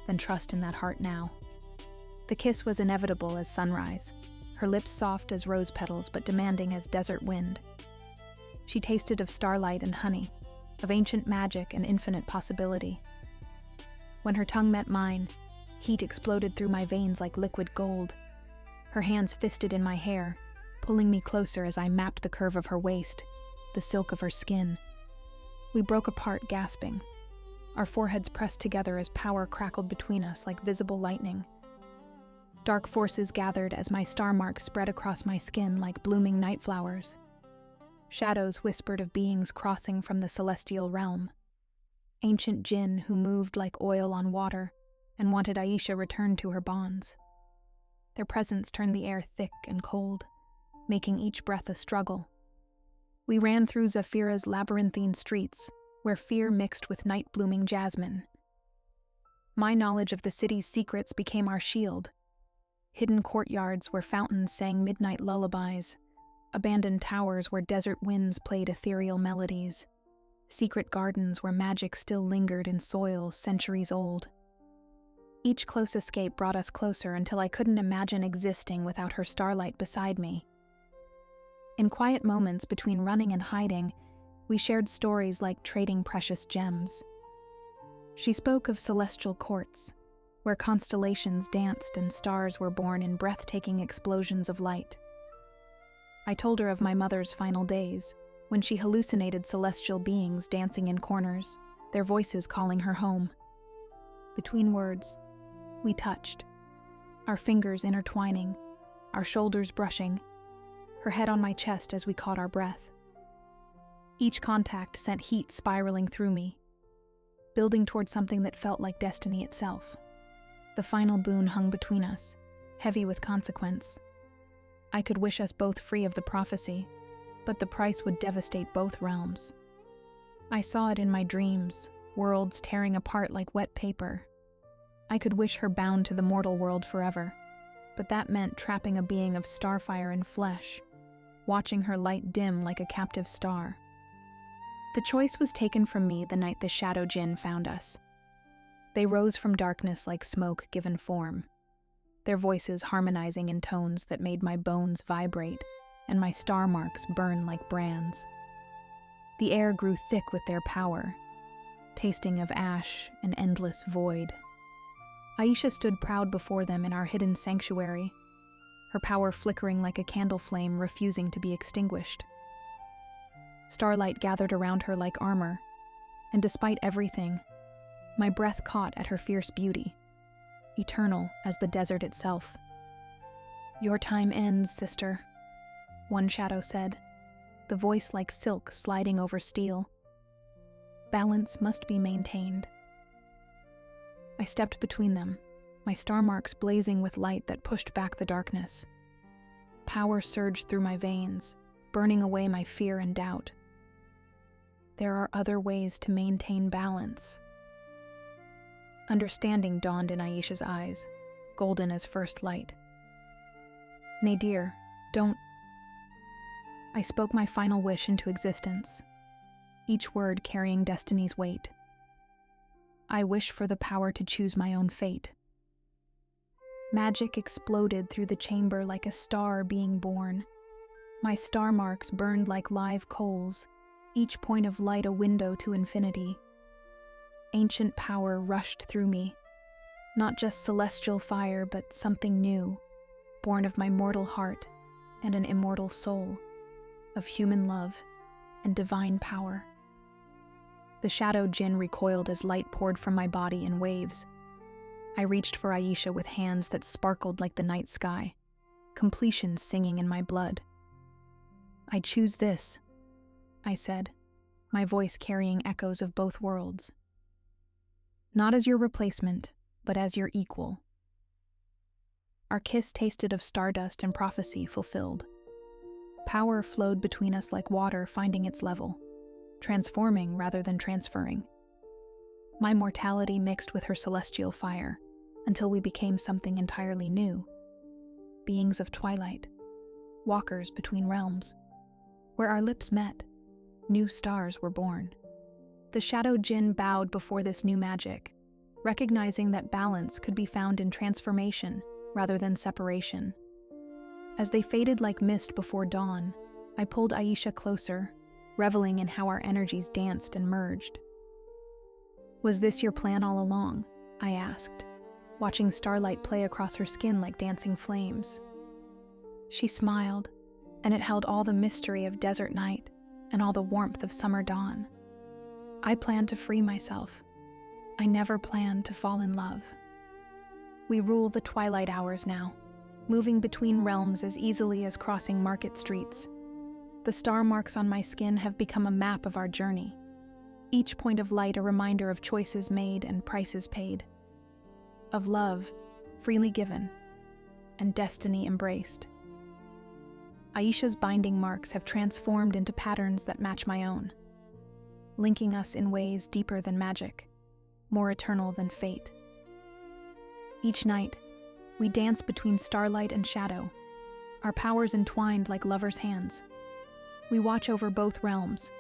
Then trust in that heart now. The kiss was inevitable as sunrise, her lips soft as rose petals but demanding as desert wind. She tasted of starlight and honey, of ancient magic and infinite possibility. When her tongue met mine, heat exploded through my veins like liquid gold. Her hands fisted in my hair, pulling me closer as I mapped the curve of her waist, the silk of her skin. We broke apart, gasping. Our foreheads pressed together as power crackled between us like visible lightning. Dark forces gathered as my star marks spread across my skin like blooming night flowers. Shadows whispered of beings crossing from the celestial realm. Ancient jinn who moved like oil on water and wanted Aisha returned to her bonds. Their presence turned the air thick and cold, making each breath a struggle. We ran through Zafira's labyrinthine streets, where fear mixed with night-blooming jasmine. My knowledge of the city's secrets became our shield. Hidden courtyards where fountains sang midnight lullabies, abandoned towers where desert winds played ethereal melodies, secret gardens where magic still lingered in soil centuries old. Each close escape brought us closer until I couldn't imagine existing without her starlight beside me. In quiet moments between running and hiding, we shared stories like trading precious gems. She spoke of celestial courts, where constellations danced and stars were born in breathtaking explosions of light. I told her of my mother's final days, when she hallucinated celestial beings dancing in corners, their voices calling her home. Between words, we touched, our fingers intertwining, our shoulders brushing, her head on my chest as we caught our breath. Each contact sent heat spiraling through me, building toward something that felt like destiny itself. The final boon hung between us, heavy with consequence. I could wish us both free of the prophecy, but the price would devastate both realms. I saw it in my dreams, worlds tearing apart like wet paper. I could wish her bound to the mortal world forever, but that meant trapping a being of starfire and flesh, watching her light dim like a captive star. The choice was taken from me the night the shadow jinn found us. They rose from darkness like smoke given form, their voices harmonizing in tones that made my bones vibrate and my star marks burn like brands. The air grew thick with their power, tasting of ash and endless void. Aisha stood proud before them in our hidden sanctuary, her power flickering like a candle flame refusing to be extinguished. Starlight gathered around her like armor, and despite everything, my breath caught at her fierce beauty, eternal as the desert itself. "Your time ends, sister," one shadow said, the voice like silk sliding over steel. "Balance must be maintained." I stepped between them, my star marks blazing with light that pushed back the darkness. Power surged through my veins, burning away my fear and doubt. There are other ways to maintain balance. Understanding dawned in Aisha's eyes, golden as first light. "Nadir, don't..." I spoke my final wish into existence, each word carrying destiny's weight. I wish for the power to choose my own fate. Magic exploded through the chamber like a star being born. My star marks burned like live coals, each point of light a window to infinity. Ancient power rushed through me, not just celestial fire, but something new, born of my mortal heart and an immortal soul, of human love and divine power. The shadow jinn recoiled as light poured from my body in waves. I reached for Aisha with hands that sparkled like the night sky, completion singing in my blood. "I choose this," I said, my voice carrying echoes of both worlds. "Not as your replacement, but as your equal." Our kiss tasted of stardust and prophecy fulfilled. Power flowed between us like water finding its level, transforming rather than transferring. My mortality mixed with her celestial fire until we became something entirely new. Beings of twilight, walkers between realms. Where our lips met, new stars were born. The shadow djinn bowed before this new magic, recognizing that balance could be found in transformation rather than separation. As they faded like mist before dawn, I pulled Aisha closer, reveling in how our energies danced and merged. "Was this your plan all along?" I asked, watching starlight play across her skin like dancing flames. She smiled, and it held all the mystery of desert night and all the warmth of summer dawn. "I planned to free myself. I never planned to fall in love." We rule the twilight hours now, moving between realms as easily as crossing market streets. The star marks on my skin have become a map of our journey, each point of light a reminder of choices made and prices paid, of love freely given and destiny embraced. Aisha's binding marks have transformed into patterns that match my own, linking us in ways deeper than magic, more eternal than fate. Each night, we dance between starlight and shadow, our powers entwined like lovers' hands. We watch over both realms,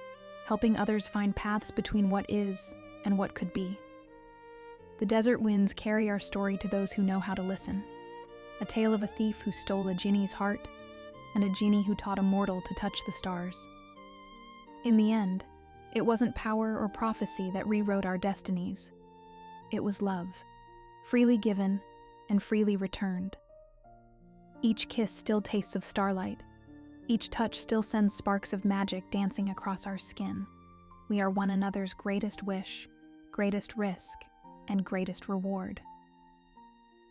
helping others find paths between what is and what could be. The desert winds carry our story to those who know how to listen, a tale of a thief who stole a genie's heart and a genie who taught a mortal to touch the stars. In the end, it wasn't power or prophecy that rewrote our destinies. It was love, freely given and freely returned. Each kiss still tastes of starlight. Each touch still sends sparks of magic dancing across our skin. We are one another's greatest wish, greatest risk, and greatest reward.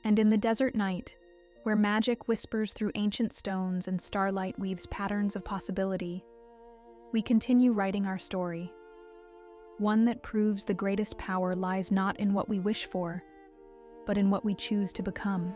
And in the desert night, where magic whispers through ancient stones and starlight weaves patterns of possibility, we continue writing our story. One that proves the greatest power lies not in what we wish for, but in what we choose to become.